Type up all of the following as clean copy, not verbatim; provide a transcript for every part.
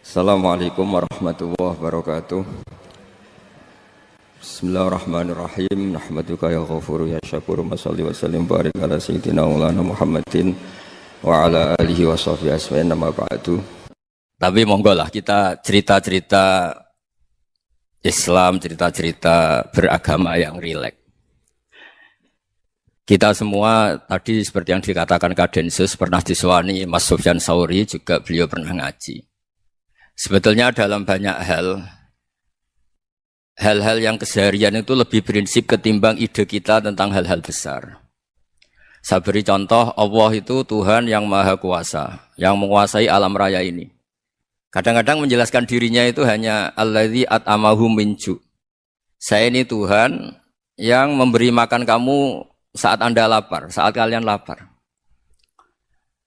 Assalamualaikum warahmatullahi wabarakatuh. Bismillahirrahmanirrahim. Nahmaduka ya ghafuru ya syakuru. Mashalli wa sallim barik ala sayyidina maulana Muhammadin wa ala alihi wa sahbihi asma'in nama ba'du. Tapi monggo lah kita cerita-cerita Islam, cerita-cerita beragama yang rileks. Kita semua tadi seperti yang dikatakan Kadensus pernah disewani Mas Sufyan Sauri, juga beliau pernah ngaji. Sebetulnya dalam banyak hal-hal yang keseharian itu lebih prinsip ketimbang ide kita tentang hal-hal besar. Saya beri contoh, Allah itu Tuhan yang maha kuasa, yang menguasai alam raya ini. Kadang-kadang menjelaskan dirinya itu hanya alladzi at'amahu min ju'. Saya ini Tuhan yang memberi makan kamu saat Anda lapar, saat kalian lapar.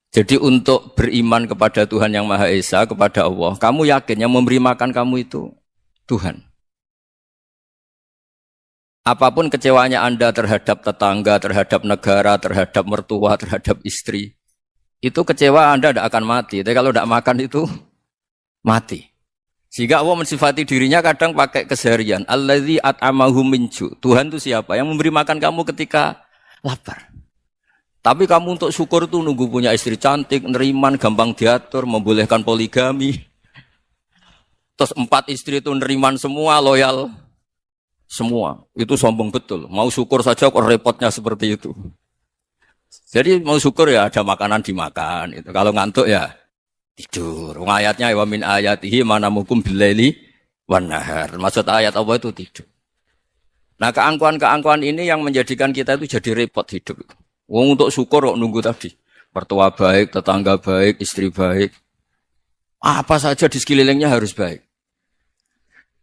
Jadi untuk beriman kepada Tuhan yang Maha Esa, kepada Allah, kamu yakin yang memberi makan kamu itu Tuhan. Apapun kecewanya Anda terhadap tetangga, terhadap negara, terhadap mertua, terhadap istri, itu kecewa Anda tidak akan mati. Tapi kalau tidak makan itu mati. Sehingga Allah mensifati dirinya kadang pakai keseharian. Alladzi at'amahu min ju'. Tuhan itu siapa? Yang memberi makan kamu ketika lapar. Tapi kamu untuk syukur itu nunggu punya istri cantik, neriman, gampang diatur, membolehkan poligami. Terus 4 istri itu neriman semua, loyal semua. Itu sombong betul. Mau syukur saja kok repotnya seperti itu. Jadi mau syukur ya ada makanan dimakan. Itu. Kalau ngantuk ya tidur. Ayatnya wa min ayatihi manamukum billaili wan nahar. Maksud ayat Allah itu tidur. Nah keangkuhan-keangkuhan ini yang menjadikan kita itu jadi repot hidup itu. Wong untuk syukur kok nunggu tadi. Mertua baik, tetangga baik, istri baik. Apa saja di sekelilingnya harus baik.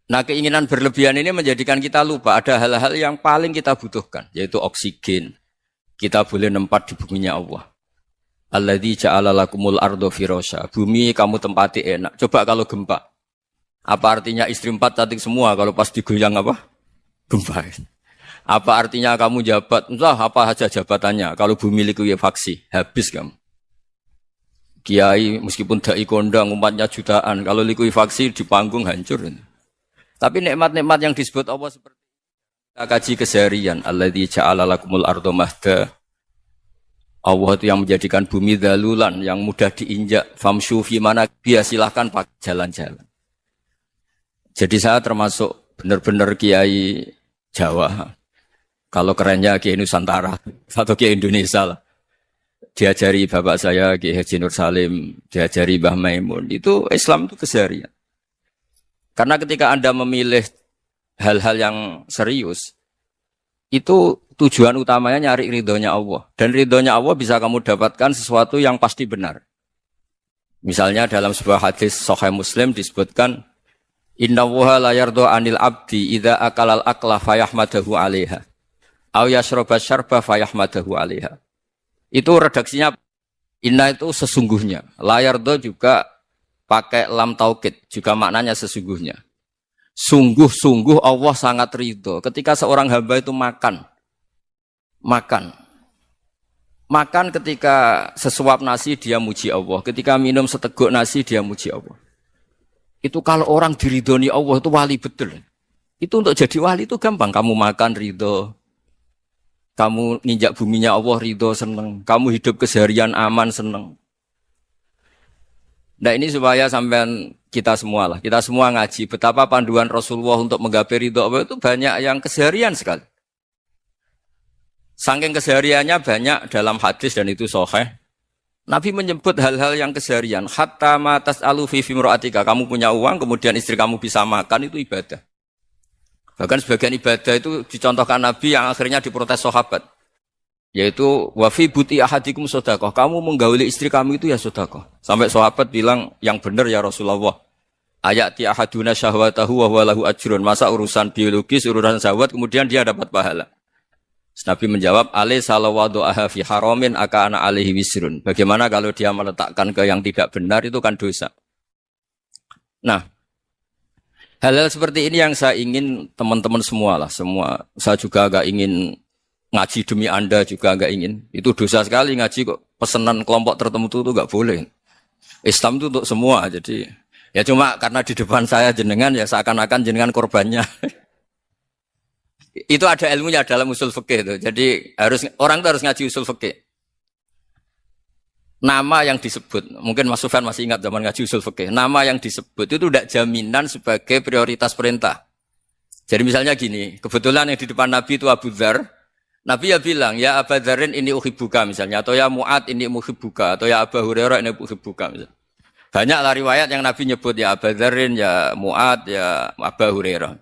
Nah keinginan berlebihan ini menjadikan kita lupa ada hal-hal yang paling kita butuhkan. Yaitu oksigen. Kita boleh nempat di buminya Allah. Alladzi ja'ala lakumul ardo firasya. Bumi kamu tempati enak. Coba kalau gempa. Apa artinya istri 4 cantik semua kalau pas digoyang apa? Gempa. Apa artinya kamu jabat? Entah apa saja jabatannya. Kalau bumi likuifaksi, habis kamu. Kiai meskipun dai kondang umatnya jutaan, kalau likuifaksi di panggung hancur. Tapi nikmat-nikmat yang disebut Allah seperti kita kaji keseharian. Alladzi ja'ala lakumul ardo mahda. Allah itu yang menjadikan bumi dalulan, yang mudah diinjak. Famshu fi mana biya, silahkan pakai jalan-jalan. Jadi saya termasuk benar-benar kiai Jawa. Kalau kerennya Kiai Nusantara atau Kiai Indonesia lah. Diajari bapak saya Kiai Haji Nur Salim, diajari Mbah Maimun. Itu Islam itu keseharian. Karena ketika Anda memilih hal-hal yang serius, itu tujuan utamanya nyari ridhonya Allah. Dan ridhonya Allah bisa kamu dapatkan sesuatu yang pasti benar. Misalnya dalam sebuah hadis Sahih Muslim disebutkan, Inna Allaha la yardo anil abdi idza akalal akla fayahmadahu alaiha. Au yasroba syarba fayahmadahu alaiha. Itu redaksinya inna itu sesungguhnya. Layardo juga pakai lam taukid, juga maknanya sesungguhnya. Sungguh-sungguh Allah sangat ridho ketika seorang hamba itu makan. Makan ketika sesuap nasi dia muji Allah. Ketika minum seteguk nasi dia muji Allah. Itu kalau orang diridhoni Allah itu wali betul. Itu untuk jadi wali itu gampang. Kamu makan ridho. Kamu nginjak buminya Allah ridho seneng. Kamu hidup keseharian aman seneng. Nah ini supaya sampean kita semua lah. Kita semua ngaji betapa panduan Rasulullah untuk menggapai ridho Allah itu banyak yang keseharian sekali. Saking kesehariannya banyak dalam hadis dan itu sahih. Nabi menyebut hal-hal yang keseharian. Hatta ma tas'alu fi fimra'atika. Kamu punya uang kemudian istri kamu bisa makan itu ibadah. Bahkan sebagian ibadah itu dicontohkan Nabi yang akhirnya diprotes sahabat. Yaitu wafi buti ahadikum sodakoh. Kamu menggauli istri kamu itu ya sodakoh. Sampai sahabat bilang yang benar ya Rasulullah. Ayati ahaduna syahwatahu wa huwa lahu ajrun. Masa urusan biologis, urusan syahwat kemudian dia dapat pahala. Nabi menjawab, alai salawadu'aha fi haramin aka'ana alaihi wisrun. Bagaimana kalau dia meletakkan ke yang tidak benar itu kan dosa. Nah, hal-hal seperti ini yang saya ingin teman-teman semua lah, semua. Saya juga agak ingin ngaji demi Anda juga agak ingin. Itu dosa sekali ngaji kok pesanan kelompok tertentu itu enggak boleh. Islam itu untuk semua. Jadi Ya cuma karena di depan saya jenengan ya seakan-akan jenengan korbannya. Itu ada ilmunya dalam usul fikih itu. Jadi orang itu harus ngaji usul fikih. Nama yang disebut, mungkin Mas Sufyan masih ingat zaman ngaji usul fikih. Nama yang disebut itu tidak jaminan sebagai prioritas perintah. Jadi misalnya gini, kebetulan yang di depan Nabi itu Abu Dzar. Nabi ya bilang, ya Abu Dzarin ini uhibbuka misalnya, atau ya Mu'ad ini uhibbuka, atau ya Abu Hurairah ini uhibbuka misalnya. Banyaklah riwayat yang Nabi nyebut ya Abu Dzarin, ya Mu'ad, ya Abu Hurairah.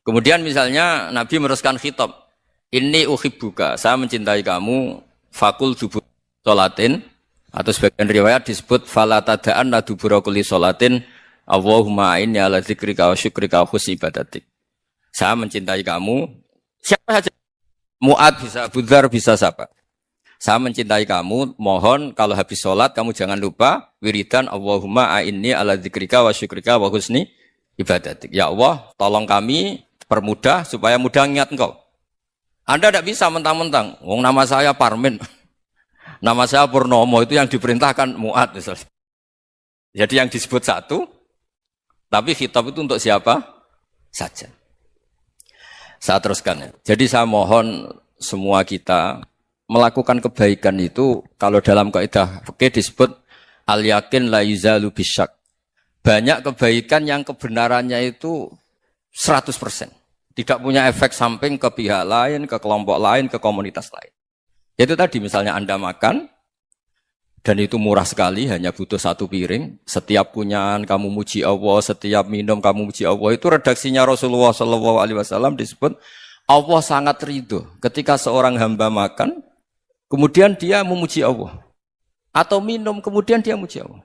Kemudian misalnya Nabi meneruskan khitab, ini uhibbuka, saya mencintai kamu, fakul dubur sholatin, atau sebagian riwayat disebut fala tada'anna dubura kulli sholatin, Allahumma inni ala dzikrika wa syukrika wa husni ibadatik. Saya mencintai kamu, siapa saja, Mu'ad bisa, Abu Dzar bisa siapa. Saya mencintai kamu, mohon kalau habis sholat kamu jangan lupa wiridan Allahumma a'inni ala dzikrika wa syukrika wa husni ibadatik. Ya Allah, tolong kami permudah supaya mudah ingat engkau. Anda tidak bisa mentang-mentang, wong nama saya Parmin, nama saya Purnomo, itu yang diperintahkan Mu'ad misalnya. Jadi yang disebut satu, tapi khitab itu untuk siapa saja. Saya teruskan ya. Jadi saya mohon semua kita melakukan kebaikan itu kalau dalam kaidah fikih disebut al yakin la yuzalu bisyak. Banyak kebaikan yang kebenarannya itu 100%. Tidak punya efek samping ke pihak lain, ke kelompok lain, ke komunitas lain. Itu tadi misalnya Anda makan dan itu murah sekali, hanya butuh satu piring. Setiap kunyahan kamu muji Allah, setiap minum kamu muji Allah. Itu redaksinya Rasulullah SAW disebut Allah sangat ridho ketika seorang hamba makan, kemudian dia memuji Allah. Atau minum, kemudian dia memuji Allah.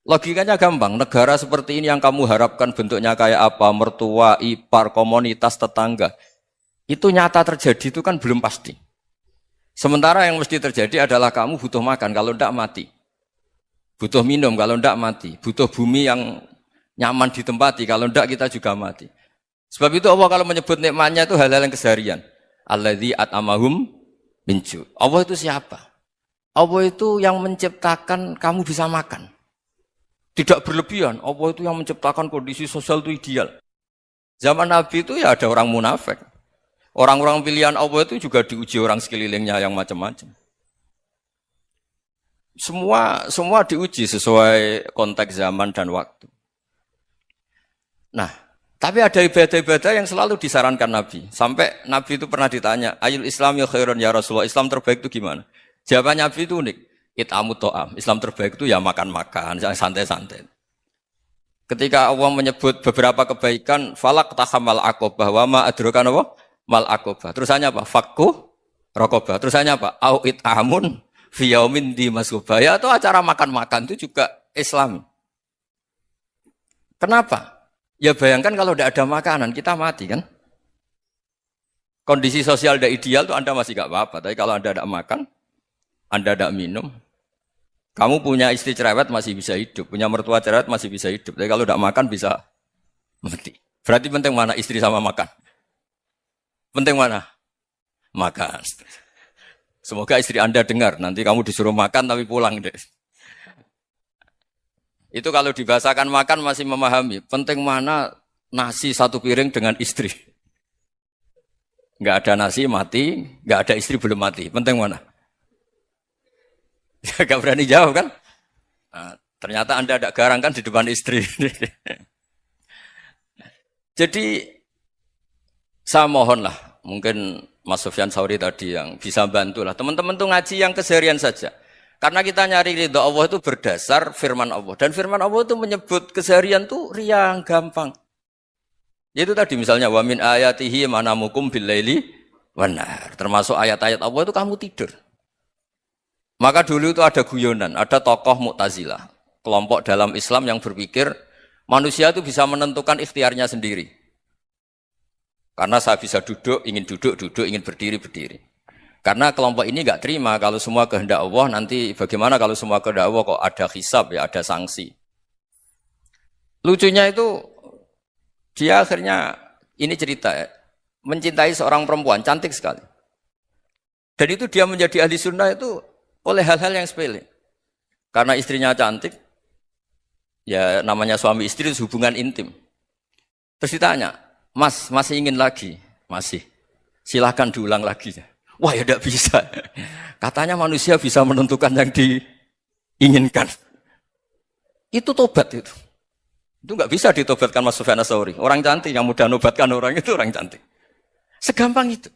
Logikanya gampang, negara seperti ini yang kamu harapkan bentuknya kayak apa, mertua, ipar, komunitas, tetangga. Itu nyata terjadi, itu kan belum pasti. Sementara yang mesti terjadi adalah kamu butuh makan, kalau tidak mati. Butuh minum, kalau tidak mati. Butuh bumi yang nyaman ditempati, kalau tidak kita juga mati. Sebab itu Allah kalau menyebut nikmatnya itu hal-hal yang keseharian. Alladzi at'amahum min ju'. Allah itu siapa? Allah itu yang menciptakan kamu bisa makan. Tidak berlebihan. Allah itu yang menciptakan kondisi sosial itu ideal. Zaman Nabi itu ya ada orang munafik. Orang-orang pilihan Allah itu juga diuji orang sekelilingnya yang macam-macam. Semua diuji sesuai konteks zaman dan waktu. Nah, tapi ada ibadah-ibadah yang selalu disarankan Nabi. Sampai Nabi itu pernah ditanya, ayul Islam ya khairun ya Rasulullah, Islam terbaik itu gimana? Jawaban Nabi itu unik. It'amut to'am. Islam terbaik itu ya makan-makan, santai-santai. Ketika Allah menyebut beberapa kebaikan, falak tahamal aqobah, wa ma adrokan apa? Mal aqobah. Terusannya apa? Fakku rokobah. Terusannya apa? Au it'amun fiyaumin di masubah. Ya itu acara makan-makan itu juga Islam. Kenapa? Ya bayangkan kalau tidak ada makanan, kita mati kan? Kondisi sosial tidak ideal itu Anda masih gak apa-apa. Tapi kalau Anda tidak makan, Anda tidak minum, kamu punya istri cerewet masih bisa hidup, punya mertua cerewet masih bisa hidup. Tapi kalau tidak makan bisa mati. Berarti penting mana istri sama makan? Penting mana? Makan. Semoga istri Anda dengar, nanti kamu disuruh makan tapi pulang deh. Itu kalau dibahasakan makan masih memahami. Penting mana nasi satu piring dengan istri. Enggak ada nasi mati, enggak ada istri belum mati. Penting mana? Enggak berani jawab kan? Nah, ternyata Anda ada garang kan di depan istri. Jadi saya mohonlah, mungkin Mas Sufyan Sauri tadi yang bisa bantulah. Teman-teman tuh ngaji yang keseharian saja. Karena kita nyari ridha Allah itu berdasar firman Allah. Dan firman Allah itu menyebut keseharian itu riang, gampang. Yaitu tadi misalnya, wa min ayatihi manamukum billaili wanar. Termasuk ayat-ayat Allah itu kamu tidur. Maka dulu itu ada guyonan, ada tokoh Mu'tazilah. Kelompok dalam Islam yang berpikir, manusia itu bisa menentukan ikhtiarnya sendiri. Karena saya bisa duduk, ingin berdiri, berdiri. Karena kelompok ini enggak terima kalau semua kehendak Allah, nanti bagaimana kalau semua kehendak Allah kok ada hisab ya, ada sanksi. Lucunya itu, dia akhirnya, ini cerita ya, mencintai seorang perempuan, cantik sekali. Dan itu dia menjadi ahli sunnah itu oleh hal-hal yang sepele. Karena istrinya cantik, Ya namanya suami istri itu hubungan intim. Terus ditanya, Mas, masih ingin lagi? Masih. Silahkan diulang lagi. Wah ya tidak bisa. Katanya manusia bisa menentukan yang diinginkan. Itu tobat itu. Itu nggak bisa ditobatkan Mas Sufyan Ats-Tsauri. Orang cantik yang mudah nobatkan orang itu orang cantik. Segampang itu.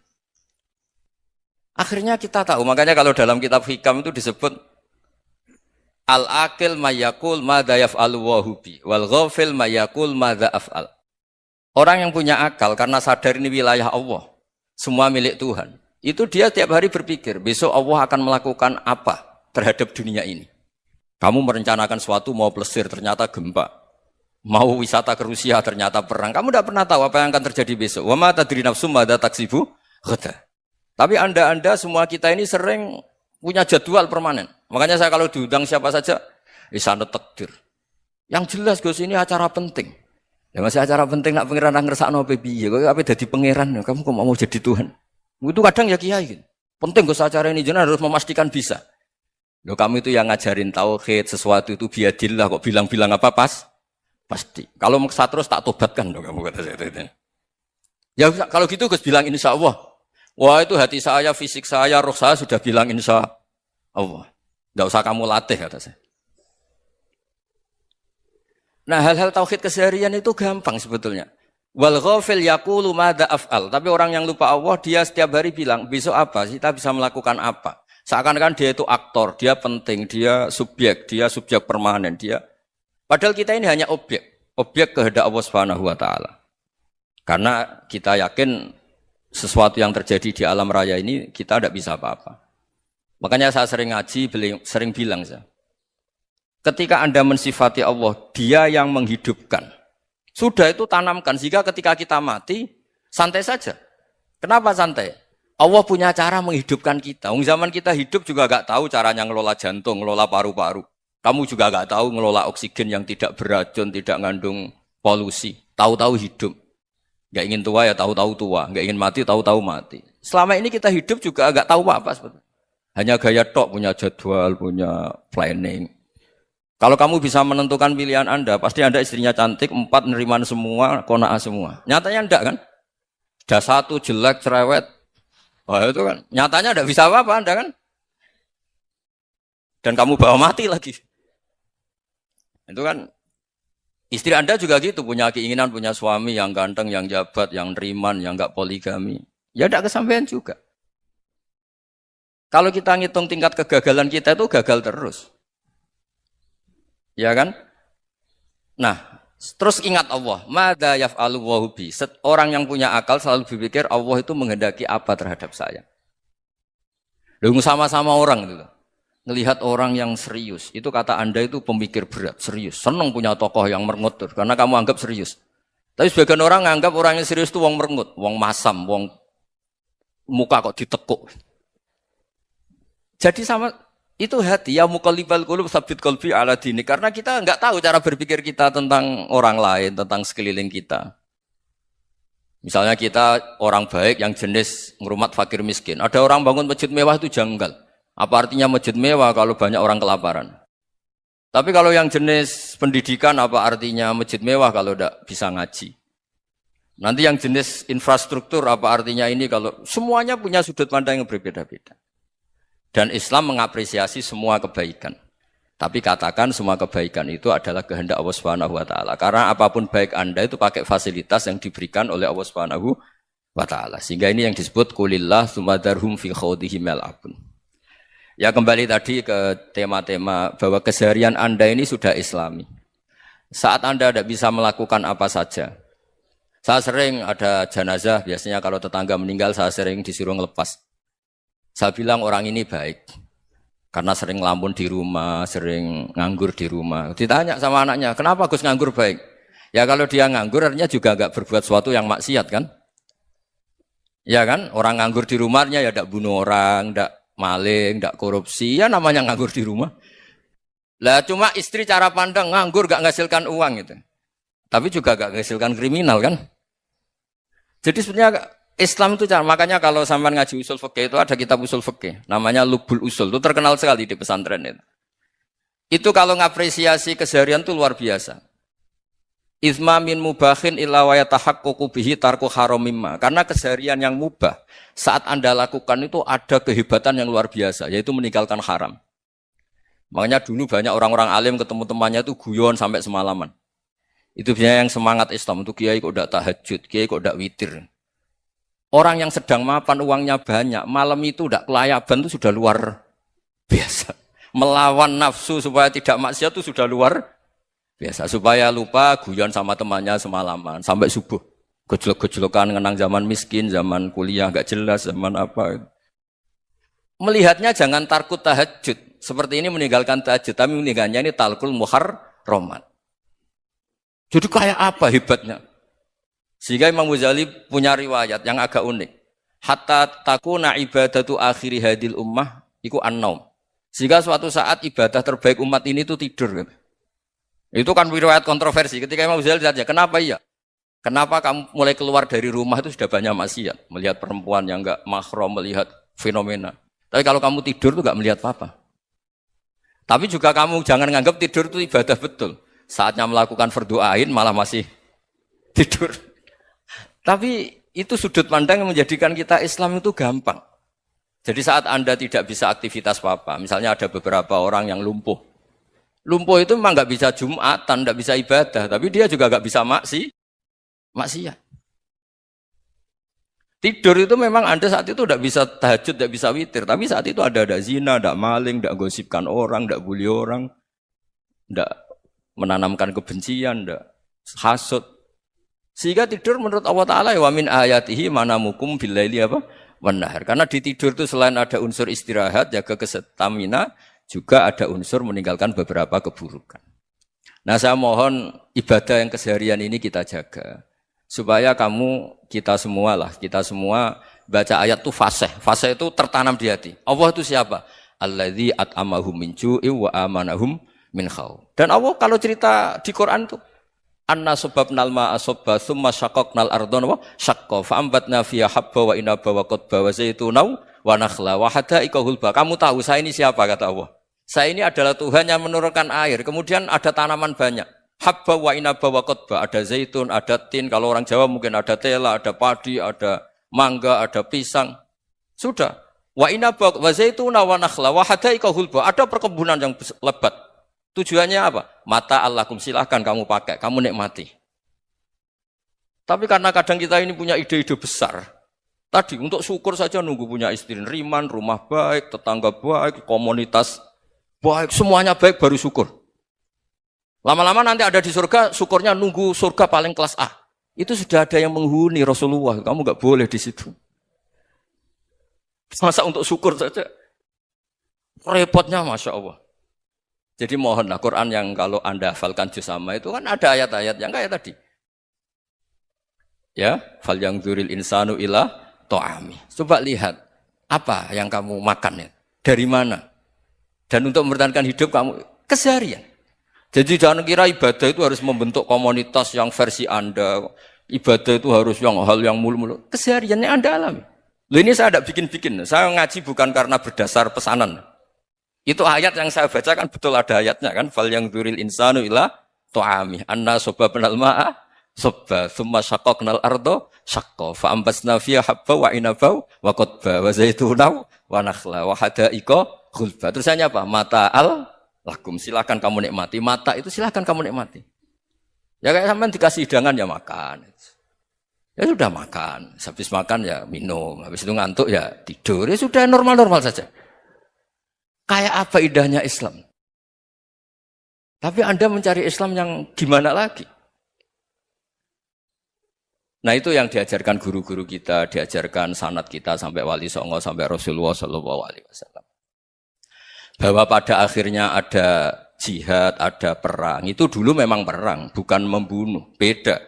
Akhirnya kita tahu. Makanya kalau dalam kitab Hikam itu disebut al-akil mayakul madza yaf'alu wa hubi wal ghafil mayakul madza af'al. Orang yang punya akal karena sadar ini wilayah Allah, semua milik Tuhan. Itu dia tiap hari berpikir, besok Allah akan melakukan apa terhadap dunia ini. Kamu merencanakan suatu mau plesir, ternyata gempa. Mau wisata ke Rusia, ternyata perang. Kamu tidak pernah tahu apa yang akan terjadi besok. Wa ma tadri nafsum madza taksibu ghadan. Tapi anda semua kita ini sering punya jadwal permanen. Makanya saya kalau diundang siapa saja, sana takdir. Yang jelas Gus ini acara penting. Ya masih acara penting nak pangeran ngersakno apa piye? Kok ape dadi pangeran? Kamu kok mau jadi Tuhan? Itu kadang ya kiai gitu. Penting Gus acara ini jenengan harus memastikan bisa. Loh kamu itu yang ngajarin tauhid, sesuatu itu biadillah kok bilang-bilang apa pasti. Kalau maksa terus tak tobatkan dong kamu kata saya itu. Ya kalau gitu Gus bilang insyaallah. Wah itu hati saya, fisik saya, roh saya sudah bilang insya Allah. Enggak usah kamu latih kata saya. Nah hal-hal tauhid keseharian itu gampang sebetulnya. Wal ghafil yaqulu madza af'al. Tapi orang yang lupa Allah dia setiap hari bilang besok apa? Kita bisa melakukan apa? Seakan-akan dia itu aktor, dia penting, dia subjek permanen, dia. Padahal kita ini hanya objek kehendak Allah Subhanahu wa taala. Karena kita yakin sesuatu yang terjadi di alam raya ini kita tidak bisa apa-apa. Makanya saya sering ngaji, sering bilang saya. Ketika Anda mensifati Allah, dia yang menghidupkan. Sudah itu tanamkan, sehingga ketika kita mati, santai saja. Kenapa santai? Allah punya cara menghidupkan kita. Zaman kita hidup juga gak tahu caranya ngelola jantung, ngelola paru-paru. Kamu juga gak tahu ngelola oksigen yang tidak beracun, tidak ngandung polusi. Tahu-tahu hidup. Gak ingin tua ya tahu-tahu tua. Gak ingin mati, tahu-tahu mati. Selama ini kita hidup juga gak tahu apa sebetulnya. Hanya gaya tok, punya jadwal, punya planning. Kalau kamu bisa menentukan pilihan Anda, pasti Anda istrinya cantik, 4 neriman semua, kona'ah semua. Nyatanya enggak kan? Sudah 1 jelek, cerewet. Oh itu kan, nyatanya enggak bisa apa-apa Anda kan? Dan kamu bawa mati lagi. Itu kan, istri Anda juga gitu, punya keinginan, punya suami yang ganteng, yang jabat, yang neriman, yang enggak poligami. Ya enggak kesampaian juga. Kalau kita ngitung tingkat kegagalan kita itu gagal terus. Ya kan? Nah, terus ingat Allah. Madza yaf'alu wa hubi. Orang yang punya akal selalu berpikir Allah itu menghendaki apa terhadap saya. Lalu sama-sama orang itu. Ngelihat orang yang serius. Itu kata Anda itu pemikir berat, serius. Senang punya tokoh yang merengut karena kamu anggap serius. Tapi sebagian orang anggap orang yang serius itu wong merengut, wong masam, wong muka kok ditekuk. Jadi sama itu hati ya muqallibal qulub tsabbit qalbi ala dini, karena kita enggak tahu cara berpikir kita tentang orang lain, tentang sekeliling kita. Misalnya kita orang baik yang jenis ngrumat fakir miskin. Ada orang bangun masjid mewah itu janggal. Apa artinya masjid mewah kalau banyak orang kelaparan? Tapi kalau yang jenis pendidikan apa artinya masjid mewah kalau enggak bisa ngaji? Nanti yang jenis infrastruktur apa artinya ini kalau semuanya punya sudut pandang yang berbeda-beda. Dan Islam mengapresiasi semua kebaikan. Tapi katakan semua kebaikan itu adalah kehendak Allah Subhanahu wa taala. Karena apapun baik Anda itu pakai fasilitas yang diberikan oleh Allah Subhanahu wa taala. Sehingga ini yang disebut qulillah tsumadarhum fi khawdihim yal'abun. Ya kembali tadi ke tema-tema bahwa keseharian Anda ini sudah Islami. Saat Anda tidak bisa melakukan apa saja. Saya sering ada jenazah, biasanya kalau tetangga meninggal saya sering disuruh ngelepas. Saya bilang orang ini baik, karena sering ngelamun di rumah, sering nganggur di rumah. Ditanya sama anaknya, kenapa Gus nganggur baik? Ya kalau dia nganggur artinya juga enggak berbuat sesuatu yang maksiat kan? Ya kan, orang nganggur di rumahnya ya enggak bunuh orang, enggak maling, enggak korupsi, ya namanya nganggur di rumah. Lah cuma istri cara pandang nganggur enggak menghasilkan uang gitu. Tapi juga enggak menghasilkan kriminal kan? Jadi sebenarnya Islam itu makanya kalau sampean ngaji usul fikih itu ada kitab usul fikih namanya Lubul Usul, itu terkenal sekali di pesantren itu. Itu kalau ngapresiasi keseharian itu luar biasa. Izma min mubahin illa wa yatahaqqaqu bihi tarku haramimma. Karena keseharian yang mubah saat Anda lakukan itu ada kehebatan yang luar biasa, yaitu meninggalkan haram. Makanya dulu banyak orang-orang alim ketemu temannya itu guyon sampai semalaman. Itu biasanya yang semangat Islam itu kiai kok ndak tahajud, kiai kok ndak witir. Orang yang sedang mapan uangnya banyak, malam itu ndak kelayaban itu sudah luar biasa. Melawan nafsu supaya tidak maksiat itu sudah luar biasa, supaya lupa guyon sama temannya semalaman sampai subuh. Gejolak-gejolokan ngenang zaman miskin, zaman kuliah gak jelas, zaman apa. Melihatnya jangan tarkut tahajud. Seperti ini meninggalkan tahajud, tapi meninggalkannya ini talkul muharramat. Jadi kayak apa hebatnya? Sehingga Imam Ghazali punya riwayat yang agak unik. Hatta takuna ibadatu akhiri hadil ummah iku an-naum. Sehingga suatu saat ibadah terbaik umat ini itu tidur. Itu kan riwayat kontroversi. Ketika Imam Ghazali ditanya, kenapa iya? Kenapa kamu mulai keluar dari rumah itu sudah banyak maksiat? Melihat perempuan yang enggak mahram, melihat fenomena. Tapi kalau kamu tidur itu enggak melihat apa-apa. Tapi juga kamu jangan menganggap tidur itu ibadah betul. Saatnya melakukan fardhu ain malah masih tidur. Tapi itu sudut pandang yang menjadikan kita Islam itu gampang. Jadi saat Anda tidak bisa aktivitas apa-apa, misalnya ada beberapa orang yang lumpuh. Lumpuh itu memang nggak bisa Jumatan, nggak bisa ibadah, tapi dia juga nggak bisa maksiat. Tidur itu memang Anda saat itu nggak bisa tahajud, nggak bisa witir, tapi saat itu ada zina, ada maling, nggak gosipkan orang, nggak bully orang, nggak menanamkan kebencian, nggak hasud. Sehingga tidur menurut Allah Ta'ala wa min ayatihi manamukum billaili apa? Wan nahar. Karena di tidur itu selain ada unsur istirahat, jaga kestamina, juga ada unsur meninggalkan beberapa keburukan. Nah, saya mohon ibadah yang keseharian ini kita jaga. Supaya kita semua baca ayat itu fasih. Fasih itu tertanam di hati. Allah itu siapa? Alladzi at'amahum min ju'i wa amanahum min khauf. Dan Allah kalau cerita di Quran itu anna sababnal ma'a sabba tsumma syaqqaqnal ardha wa syaqqa fa ambatna fiha habba wa inaba wa qadba wa zaituna wa nakhla wa hada'iqa hulba. Kamu tahu saya ini siapa kata Allah? Saya ini adalah Tuhan yang menurunkan air, kemudian ada tanaman banyak. Habba wa inaba wa qadba, ada zaitun, ada tin, kalau orang Jawa mungkin ada tela, ada padi, ada mangga, ada pisang. Sudah. Wa inaba wa zaituna wa nakhla wa hada'iqa hulba. Ada perkebunan yang lebat. Tujuannya apa? Mata Allahkum, silahkan kamu pakai, kamu nikmati. Tapi karena kadang kita ini punya ide-ide besar. Tadi untuk syukur saja nunggu punya istri riman, rumah baik, tetangga baik, komunitas baik, semuanya baik baru syukur. Lama-lama nanti ada di surga, syukurnya nunggu surga paling kelas A. Itu sudah ada yang menghuni Rasulullah, kamu nggak boleh di situ. Masa untuk syukur saja? Repotnya Masya Allah. Jadi mohonlah Quran yang kalau Anda hafalkan juz amma itu kan ada ayat-ayat yang kayak tadi. Ya, fal yang dzuril insanu ila ta'ami. Coba lihat apa yang kamu makan ya. Dari mana? Dan untuk mempertahankan hidup kamu keseharian. Jadi jangan kira ibadah itu harus membentuk komunitas yang versi Anda. Ibadah itu harus yang hal yang mulu-mulu. Kesehariannya Anda alami. Loh ini saya tidak bikin-bikin. Saya ngaji bukan karena berdasar pesanan. Itu ayat yang saya baca kan betul ada ayatnya kan. Fal yang dzuril insanu ila ta'ami. Anna sababnal ma'a sabba. Thumma syaqqaqnal arda syaqqa. Fa ambasna fiha habba wa inaba wa qadba wa zaituna wa nakhla wa hada'iqa ghulba. Terusannya apa? Mata'al lakum. Silakan kamu nikmati. Mata itu silakan kamu nikmati. Ya kayak sampean dikasih hidangan ya makan. Ya sudah makan. Habis makan ya minum. Habis itu ngantuk ya tidur. Ya sudah normal-normal saja. Kayak apa indahnya Islam. Tapi Anda mencari Islam yang gimana lagi? Nah itu yang diajarkan guru-guru kita, diajarkan sanad kita sampai Wali Songo, sampai Rasulullah SAW. Bahwa pada akhirnya ada jihad, ada perang. Itu dulu memang perang, bukan membunuh. Beda.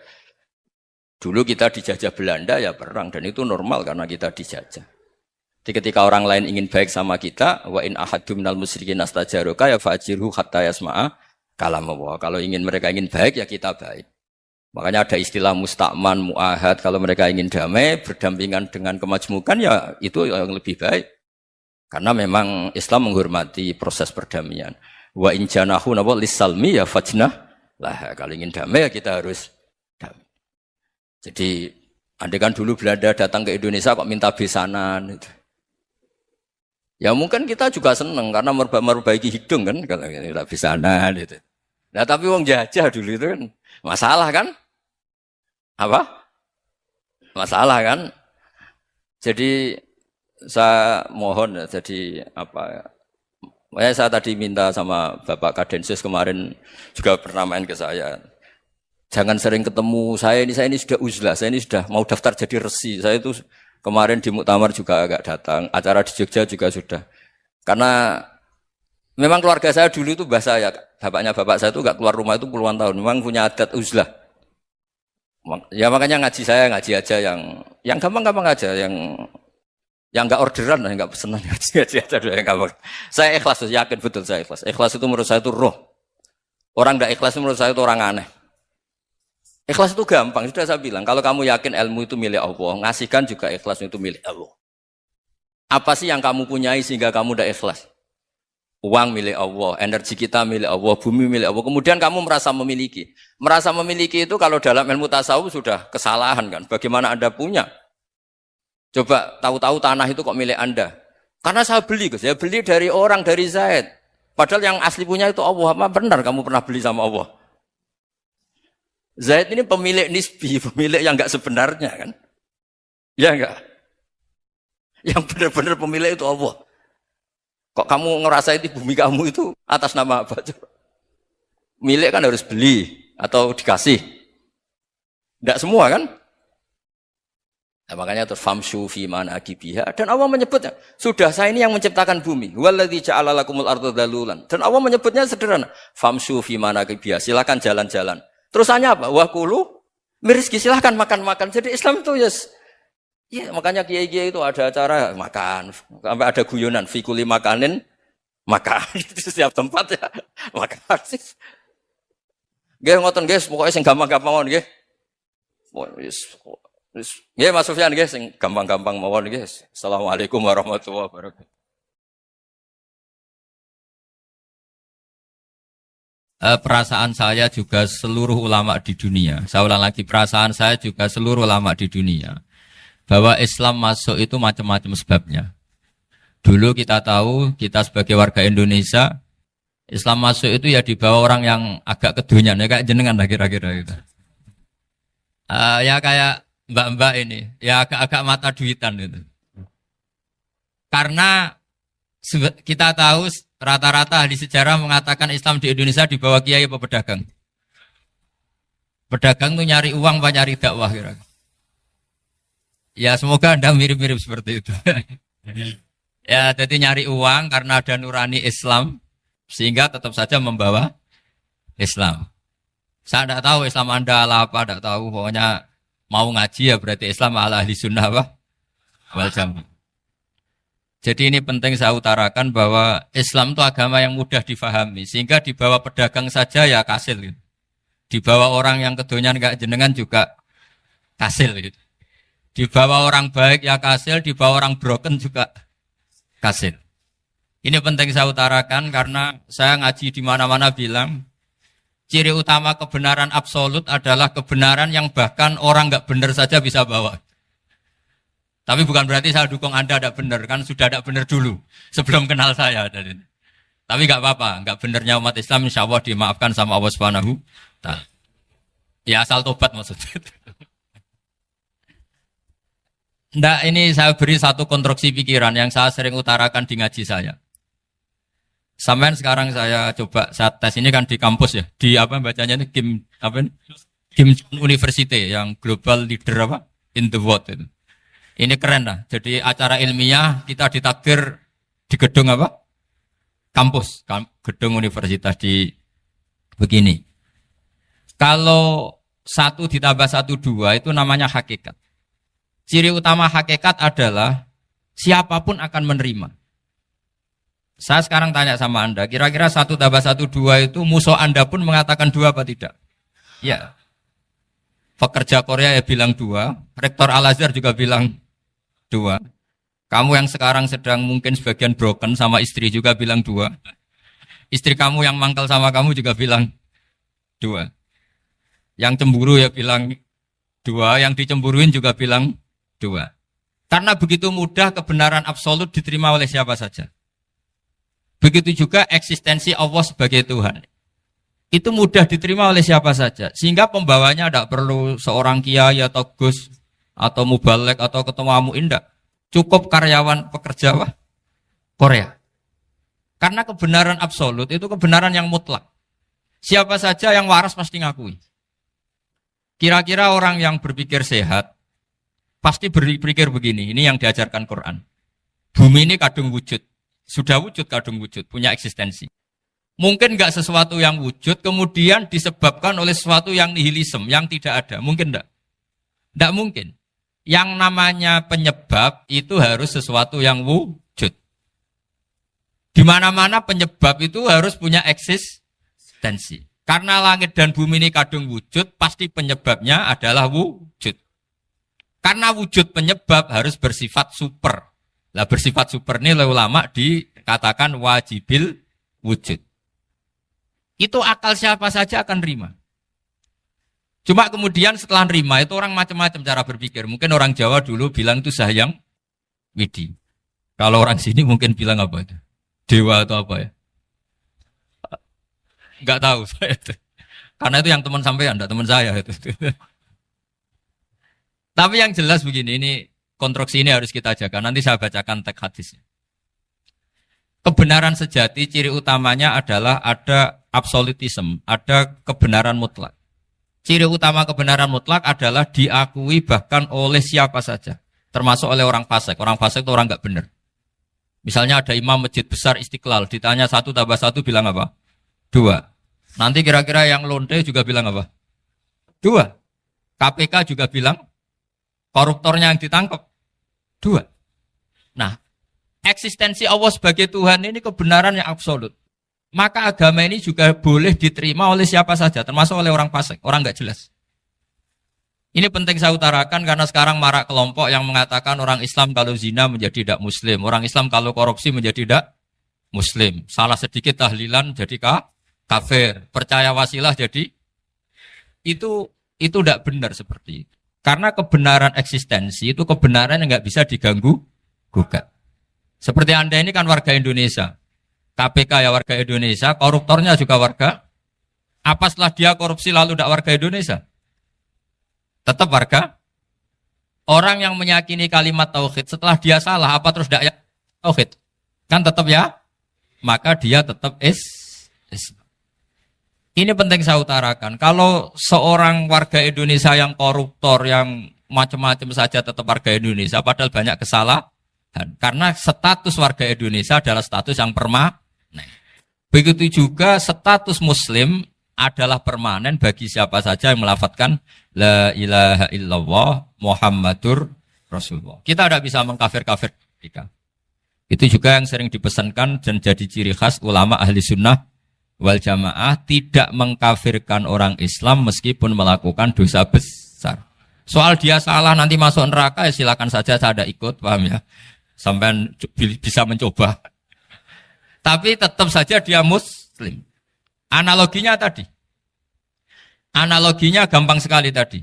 Dulu kita dijajah Belanda ya perang, dan itu normal karena kita dijajah. Jadi ketika orang lain ingin baik sama kita, wa in ahadum minal musyrikin astajaruka ya fajirhu hatta yasma'a kalam Allah. Kalau mereka ingin baik ya kita baik. Makanya ada istilah musta'man, mu'ahad. Kalau mereka ingin damai, berdampingan dengan kemajmukan ya itu yang lebih baik. Karena memang Islam menghormati proses perdamaian. Wa in janahu napa lisalmi ya fajnah lah. Kalau ingin damai ya kita harus damai. Jadi andai kan dulu Belanda datang ke Indonesia kok minta besanan gitu. Ya mungkin kita juga seneng karena memperbaiki hidung kan kalau minta besanan gitu. Nah tapi wong jajah dulu itu kan masalah kan? Apa? Masalah kan? Jadi saya mohon ya, jadi apa ya, saya tadi minta sama Bapak Kadensus kemarin juga pernah main ke saya. Jangan sering ketemu saya ini sudah uzlah, saya ini sudah mau daftar jadi resi. Saya itu kemarin di Muktamar juga agak datang, acara di Jogja juga sudah. Karena memang keluarga saya dulu itu bahasa ya, bapaknya bapak saya itu enggak keluar rumah itu puluhan tahun, memang punya adat uzlah. Ya makanya ngaji aja yang gampang-gampang aja, yang enggak orderan, yang enggak pesenan ngaji aja dulu yang gampang. Saya ikhlas, yakin betul saya ikhlas. Ikhlas itu menurut saya itu roh. Orang enggak ikhlas menurut saya itu orang aneh. Ikhlas itu gampang, sudah saya bilang. Kalau kamu yakin ilmu itu milik Allah, ngasihkan juga ikhlas itu milik Allah. Apa sih yang kamu punyai sehingga kamu udah ikhlas? Uang milik Allah, energi kita milik Allah, bumi milik Allah. Kemudian kamu merasa memiliki. Merasa memiliki itu kalau dalam ilmu tasawuf sudah kesalahan kan. Bagaimana Anda punya? Coba tahu-tahu tanah itu kok milik Anda. Karena saya beli, Gus. Saya beli dari orang, dari Zaid. Padahal yang asli punya itu Allah. Apa benar kamu pernah beli sama Allah? Zaid ini pemilik nisbi, pemilik yang enggak sebenarnya kan. Ya enggak? Yang benar-benar pemilik itu Allah. Kok kamu ngerasa itu bumi kamu itu atas nama apa? Milik kan harus beli atau dikasih. Enggak semua kan? Nah, makanya terus famshu fi manakibiha, dan Allah menyebutnya, sudah saya ini yang menciptakan bumi. Waladzi ja'ala lakumul arda dalulan. Dan Allah menyebutnya sederhana, famshu fi manakibiha, silakan jalan-jalan. Terusannya apa? Wakulu mirizki, silahkan makan-makan. Jadi Islam itu ya makanya kiai-kiai itu ada acara makan, sampai ada guyonan fikuli makanin makan itu setiap tempat ya makan. Nggih ngoten guys, pokoknya sing gampang-gampang mawon nggih. Nggih Mas Sufyan nggih sing gampang-gampang mawon nggih. Assalamualaikum warahmatullahi wabarakatuh. Perasaan saya juga seluruh ulama di dunia. Saya ulang lagi, perasaan saya juga seluruh ulama di dunia. Bahwa Islam masuk itu macam-macam sebabnya. Dulu kita tahu, kita sebagai warga Indonesia, Islam masuk itu ya dibawa orang yang agak kedonyan, ya kayak jenengan lah kira-kira gitu. Ya kayak mbak-mbak ini, ya agak-agak mata duitan gitu. Karena kita tahu rata-rata ahli sejarah mengatakan Islam di Indonesia dibawa kiai apa pedagang. Pedagang tuh nyari uang apa nyari dakwah kira. Ya semoga Anda mirip-mirip seperti itu. Ya jadi nyari uang karena ada nurani Islam sehingga tetap saja membawa Islam. Saya tidak tahu Islam Anda ala apa, tidak tahu. Pokoknya mau ngaji ya berarti Islam ala ahli sunnah apa? Wal jamaah. Jadi ini penting saya utarakan bahwa Islam itu agama yang mudah difahami. Sehingga dibawa pedagang saja ya kasil gitu. Dibawa orang yang kedonyan gak jenengan juga kasil gitu. Dibawa orang baik ya kasil, dibawa orang broken juga kasil. Ini penting saya utarakan karena saya ngaji di mana-mana bilang ciri utama kebenaran absolut adalah kebenaran yang bahkan orang gak benar saja bisa bawa. Tapi bukan berarti saya dukung Anda tidak benar, kan sudah tidak benar dulu sebelum kenal saya. Tapi nggak apa-apa, nggak benarnya umat Islam insya Allah dimaafkan sama Allah Subhanahu Ta'ala. Ya asal tobat maksudnya. Nggak, ini saya beri satu konstruksi pikiran yang saya sering utarakan di ngaji saya. Sampai sekarang saya coba saya tes ini kan di kampus ya, di apa bacanya ini Kim University yang global leader apa in the world itu. Ini keren lah. Jadi acara ilmiah kita ditakdir di gedung apa? Kampus, gedung universitas di begini. Kalau 1 ditambah 1 2 itu namanya hakikat. Ciri utama hakikat adalah siapapun akan menerima. Saya sekarang tanya sama Anda, kira-kira 1 tambah 1 2 itu musuh Anda pun mengatakan 2 apa tidak? Ya. Pekerja Korea ya bilang 2, rektor Al-Azhar juga bilang 2. Kamu yang sekarang sedang mungkin sebagian broken sama istri juga bilang 2. Istri kamu yang mangkal sama kamu juga bilang 2. Yang cemburu ya bilang 2, yang dicemburuin juga bilang 2. Karena begitu mudah kebenaran absolut diterima oleh siapa saja. Begitu juga eksistensi Allah sebagai Tuhan. Itu mudah diterima oleh siapa saja. Sehingga pembawanya tidak perlu seorang kiai atau gus atau mubalek atau ketua muin, tidak. Cukup karyawan pekerja Korea. Karena kebenaran absolut itu kebenaran yang mutlak. Siapa saja yang waras pasti ngakui. Kira-kira orang yang berpikir sehat pasti berpikir begini, ini yang diajarkan Quran. Bumi ini kadung wujud. Sudah wujud kadung wujud, punya eksistensi. Mungkin enggak sesuatu yang wujud, kemudian disebabkan oleh sesuatu yang nihilisme, yang tidak ada. Mungkin enggak? Enggak mungkin. Yang namanya penyebab itu harus sesuatu yang wujud. Di mana-mana penyebab itu harus punya eksistensi. Karena langit dan bumi ini kadung wujud, pasti penyebabnya adalah wujud. Karena wujud penyebab harus bersifat super. Lah bersifat super ini oleh ulama dikatakan wajibil wujud. Itu akal siapa saja akan terima. Cuma kemudian setelah nerima itu orang macam-macam cara berpikir. Mungkin orang Jawa dulu bilang itu Sahyang Widi. Kalau orang sini mungkin bilang apa itu? Dewa atau apa ya? Enggak tahu saya itu. Karena itu yang teman sampean, enggak teman saya itu. Tapi yang jelas begini, ini konstruksi ini harus kita jaga. Nanti saya bacakan teks hadisnya. Kebenaran sejati ciri utamanya adalah ada absolutisme, ada kebenaran mutlak. Ciri utama kebenaran mutlak adalah diakui bahkan oleh siapa saja, termasuk oleh orang fasik. Orang fasik itu orang enggak benar. Misalnya ada imam masjid besar Istiqlal, ditanya 1 tambah 1 bilang apa? 2. Nanti kira-kira yang lonte juga bilang apa? 2. KPK juga bilang koruptornya yang ditangkap 2. Nah, eksistensi Allah sebagai Tuhan ini kebenaran yang absolut. Maka agama ini juga boleh diterima oleh siapa saja, termasuk oleh orang fasik, orang nggak jelas. Ini penting saya utarakan karena sekarang marak kelompok yang mengatakan orang Islam kalau zina menjadi tidak muslim, orang Islam kalau korupsi menjadi tidak muslim. Salah sedikit tahlilan jadi kafir, percaya wasilah jadi itu tidak benar seperti itu. Karena kebenaran eksistensi itu kebenaran yang nggak bisa diganggu gugat. Seperti Anda ini kan warga Indonesia. KPK ya warga Indonesia, koruptornya juga warga. Apa setelah dia korupsi lalu tidak warga Indonesia? Tetap warga. Orang yang meyakini kalimat tauhid setelah dia salah, apa terus tidak tauhid? Kan tetap ya? Maka dia tetap Islam. Ini penting saya utarakan. Kalau seorang warga Indonesia yang koruptor, yang macam-macam saja tetap warga Indonesia, padahal banyak kesalahan. Karena status warga Indonesia adalah status yang permanen. Begitu juga status Muslim adalah permanen bagi siapa saja yang melafadzkan La ilaha illallah Muhammadur Rasulullah. Kita tidak bisa mengkafir-kafir mereka. Itu juga yang sering dipesankan dan jadi ciri khas ulama ahli sunnah wal jamaah, tidak mengkafirkan orang Islam meskipun melakukan dosa besar. Soal dia salah nanti masuk neraka ya silakan saja, saya ada ikut, paham ya? Sampai bisa mencoba. Tapi tetap saja dia muslim. Analoginya tadi. Analoginya gampang sekali tadi.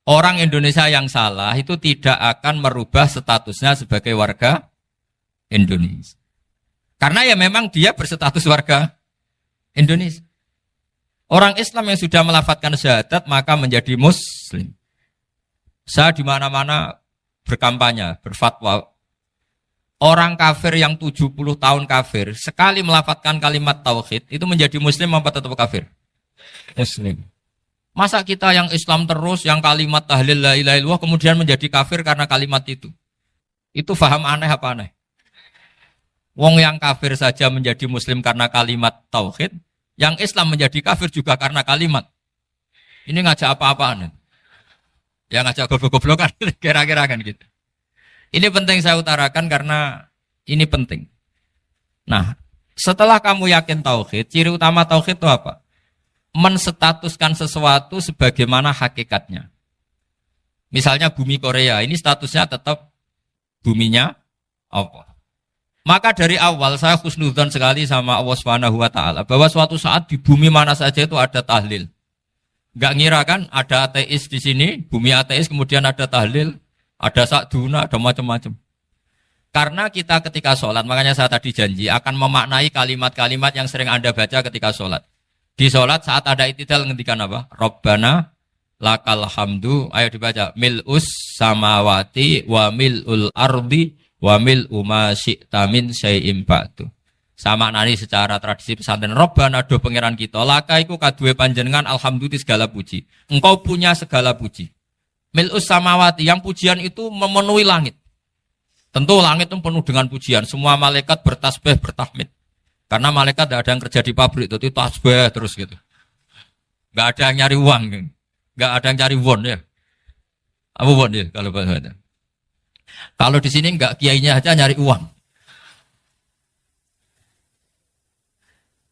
Orang Indonesia yang salah itu tidak akan merubah statusnya sebagai warga Indonesia. Karena ya memang dia berstatus warga Indonesia. Orang Islam yang sudah melafadzkan syahadat maka menjadi muslim. Saya di mana-mana berkampanye, berfatwa. Orang kafir yang 70 tahun kafir, sekali melafadzkan kalimat tauhid, itu menjadi muslim apa tetap kafir? Muslim. Masa kita yang Islam terus, yang kalimat tahlil la ilaha illallah, kemudian menjadi kafir karena kalimat itu? Itu faham aneh apa aneh? Wong yang kafir saja menjadi muslim karena kalimat tauhid, yang Islam menjadi kafir juga karena kalimat. Ini ngajak apa-apaan? Ya ngajak goblok-goblokan, kira-kira kan gitu. Ini penting saya utarakan karena ini penting. Nah, setelah kamu yakin tauhid, ciri utama tauhid itu apa? Menstatuskan sesuatu sebagaimana hakikatnya. Misalnya bumi Korea, ini statusnya tetap buminya Allah. Maka dari awal saya husnudzon sekali sama Allah Subhanahu wa taala bahwa suatu saat di bumi mana saja itu ada tahlil. Enggak ngira kan ada ateis di sini, bumi ateis kemudian ada tahlil, ada sakduna, ada macam-macam. Karena kita ketika sholat, makanya saya tadi janji akan memaknai kalimat-kalimat yang sering Anda baca ketika sholat. Di sholat saat ada itidal ngendikan apa? Rabbana lakal hamdu, ayo dibaca, mil'us samawati wa mil'ul ardi wa mil'u ma syi'ta min syai'im ba'du. Sama nani secara tradisi pesantren, Rabbana do pangeran kita, laka iku kaduwe panjenengan alhamdulillah segala puji. Engkau punya segala puji. Mil'us samawati, yang pujian itu memenuhi langit. Tentu langit itu penuh dengan pujian, semua malaikat bertasbih, bertahmid. Karena malaikat tidak ada yang kerja di pabrik, itu tasbih terus gitu. Enggak ada yang nyari uang, enggak ada yang cari won ya. Apa won ya kalau bahasa. Kalau di sini enggak kiainya aja nyari uang.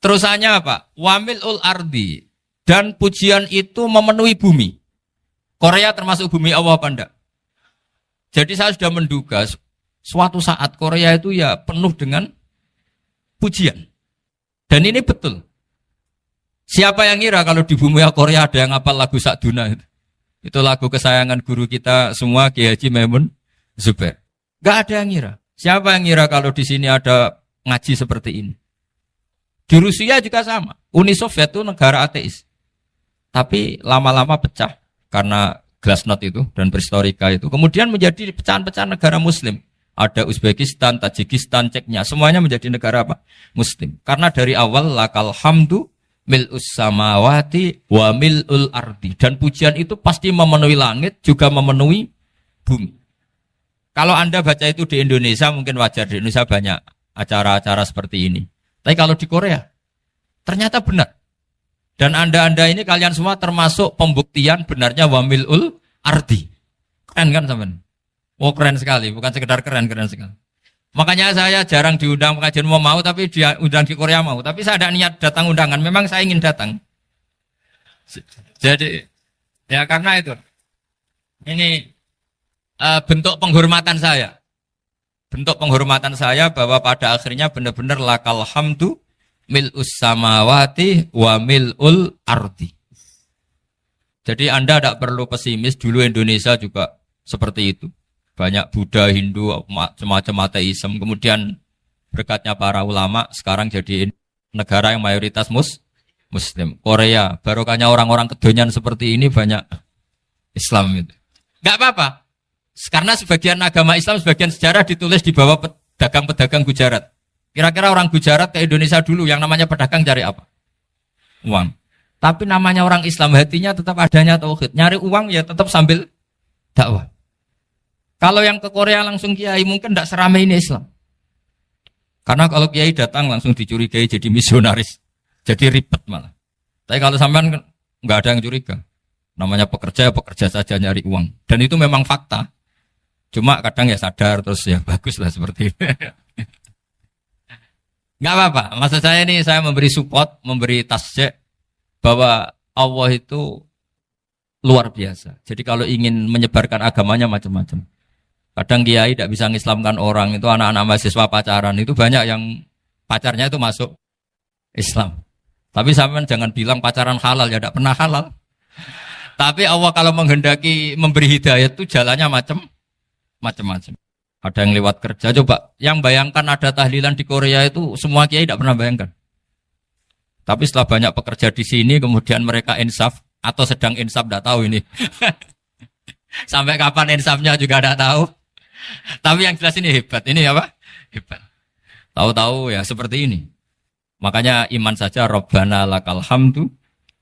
Terusannya apa? Wamilul ardi, dan pujian itu memenuhi bumi. Korea termasuk bumi Allah apa enggak? Jadi saya sudah menduga suatu saat Korea itu ya penuh dengan pujian. Dan ini betul. Siapa yang ngira kalau di bumi Korea ada yang hafal lagu Sakduna itu? Itu lagu kesayangan guru kita semua, Kiai Haji Maimun Zubair. Gak ada yang ngira. Siapa yang ngira kalau di sini ada ngaji seperti ini? Di Rusia juga sama. Uni Soviet itu negara ateis. Tapi lama-lama pecah karena glasnost itu dan perestroika itu. Kemudian menjadi pecahan-pecahan negara muslim. Ada Uzbekistan, Tajikistan, Ceknya, semuanya menjadi negara apa? Muslim. Karena dari awal lakal hamdu mil'us samawati wa mil'ul ardi. Dan pujian itu pasti memenuhi langit, juga memenuhi bumi. Kalau Anda baca itu di Indonesia, mungkin wajar. Di Indonesia banyak acara-acara seperti ini. Tapi kalau di Korea, ternyata benar. Dan Anda ini kalian semua termasuk pembuktian benarnya wa mil'ul ardi. Keren kan teman? Oh keren sekali, bukan sekedar keren sekali. Makanya saya jarang diundang pengajian mau, tapi diundang di Korea mau. Tapi saya ada niat datang undangan, memang saya ingin datang. Jadi, ya karena itu. Ini bentuk penghormatan saya. Bentuk penghormatan saya bahwa pada akhirnya benar-benar lakal hamdu mil'us samawati wa mil'ul ardi. Jadi Anda tidak perlu pesimis, dulu Indonesia juga seperti itu. Banyak Buddha, Hindu, semacam ateisme. Kemudian berkatnya para ulama sekarang jadi negara yang mayoritas Muslim. Korea, barokahnya orang-orang kedonyan seperti ini banyak Islam itu. Enggak apa-apa. Karena sebagian agama Islam, sebagian sejarah ditulis di bawah pedagang-pedagang Gujarat. Kira-kira orang Gujarat ke Indonesia dulu yang namanya pedagang cari apa? Uang. Tapi namanya orang Islam, hatinya tetap adanya tauhid. Nyari uang ya tetap sambil dakwah. Kalau yang ke Korea langsung kiai mungkin tidak seramai ini Islam. Karena kalau kiai datang langsung dicurigai jadi misionaris. Jadi ribet malah. Tapi kalau sampean nggak ada yang curiga. Namanya pekerja saja nyari uang. Dan itu memang fakta. Cuma kadang ya sadar terus ya bagus lah seperti itu. Nggak apa-apa. Maksud saya ini saya memberi support, memberi tasjek bahwa Allah itu luar biasa. Jadi kalau ingin menyebarkan agamanya macam-macam. Kadang kiai tidak bisa mengislamkan orang, itu anak-anak mahasiswa pacaran, itu banyak yang pacarnya itu masuk Islam. Tapi sampean jangan bilang pacaran halal, ya tidak pernah halal. Tapi Allah kalau menghendaki memberi hidayah itu jalannya macam-macam. Ada yang lewat kerja, coba yang bayangkan ada tahlilan di Korea itu semua kiai tidak pernah bayangkan. Tapi setelah banyak pekerja di sini, kemudian mereka insaf atau sedang insaf, tidak tahu ini. Sampai kapan insafnya juga tidak tahu. Tapi yang jelas ini hebat. Ini apa? Hebat. Tahu-tahu ya seperti ini. Makanya iman saja Rabbana lakal hamdu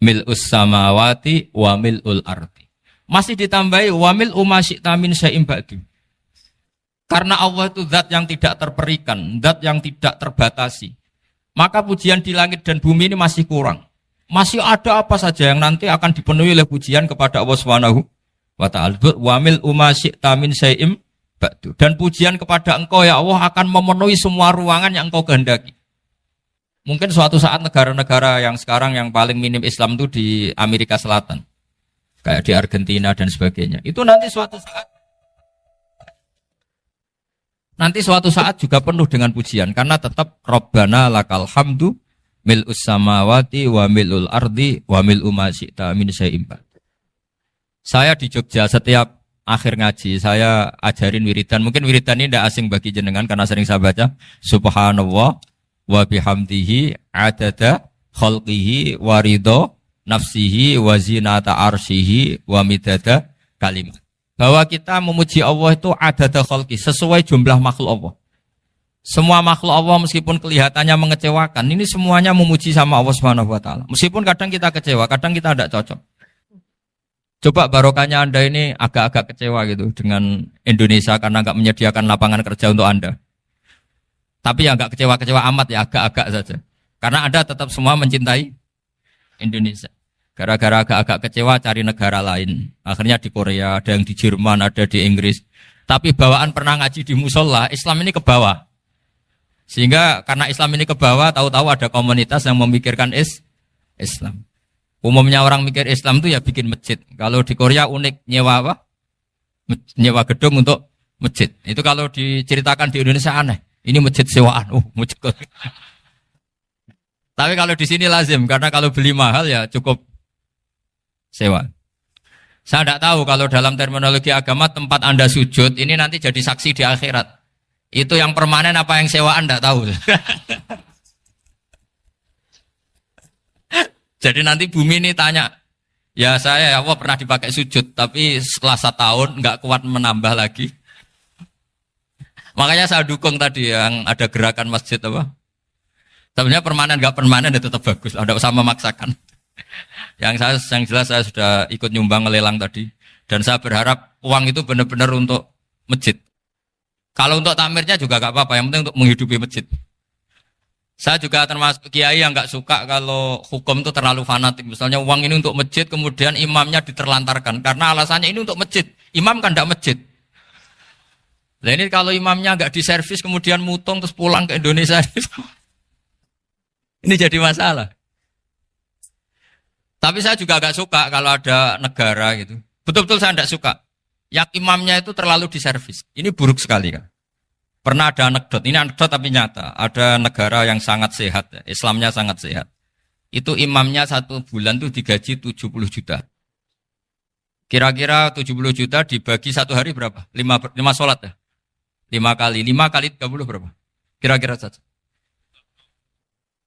mil'us samawati wa mil'ul ardi. Masih ditambahi wa mil'u ma syi'ta min syai'im ba'du. Karena Allah itu zat yang tidak terperikan, zat yang tidak terbatasi. Maka pujian di langit dan bumi ini masih kurang. Masih ada apa saja yang nanti akan dipenuhi oleh pujian kepada Allah Subhanahu wa ta'ala. Wa mil'u ma syi'ta min syai'im ba'du. Dan pujian kepada Engkau ya Allah akan memenuhi semua ruangan yang Engkau kehendaki. Mungkin suatu saat negara-negara yang sekarang yang paling minim Islam itu di Amerika Selatan. Kayak di Argentina dan sebagainya. Itu nanti suatu saat Nanti suatu saat juga penuh dengan pujian karena tetap Rabbana lakal hamdu mil'us samawati wa mil'ul ardi wa mil'u ma syi'ta min syai'in ba'd. Saya di Jogja setiap akhir ngaji saya ajarin wiridan. Mungkin wiridan ini tidak asing bagi jenengan karena sering saya baca subhanallah wa bihamdihi adada khalqihi wa ridho nafsihi wa zinata arsyihi wa midada kalimat. Bahwa kita memuji Allah itu adada khalqi, sesuai jumlah makhluk Allah. Semua makhluk Allah meskipun kelihatannya mengecewakan, ini semuanya memuji sama Allah Subhanahu wa taala. Meskipun kadang kita kecewa, kadang kita tidak cocok. Coba barokahnya Anda ini agak-agak kecewa gitu dengan Indonesia karena enggak menyediakan lapangan kerja untuk Anda. Tapi ya enggak kecewa-kecewa amat ya, agak-agak saja. Karena Anda tetap semua mencintai Indonesia. Gara-gara agak-agak kecewa cari negara lain. Akhirnya di Korea, ada yang di Jerman, ada di Inggris. Tapi bawaan pernah ngaji di musola, Islam ini ke bawah. Sehingga karena Islam ini ke bawah, tahu-tahu ada komunitas yang memikirkan Islam. Umumnya orang mikir Islam itu ya bikin masjid. Kalau di Korea unik, nyewa apa? Nyewa gedung untuk masjid. Itu kalau diceritakan di Indonesia aneh. Ini masjid sewaan. Masjid. Tapi kalau di sini lazim, karena kalau beli mahal ya cukup sewa. Saya tidak tahu kalau dalam terminologi agama tempat Anda sujud ini nanti jadi saksi di akhirat. Itu yang permanen apa yang sewaan tidak tahu. Jadi nanti bumi ini tanya, ya saya ya Allah pernah dipakai sujud, tapi setelah 1 tahun nggak kuat menambah lagi. Makanya saya dukung tadi yang ada gerakan masjid apa. Sebenarnya permanen nggak permanen itu tetap bagus, tidak usah memaksakan. Yang jelas saya sudah ikut nyumbang lelang tadi, dan saya berharap uang itu benar-benar untuk masjid. Kalau untuk takmirnya juga gak apa-apa, yang penting untuk menghidupi masjid. Saya juga termasuk kiai yang gak suka kalau hukum itu terlalu fanatik. Misalnya uang ini untuk masjid, kemudian imamnya diterlantarkan karena alasannya ini untuk masjid. Imam kan gak masjid. Nah ini kalau imamnya gak diservis kemudian mutung terus pulang ke Indonesia, ini jadi masalah. Tapi saya juga agak suka kalau ada negara gitu. Betul-betul saya tidak suka. Yang imamnya itu terlalu diservis. Ini buruk sekali kan. Pernah ada anekdot, ini anekdot tapi nyata. Ada negara yang sangat sehat, Islamnya sangat sehat. Itu imamnya 1 bulan itu digaji 70 juta. Kira-kira 70 juta dibagi 1 hari berapa? 5 sholat ya? 5 kali 30 berapa? Kira-kira saja.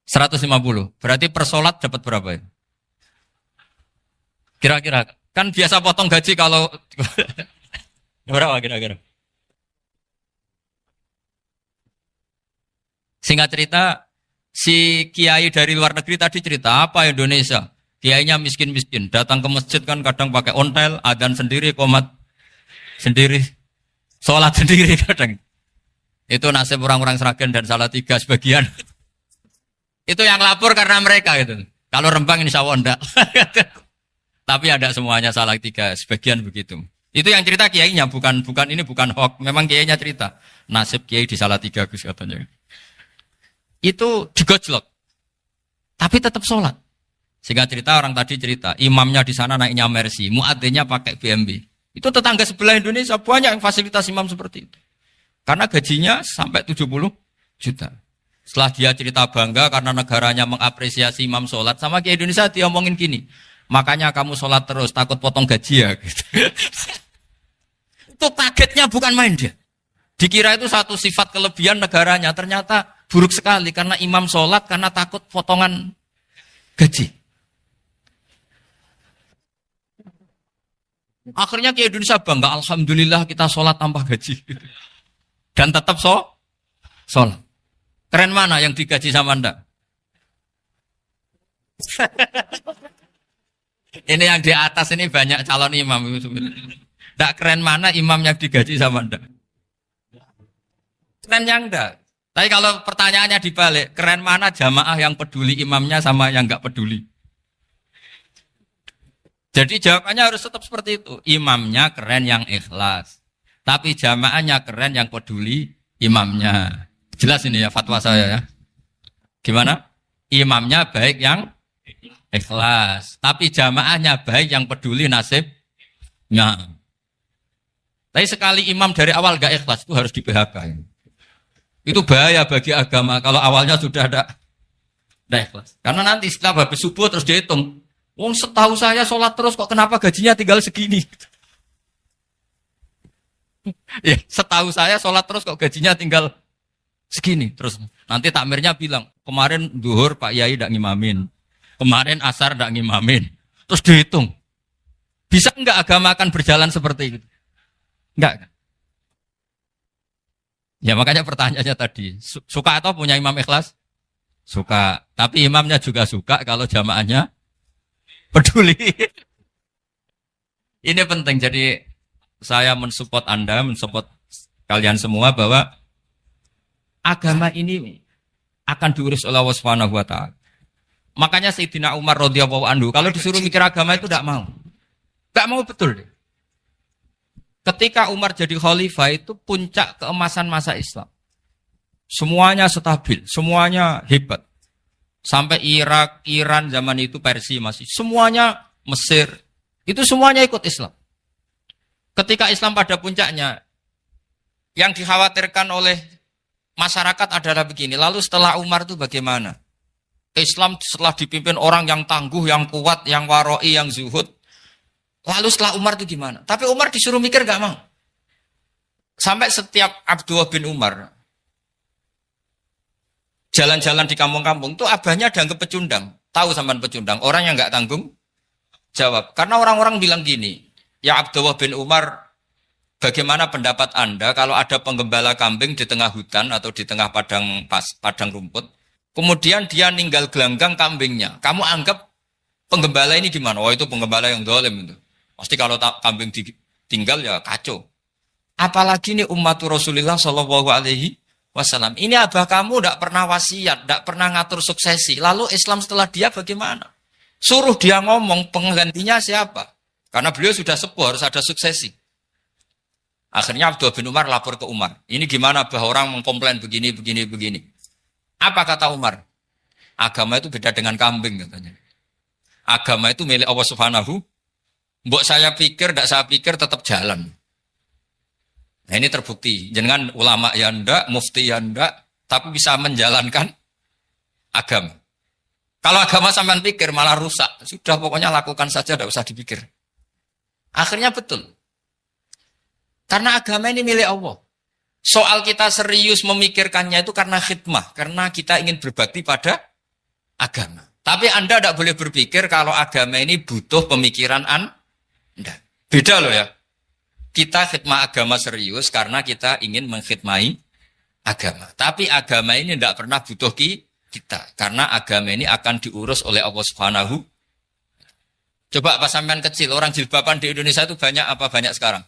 150. Berarti per sholat dapat berapa ya? Kira-kira, kan biasa potong gaji kalau berapa kira-kira? Singkat cerita, si kiai dari luar negeri tadi cerita apa Indonesia? Kiainya miskin-miskin, datang ke masjid kan kadang pakai ontel, adzan sendiri, qomat sendiri, sholat sendiri kadang. Itu nasib orang-orang Sragen dan Salatiga sebagian. Itu yang lapor karena mereka gitu. Kalau Rembang insya Allah enggak. Tapi ada semuanya Salatiga, sebagian begitu. Itu yang cerita kiainya, bukan ini bukan hoax. Memang kiainya cerita. Nasib kiai di Salatiga Gus katanya. Itu digojlok. Tapi tetap sholat. Sehingga cerita orang tadi cerita, imamnya di sana naiknya Mercy, muadzinnya pakai BMW. Itu tetangga sebelah Indonesia banyak yang fasilitas imam seperti itu. Karena gajinya sampai 70 juta. Setelah dia cerita bangga karena negaranya mengapresiasi imam sholat, sama kiai Indonesia dia omongin gini. Makanya kamu sholat terus, takut potong gaji ya. Gitu. Itu kagetnya bukan main dia. Dikira itu satu sifat kelebihan negaranya, ternyata buruk sekali karena imam sholat karena takut potongan gaji. Akhirnya ke Indonesia bangga, alhamdulillah kita sholat tanpa gaji. Dan tetap sholat. Keren mana yang digaji sama Anda? Ini yang di atas ini banyak calon imam. Tidak keren mana imam yang digaji sama Anda? Keren yang enggak. Tapi kalau pertanyaannya dibalik, keren mana jamaah yang peduli imamnya sama yang enggak peduli? Jadi jawabannya harus tetap seperti itu. Imamnya keren yang ikhlas. Tapi jamaahnya keren yang peduli imamnya. Jelas ini ya fatwa saya ya. Gimana? Imamnya baik yang ikhlas. Tapi jamaahnya baik yang peduli nasibnya. Tapi sekali imam dari awal gak ikhlas itu harus di PHK. Itu bahaya bagi agama kalau awalnya sudah ada ikhlas. Karena nanti setelah habis subuh terus dihitung. Wong setahu saya sholat terus kok kenapa gajinya tinggal segini? Ya, setahu saya sholat terus kok gajinya tinggal segini. Terus nanti takmirnya bilang, kemarin duhur Pak Yai tidak ngimamin. Kemarin asar tidak ngimamin. Terus dihitung. Bisa enggak agama akan berjalan seperti itu? Enggak. Ya makanya pertanyaannya tadi, suka atau punya imam ikhlas? Suka. Tapi imamnya juga suka kalau jamaahnya peduli. Ini penting. Jadi saya mensupport Anda, mensupport kalian semua bahwa agama ini akan diurus oleh Allah Subhanahu wa taala. Makanya Sayyidina Umar radhiyallahu anhu kalau disuruh mikir agama itu tidak mau. Tidak mau betul deh. Ketika Umar jadi khalifah itu puncak keemasan masa Islam. Semuanya stabil, semuanya hebat. Sampai Irak, Iran zaman itu Persia masih. Semuanya Mesir. Itu semuanya ikut Islam. Ketika Islam pada puncaknya, yang dikhawatirkan oleh masyarakat adalah begini. Lalu setelah Umar itu bagaimana? Islam setelah dipimpin orang yang tangguh, yang kuat, yang waroi, yang zuhud. Lalu setelah Umar itu gimana? Tapi Umar disuruh mikir gak mau. Sampai setiap Abdullah bin Umar jalan-jalan di kampung-kampung itu abahnya dianggap pecundang. Tahu sampean pecundang? Orang yang gak tanggung jawab. Karena orang-orang bilang gini, ya Abdullah bin Umar, bagaimana pendapat Anda kalau ada penggembala kambing di tengah hutan atau di tengah padang rumput, kemudian dia ninggal gelanggang kambingnya. Kamu anggap penggembala ini gimana? Oh itu penggembala yang dolim itu. Pasti kalau kambing ditinggal ya kacau. Apalagi ini umatur Rasulullah Shallallahu Alaihi Wasallam. Ini abah kamu tidak pernah wasiat, tidak pernah ngatur suksesi. Lalu Islam setelah dia bagaimana? Suruh dia ngomong penggantinya siapa? Karena beliau sudah sepuh harus ada suksesi. Akhirnya Abdullah bin Umar lapor ke Umar. Ini gimana abah orang mengkomplain begini. Apa kata Umar? Agama itu beda dengan kambing katanya. Agama itu milik Allah Subhanahu. Mbok saya pikir, tidak saya pikir tetap jalan. Nah ini terbukti. Jangan ulama ya ndak, mufti ya ndak, tapi bisa menjalankan agama. Kalau agama sampean pikir malah rusak. Sudah pokoknya lakukan saja, tidak usah dipikir. Akhirnya betul. Karena agama ini milik Allah. Soal kita serius memikirkannya itu karena khidmah. Karena kita ingin berbakti pada agama. Tapi Anda tidak boleh berpikir kalau agama ini butuh pemikiran Anda. Beda loh ya. Kita khidmah agama serius karena kita ingin mengkhidmai agama. Tapi agama ini tidak pernah butuh kita. Karena agama ini akan diurus oleh Allah Subhanahu. Coba pas sampean kecil, orang jilbaban di Indonesia itu banyak apa banyak sekarang?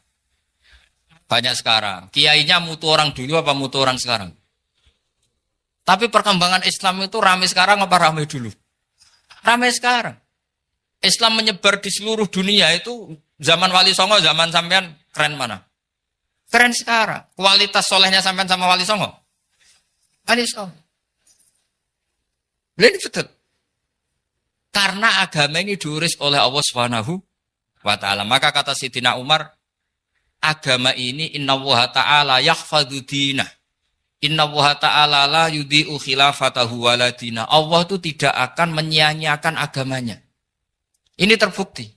Banyak sekarang. Kiainya mutu orang dulu apa mutu orang sekarang? Tapi perkembangan Islam itu ramai sekarang apa ramai dulu? Ramai sekarang. Islam menyebar di seluruh dunia itu zaman Wali Songo, zaman sampean keren mana? Keren sekarang. Kualitas solehnya sampean sama Wali Songo? Wali Songo. Ini betul. Karena agama ini diurus oleh Allah Subhanahu wa taala. Maka kata Sayyidina Umar, agama ini innallaha ta'ala yahfadzu dinah. Innallaha ta'ala la yudhi'u khilafatahu waladina. Allah itu tidak akan menyia-nyiakan agamanya. Ini terbukti.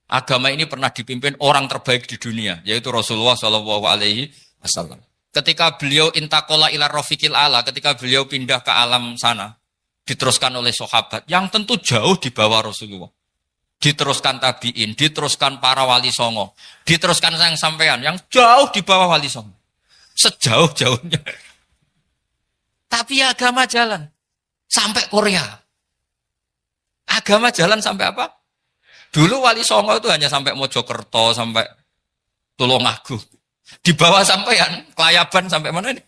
Agama ini pernah dipimpin orang terbaik di dunia, yaitu Rasulullah SAW. Ketika beliau intaqala ila rafiqil ala, ketika beliau pindah ke alam sana, diteruskan oleh sahabat yang tentu jauh di bawah Rasulullah. Diteruskan tabi'in, diteruskan para wali songo, diteruskan yang sampean yang jauh di bawah wali songo. Sejauh-jauhnya. Tapi agama jalan sampai Korea. Agama jalan sampai apa? Dulu Wali Songo itu hanya sampai Mojokerto, sampai Tulungagung. Di bawah sampean, Kelayaban sampai mana ini?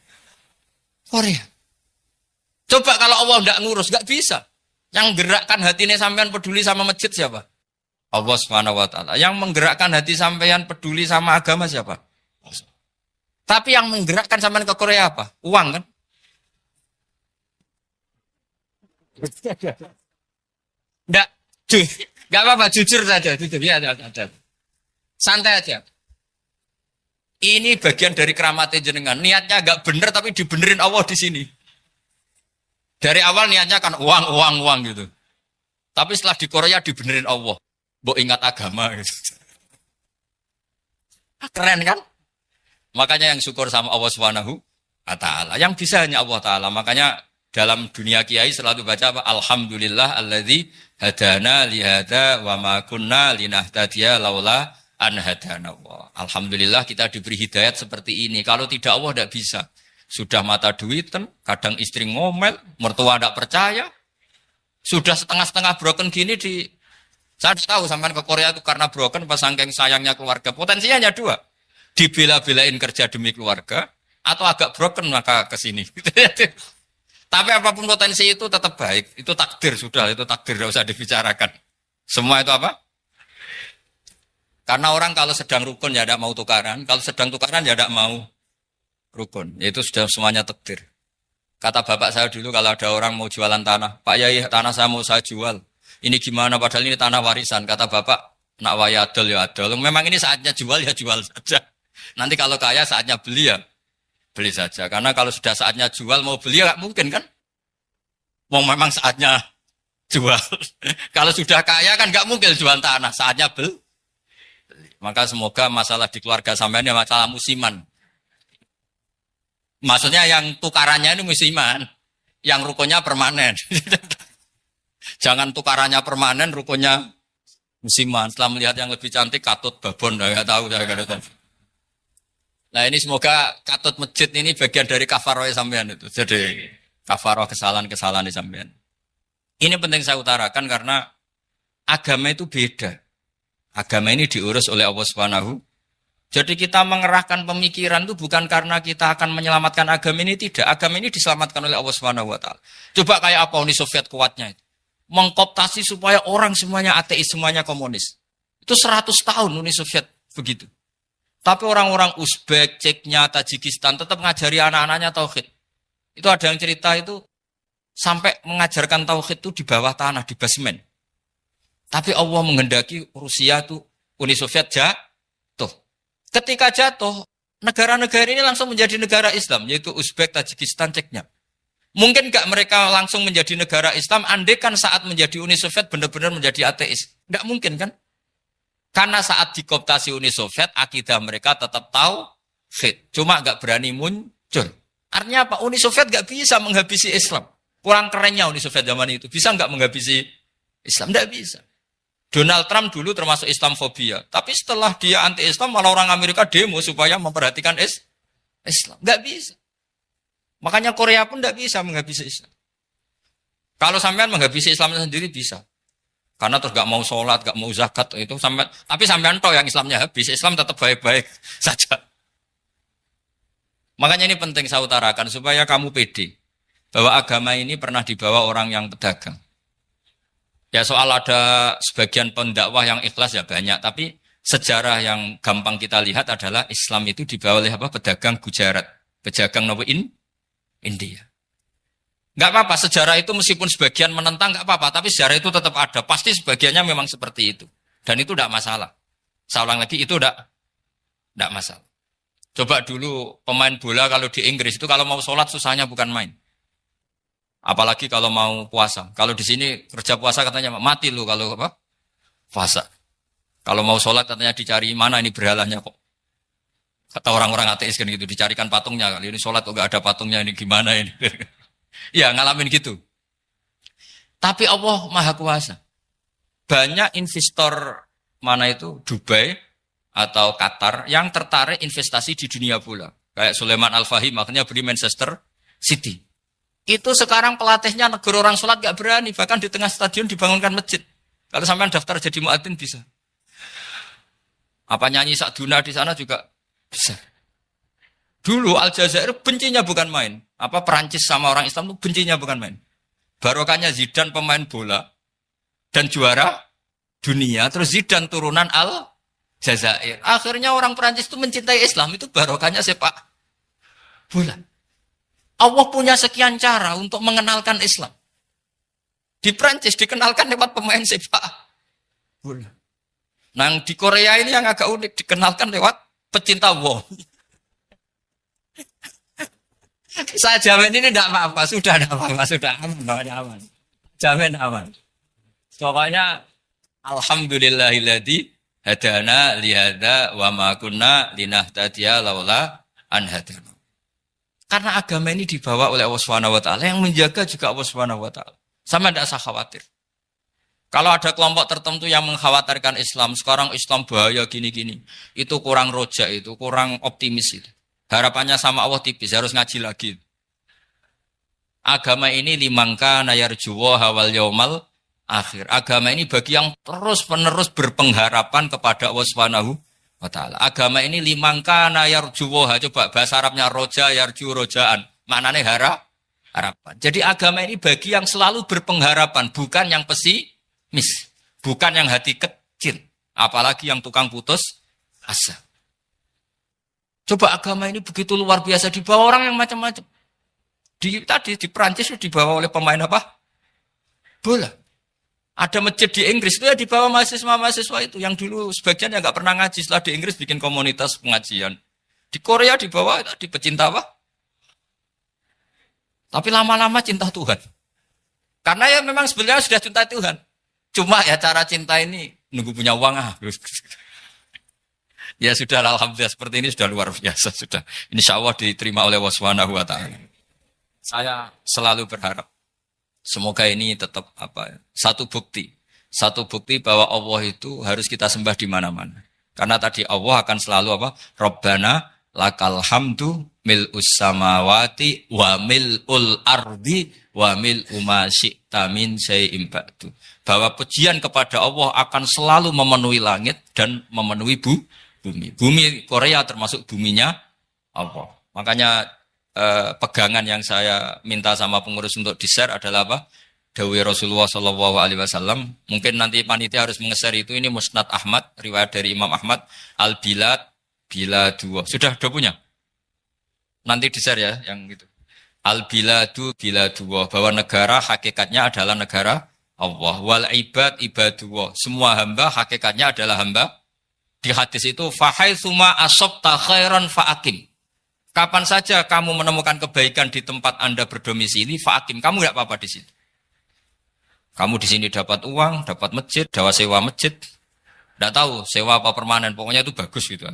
Korea. Coba kalau Allah tidak ngurus, nggak bisa. Yang gerakkan hatinya sampean peduli sama masjid siapa? Allah Subhanahu wa taala. Yang menggerakkan hati sampean peduli sama agama siapa? Tapi yang menggerakkan sampean ke Korea apa? Uang kan? Enggak apa-apa, jujur saja, jujur ya, ada. Santai aja. Ini bagian dari keramatnya jenengan. Niatnya agak bener tapi dibenerin Allah di sini. Dari awal niatnya kan uang gitu. Tapi setelah di Korea dibenerin Allah. Mbok ingat agama gitu. Keren kan? Makanya yang syukur sama Allah Subhanahu wa taala. Yang bisa hanya Allah taala. Makanya dalam dunia kiai selalu baca apa? Alhamdulillah alladzi hadana li hadza wa ma kunna linahtadiya laula an hadana Allah. Alhamdulillah kita diberi hidayat seperti ini. Kalau tidak Allah tidak bisa. Sudah mata duitan, kadang istri ngomel, mertua tidak percaya. Sudah setengah-setengah broken gini saya tahu sampai ke Korea itu karena broken pas saking sayangnya keluarga. Potensinya hanya dua. Dibela-belain kerja demi keluarga atau agak broken maka ke sini. Tapi apapun potensi itu tetap baik. Itu takdir sudah, itu takdir tidak usah dibicarakan. Semua itu apa? Karena orang kalau sedang rukun ya tidak mau tukaran, kalau sedang tukaran ya tidak mau rukun. Itu sudah semuanya takdir. Kata bapak saya dulu kalau ada orang mau jualan tanah, Pak Yai tanah saya mau saya jual. Ini gimana padahal ini tanah warisan. Kata bapak, nak waya adol ya adol. Memang ini saatnya jual ya jual saja. Nanti kalau kaya saatnya beli ya beli saja. Karena kalau sudah saatnya jual mau beli ya nggak mungkin kan. Mau memang saatnya jual. Kalau sudah kaya kan nggak mungkin jual tanah. Saatnya beli. Maka semoga masalah di keluarga sampean ya masalah musiman. Maksudnya yang tukarannya ini musiman, yang rukunnya permanen. Jangan tukarannya permanen, rukunnya musiman. Setelah melihat yang lebih cantik, katut babon, nggak tahu saya nggak tahu. Nah ini semoga katut masjid ini bagian dari kafaroh sampean itu. Jadi kafaroh kesalahan-kesalahan di sampean. Ini penting saya utarakan karena agama itu beda. Agama ini diurus oleh Allah Subhanahu. Jadi kita mengerahkan pemikiran itu bukan karena kita akan menyelamatkan agama ini, tidak. Agama ini diselamatkan oleh Allah Subhanahu wa taala. Coba kayak apa Uni Soviet kuatnya itu. Mengkooptasi supaya orang semuanya ateis, semuanya komunis. Itu 100 tahun Uni Soviet begitu. Tapi orang-orang Uzbek, Ceknya, Tajikistan tetap ngajari anak-anaknya tauhid. Itu ada yang cerita itu sampai mengajarkan tauhid itu di bawah tanah, di basement. Tapi Allah menghendaki Rusia itu Uni Soviet jatuh. Ketika jatuh, negara-negara ini langsung menjadi negara Islam, yaitu Uzbek, Tajikistan, Ceknya. Mungkin nggak mereka langsung menjadi negara Islam, andai kan saat menjadi Uni Soviet benar-benar menjadi ateis. Nggak mungkin kan? Karena saat dikooptasi Uni Soviet, akidah mereka tetap tauhid. Cuma nggak berani muncul. Artinya apa? Uni Soviet nggak bisa menghabisi Islam. Kurang kerennya Uni Soviet zaman itu. Bisa nggak menghabisi Islam? Nggak bisa. Donald Trump dulu termasuk Islamfobia. Tapi setelah dia anti-Islam, malah orang Amerika demo supaya memperhatikan Islam. Nggak bisa. Makanya Korea pun nggak bisa menghabisi Islam. Kalau sampean menghabisi Islam sendiri bisa. Karena terus nggak mau sholat, nggak mau zakat, itu sampai. Tapi sampean tahu yang Islamnya habis, Islam tetap baik-baik saja. Makanya ini penting saya utarakan, supaya kamu pede. Bahwa agama ini pernah dibawa orang yang pedagang. Ya soal ada sebagian pendakwah yang ikhlas ya banyak, tapi sejarah yang gampang kita lihat adalah Islam itu dibawa oleh apa? Pedagang Gujarat, pedagang India. Nggak apa-apa, sejarah itu meskipun sebagian menentang nggak apa-apa, tapi sejarah itu tetap ada. Pasti sebagiannya memang seperti itu, dan itu tidak masalah. Saya ulang lagi, itu tidak masalah. Coba dulu pemain bola kalau di Inggris itu kalau mau sholat susahnya bukan main. Apalagi kalau mau puasa. Kalau di sini kerja puasa katanya mati lu kalau apa? Puasa. Kalau mau sholat katanya dicari mana ini berhalanya kok. Kata orang-orang ateis kan gitu, dicarikan patungnya. Kali ini sholat kok gak ada patungnya, ini gimana ini. Ya ngalamin gitu. Tapi Allah Maha Kuasa. Banyak investor mana itu Dubai atau Qatar yang tertarik investasi di dunia bola. Kayak Sulaiman Al-Fahim makanya beli Manchester City. Itu sekarang pelatihnya negara orang sholat gak berani. Bahkan di tengah stadion dibangunkan masjid. Kalau sampai daftar jadi muadzin bisa. Apa nyanyi Sakduna di sana juga bisa. Dulu Aljazair bencinya bukan main. Apa Perancis sama orang Islam itu bencinya bukan main. Barokahnya Zidane pemain bola. Dan juara dunia. Terus Zidane turunan Aljazair. Akhirnya orang Perancis itu mencintai Islam. Itu barokahnya sepak bola. Allah punya sekian cara untuk mengenalkan Islam. Di Prancis dikenalkan lewat pemain sepak bola. Nah di Korea ini yang agak unik dikenalkan lewat pecinta wong. Saya jamin ini tidak apa-apa, sudah tidak apa-apa, sudah aman. Jamin aman. Pokoknya alhamdulillahilladzi hadana lihada wa ma kunna linahtadiya laula an hadana. Karena agama ini dibawa oleh Allah Subhanahu wa taala, yang menjaga juga Allah Subhanahu wa taala. Sama tidak usah khawatir. Kalau ada kelompok tertentu yang mengkhawatirkan Islam, sekarang Islam bahaya gini-gini, itu kurang roja, itu kurang optimis itu. Harapannya sama Allah tipis, harus ngaji lagi. Agama ini limangka nayarjuwa hawal yaumal akhir. Agama ini bagi yang terus-menerus berpengharapan kepada Allah Subhanahu wa taala. Agama ini limangka nayarjuwa, coba bahasa Arabnya roja yarju rojaan. Maknanya harapan. Jadi agama ini bagi yang selalu berpengharapan, bukan yang pesimis, bukan yang hati kecil, apalagi yang tukang putus asa. Coba agama ini begitu luar biasa, dibawa orang yang macam-macam. Tadi di Perancis dibawa oleh pemain apa? Bola. Ada masjid di Inggris itu ya dibawa mahasiswa-mahasiswa itu yang dulu sebagian yang nggak pernah ngaji, setelah di Inggris bikin komunitas pengajian. Di Korea dibawa di pecinta apa? Tapi lama-lama cinta Tuhan. Karena ya memang sebenarnya sudah cinta Tuhan. Cuma ya cara cinta ini nunggu punya uang Ya sudah, alhamdulillah seperti ini sudah luar biasa sudah. Insya Allah diterima oleh Allah Subhanahu wa taala. Saya selalu berharap semoga ini tetap satu bukti bahwa Allah itu harus kita sembah di mana-mana. Karena tadi Allah akan selalu Rabbana lakal hamdu mil'us samawati wa mil'ul ardi wa mil'u ma syi'ta min syai'in ba'du. Bahwa pujian kepada Allah akan selalu memenuhi langit dan memenuhi bumi. Bumi Korea termasuk buminya Allah. Makanya pegangan yang saya minta sama pengurus untuk di-share adalah Dawai Rasulullah Shallallahu Alaihi Wasallam. Mungkin nanti panitia harus mengeser itu. Ini Musnad Ahmad, riwayat dari Imam Ahmad. Al-Bilad bila dua. Sudah punya? Nanti di-share ya, yang gitu. Al-Biladu bila dua. Bahwa negara hakikatnya adalah negara Allah. Wal ibad ibadullah. Semua hamba hakikatnya adalah hamba. Di hadis itu fahaitsuma asabta khairan fa'akim. Kapan saja kamu menemukan kebaikan di tempat Anda berdomisili, fa'akim, kamu enggak apa-apa di sini. Kamu di sini dapat uang, dapat masjid, dapat sewa masjid. Enggak tahu sewa apa permanen, pokoknya itu bagus gitu.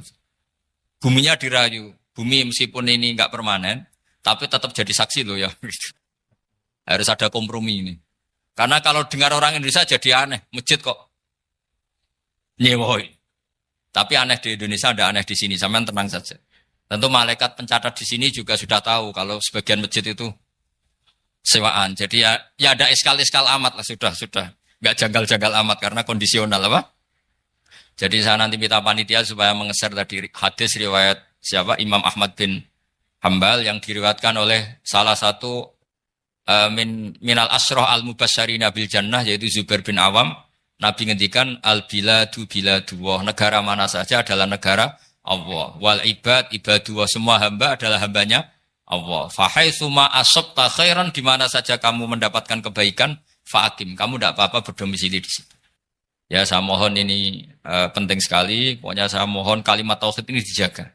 Buminya dirayu. Bumi meskipun ini enggak permanen, tapi tetap jadi saksi loh ya. Harus ada kompromi ini. Karena kalau dengar orang Indonesia jadi aneh, masjid kok nyewoi. Tapi aneh di Indonesia, ada aneh di sini. Sampean tenang saja. Tentu malaikat pencatat di sini juga sudah tahu kalau sebagian masjid itu sewaan. Jadi ya ada iskal-iskal amat lah, sudah. Enggak janggal-janggal amat karena kondisional Jadi saya nanti minta panitia supaya mengeser tadi hadis riwayat siapa? Imam Ahmad bin Hambal yang diriwayatkan oleh salah satu minal asroh al-mubasyarina bil jannah, yaitu Zubair bin Awam. Nabi ngendikan al-biladu biladullah, negara mana saja adalah negara Allah. Wal ibad ibadullah, semua hamba adalah hambanya Allah. Fahaitsuma asabta khairan, di mana saja kamu mendapatkan kebaikan, fa'akim, kamu tidak apa-apa berdomisili di situ. Ya saya mohon ini penting sekali. Pokoknya saya mohon kalimat tauhid ini dijaga.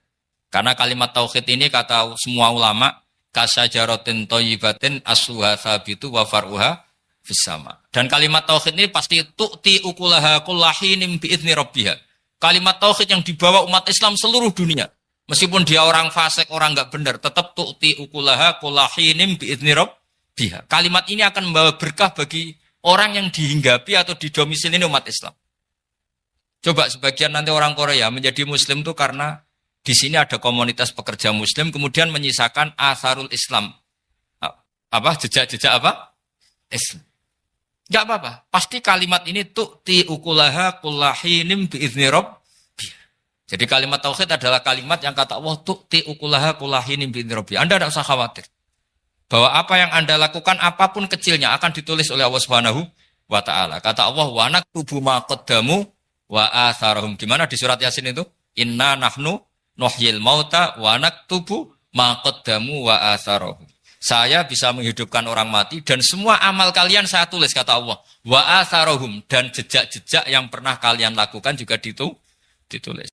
Karena kalimat tauhid ini kata semua ulama kasajaratin thayyibatin asluha tsabitu wa far'uha fis-sama. Dan kalimat tauhid ini pasti tu'ti ukulaha kullahinim bi'izni rabbiha. Kalimat tauhid yang dibawa umat Islam seluruh dunia. Meskipun dia orang fasik, orang enggak benar, tetap tu'ti ukulaha kullahinim bi'izni rabbiha. Kalimat ini akan membawa berkah bagi orang yang dihinggapi atau didomisili umat Islam. Coba sebagian nanti orang Korea menjadi muslim itu karena di sini ada komunitas pekerja muslim, kemudian menyisakan asarul Islam. Jejak-jejak Islam. Enggak apa-apa. Pasti kalimat ini tu'ti ukulaha kullahinim bi'izni rabbiha. Jadi kalimat tauhid adalah kalimat yang kata Allah tu'ti ukulaha kullahinim bi'izni rabbiha. Anda tidak usah khawatir. Bahwa apa yang Anda lakukan, apapun kecilnya, akan ditulis oleh Allah Subhanahu wa ta'ala. Kata Allah, wa naktubu ma qaddamu wa atharahum. Gimana di surat Yasin itu? Inna nahnu nuhyil mauta wa naktubu ma qaddamu wa atharahum. Saya bisa menghidupkan orang mati dan semua amal kalian saya tulis, kata Allah. Wa atharahum, dan jejak-jejak yang pernah kalian lakukan juga ditulis.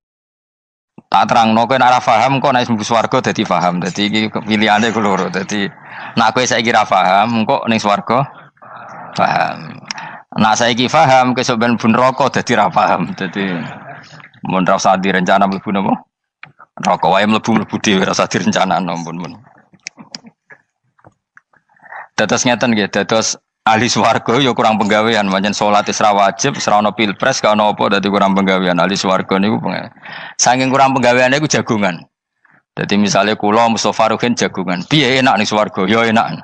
Tak terangno kowe nek ora paham kok nek mlebu swarga dadi paham. Dadi iki pilihane ku loro. Dadi nek kowe saiki ra paham kok ning swarga paham. Nek saiki paham kesuk ben bun neraka dadi ra paham. Dadi mun ra usah direncana mlebu napa? Neraka wae mlebu dhewe ra usah direncanakno mun. Dados ngeten nggih, dados ahli swarga ya kurang penggawean, pancen salat wis ra wajib, ora ono pilpres, gak ono apa dadi kurang penggawean. Ahli swarga niku saking kurang penggaweane iku jagungan. Dadi misale kula Mustofa Ruhin jagungan, piye enak ning swarga? Ya enak.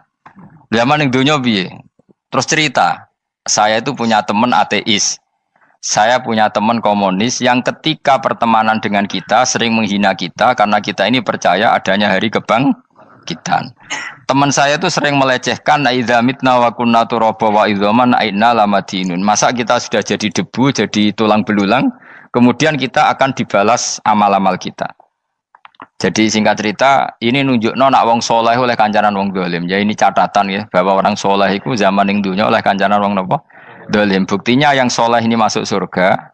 Zaman ning donya piye? Terus cerita, saya itu punya teman ateis. Saya punya teman komunis yang ketika pertemanan dengan kita sering menghina kita karena kita ini percaya adanya hari kebangkitan. Teman saya itu sering melecehkan idza mitna wa kunna turaba wa idzaman aina lamadinun. Masa kita sudah jadi debu, jadi tulang belulang, kemudian kita akan dibalas amal-amal kita. Jadi singkat cerita, ini nunjukno nak wong soleh oleh kancanan wong dolim. Ya ini catatan ya bahwa orang soleh itu zaman ning dunya oleh kancanan wong napa? Dolim. Buktinya yang soleh ini masuk surga.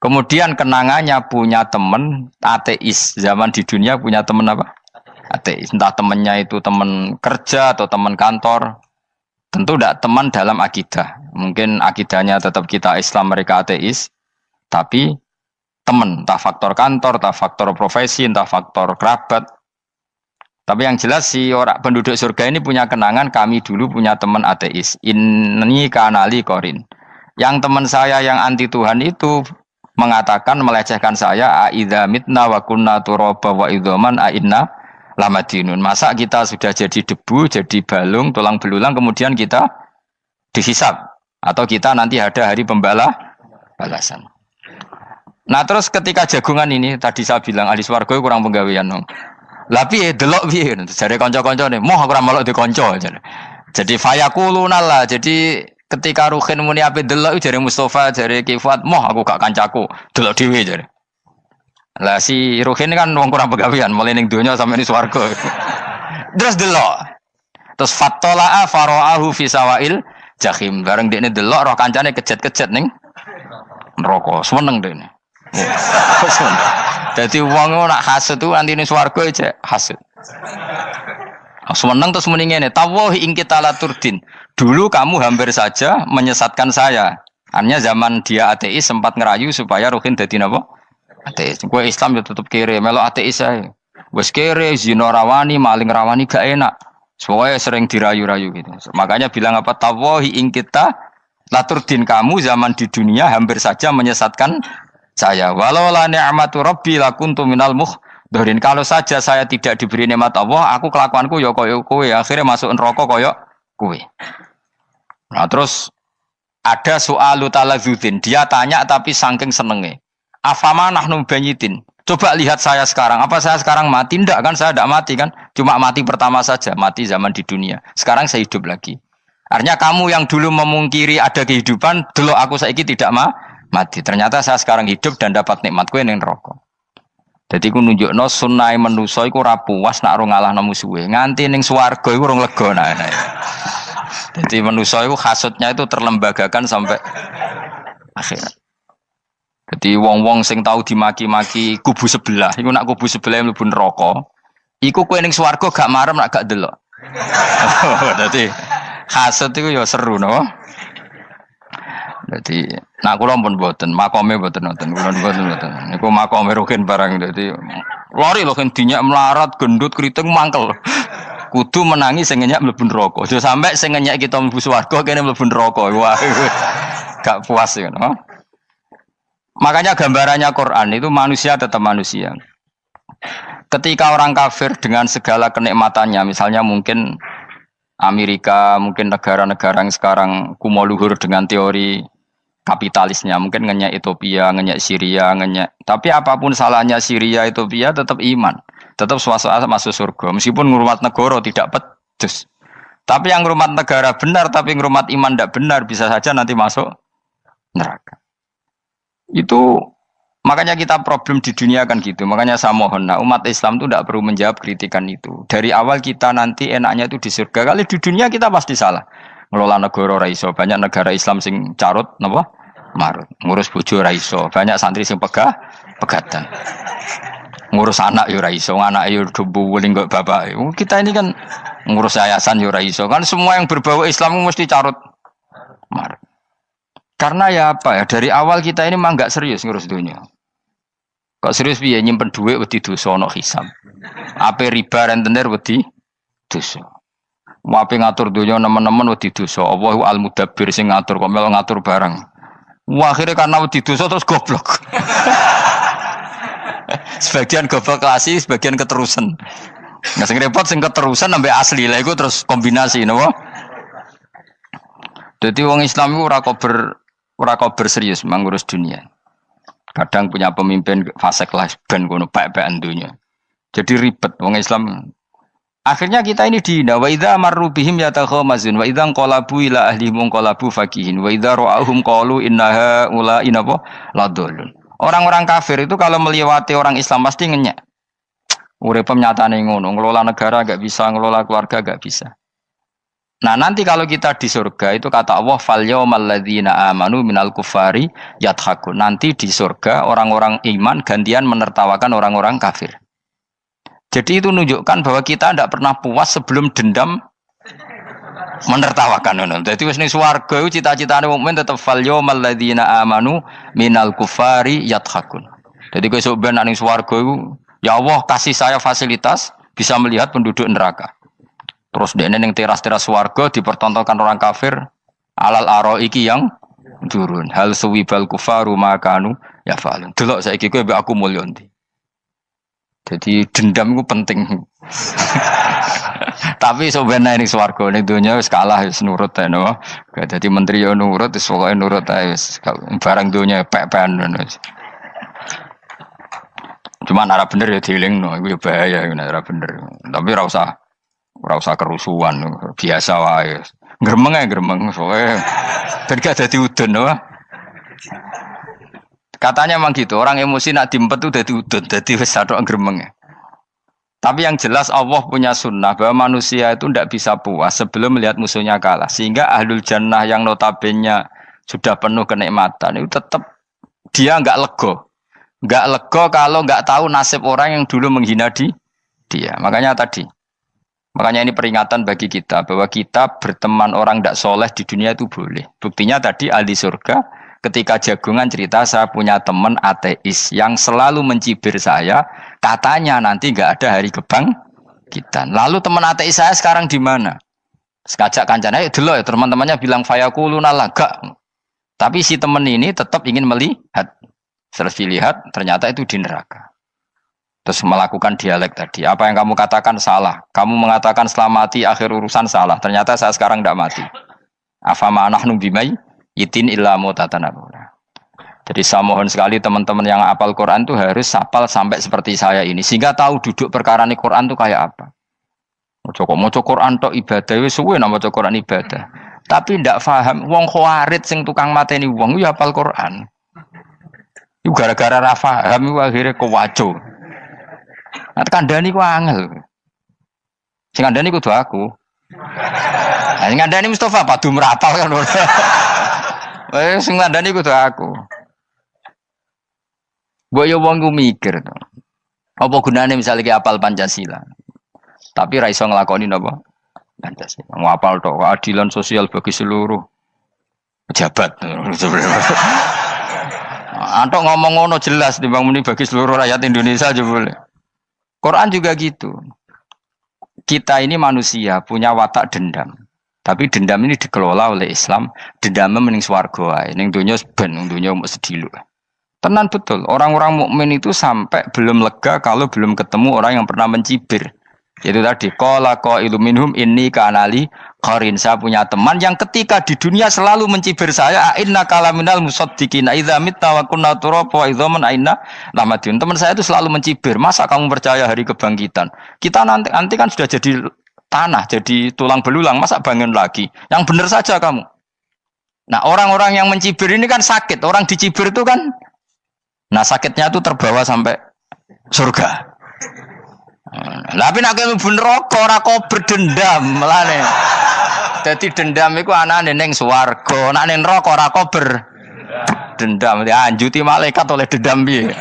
Kemudian kenangannya punya teman ateis. Zaman di dunia punya teman apa? Ateis. Entah temannya itu teman kerja atau teman kantor. Tentu tidak teman dalam akidah. Mungkin akidahnya tetap kita Islam, mereka ateis. Tapi teman, entah faktor kantor, entah faktor profesi, entah faktor kerabat. Tapi yang jelas si orang penduduk surga ini punya kenangan, kami dulu punya teman ateis. Ini kanali korin. Yang teman saya yang anti Tuhan itu mengatakan, melecehkan saya, aidza mitna wa kunna turaba wa idzaman aina lamadinun. Masa kita sudah jadi debu, jadi balung, tulang belulang, kemudian kita dihisab. Atau kita nanti ada hari balasan. Nah terus ketika jagungan ini, tadi saya bilang ahli swarga kurang penggawean. Lah piye delok piye? Jare kanca-kancane, "Moh aku ora melok di kanca." Jadi fayakuluna lah. Jadi ketika Ruhin muni ape delok jare Mustofa, jare Kifat, "Moh aku gak kancaku, delok dhewe." Jare. Lah si Ruhin kan wong kurang penggawean, mulai ning donya sampe ning swarga. Terus delok. Terus fattala'a fara'ahu fi sawail jahim. Bareng dekne delok roh kancane kejet-kejet ning neraka. Seneng dekne. Jadi wong nak hasud tu nanti ning swarga aja hasud. Seneng terus muni ngene, tawahi ing kita laturdin. Dulu kamu hampir saja menyesatkan saya. Artinya zaman dia ateis sempat ngerayu supaya Ruhin dadi napa? Ateis. Gue Islam ya tetep kere, melok ateis ae. Wes kere, zina rawani, maling rawani gak enak. Soalnya sering dirayu-rayu gitu. Makanya bilang apa? Tawahi ing kita laturdin, kamu zaman di dunia hampir saja menyesatkan saya. Walau la ni'matu rabbi lakuntu minal muhdharin. Kalau saja saya tidak diberi nikmat Allah, aku kelakuanku ya koyo kowe, akhirnya masuk neraka koyo kowe. Nah, terus ada soalu talazudin. Dia tanya tapi saking senenge. Afama nahnu banyitin. Coba lihat saya sekarang. Apa saya sekarang mati? Tidak kan, saya tidak mati kan. Cuma mati pertama saja, mati zaman di dunia. Sekarang saya hidup lagi. Artinya kamu yang dulu memungkiri ada kehidupan, dulu aku saiki tidak mati. Ternyata saya sekarang hidup dan dapat nikmat kowe ning neraka. Dadi ku nunjukno sunnahe manusa iku ora puas nak ora ngalahno musuhe. Nganti ning swarga iku ora lega nah. Dadi manusa iku hasudnya itu terlembagakan sampai akhirat. Jadi wong-wong sing tahu dimaki-maki kubu sebelah, iku nak kubu sebelah mlebu neraka, iku kowe ning swarga gak marem nak gak delok. Dadi hasud iku ya seru no. Dadi nak kula pun mboten, makome mboten wonten, kula mboten. Niku makome Ruhin barang dadi lori lho kan dinyak melarat, gendut, kriting mangkel. Kudu menangi sing ngenyak mlebu neraka. Aja sampe sing ngenyak kita mlebu swarga kene mlebu neraka. Wah, gak puas ya no. Makanya gambarannya Quran itu manusia tetap manusia. Ketika orang kafir dengan segala kenikmatannya, misalnya mungkin Amerika, mungkin negara-negara yang sekarang kumo luhur dengan teori kapitalisnya, mungkin ngenyak Ethiopia, ngenyak Syria, ngenyak. Tapi apapun salahnya Syria, Ethiopia tetap iman, tetap suasana masuk surga. Meskipun ngurmat negara tidak pedes. Tapi yang ngurmat negara benar, tapi ngurmat iman tidak benar, bisa saja nanti masuk neraka. Itu makanya kita problem di dunia kan gitu. Makanya saya mohon, nah, umat Islam itu tidak perlu menjawab kritikan itu. Dari awal kita nanti enaknya itu di surga. Kali di dunia kita pasti salah. Ngelola negara raiso, banyak negara Islam sing carut, napa? Marut. Ngurus bojo raiso, banyak santri sing pegatan. ngurus anak yo ora iso, anak yo debuling kok bapak. Kita ini kan ngurus yayasan yo ora iso. Kan semua yang berbau Islam mesti carut marut. Karena ya apa ya, dari awal kita ini mah enggak serius ngurus dunia. Kok serius piye nyimpen duit wedi dosa ana hisab. Ape riba rentenir wedi dosa. Wape ngatur dunia nemen-nemen wedi dosa. Allahu al-mudabbir sing ngatur kok melo ngatur barang. Wah, akhirnya karena wedi dosa terus goblok. Sebagian goblok klasik, sebagian keterusan. Nah, sing repot sing keterusan sampai asli lah iku terus kombinasi napa? Jadi wong Islam iku ora kober serius mengurus dunia. Kadang punya pemimpin fasik lah ben ngono pek-pekan dunia. Jadi ribet wong Islam. Akhirnya kita ini dihina. Wa idza marru bihim yatakhamazun wa idza qalabu ila ahlihim qalabu fakihin wa idza ra'ahum qalu innaha ula inapa ladallun. Orang-orang kafir itu kalau melewati orang Islam pasti ngenyek. Urip nyatane ngono, ngelola negara enggak bisa, ngelola keluarga enggak bisa. Nah, nanti kalau kita di surga itu kata Allah fal yaumal ladzina amanu minal kufari yadhakun. Nanti di surga orang-orang iman gantian menertawakan orang-orang kafir. Jadi itu menunjukkan bahwa kita tidak pernah puas sebelum dendam menertawakan. Jadi wis ning swarga iku cita-citane mukmin tetep fal yaumal ladzina amanu minal kufari yadhakun. Jadi kowe sok ben ning swarga iku ya Allah kasih saya fasilitas bisa melihat penduduk neraka. Terus dene ning teras-teras swarga dipertontonkan orang kafir alal araiki yang turun. Hal suwibal kufaru makanu ya fa'alun. Delok saiki kowe mbek aku mulya ndi. Jadi dendam itu penting. Tapi sebenarnya ini swarga ini dunia wis kalah wis nurut ae no. Dadi menteri yo nurut wis pokoke nurut ae wis barang dunia pek-pekan ngono. Cuma ora bener ya dielingno iku ya bahaya ora bener. Tapi ora usah kerusuhan biasa wae. Gremeng ae gremeng pokoke ben gak dadi udun no. Katanya memang gitu, orang emosi nak diempet itu jadi udut, jadi wis sadok gremeng. Tapi yang jelas Allah punya sunnah bahwa manusia itu tidak bisa puas sebelum melihat musuhnya kalah. Sehingga ahlul jannah yang notabene sudah penuh kenikmatan itu tetap dia enggak lego. Enggak lego kalau enggak tahu nasib orang yang dulu menghina dia. Makanya ini peringatan bagi kita bahwa kita berteman orang tidak soleh di dunia itu boleh. Buktinya tadi ahli surga ketika jagungan cerita saya punya teman ateis yang selalu mencibir saya, katanya nanti nggak ada hari kebangkitan. Lalu teman ateis saya sekarang di mana? Sekajak kancana, dulu ya teman-temannya bilang fayakuluna laga. Tapi si teman ini tetap ingin melihat. Setelah dilihat, ternyata itu di neraka. Terus melakukan dialek tadi. Apa yang kamu katakan salah. Kamu mengatakan setelah mati akhir urusan salah. Ternyata saya sekarang tidak mati. Afama nahnu bimai itin illa mutatanabuna. Jadi saya mohon sekali teman-teman yang hafal Quran itu harus hafal sampai seperti saya ini sehingga tahu duduk perkara ini Quran itu kayak apa. Maca Quran tok ibadah wis suwe nang maca Quran ibadah. Tapi ndak paham wong khawarit sing tukang mateni wong ya hafal Quran. Iku gara-gara ra paham iku akhire kewaco. Nah kandhani ku angel. Sing kandhani kudu aku. Nah sing kandhani Mustafa padu merapal kan. Sing ngandani kudu aku. Mbok yo wong ku mikir to. Apa gunane misalnya ki apal Pancasila. Tapi ra iso nglakoni napa? Pancasila. Ngapal tok keadilan sosial bagi seluruh pejabat. Antok ngomong ngono jelas timbang muni bagi seluruh rakyat Indonesia aja boleh. Quran juga gitu. Kita ini manusia punya watak dendam. Tapi dendam ini dikelola oleh Islam. Dendamnya mending swarga wae. Ning donya ben, ning donya mung sedhilu. Tenan betul. Orang-orang mukmin itu sampai belum lega kalau belum ketemu orang yang pernah mencibir. Itu tadi qala qailum minhum inni kanali qarin. Saya punya teman yang ketika di dunia selalu mencibir saya, inna kalaminal musaddiqina idza mitta wa kunna turaba wa idzaman aina lamadun. Teman saya itu selalu mencibir, masa kamu percaya hari kebangkitan? Kita nanti kan sudah jadi tanah, jadi tulang belulang, masa bangun lagi? Yang benar saja kamu. Nah, orang-orang yang mencibir ini kan sakit. Orang dicibir itu kan, nah sakitnya itu terbawa sampai surga. Tapi nak mlebu neraka ora kok berdendam melane. Dadi dendam iku anane ning swarga, nek ning neraka ora kok berdendam. Dianjuti malaikat oleh dendam piye.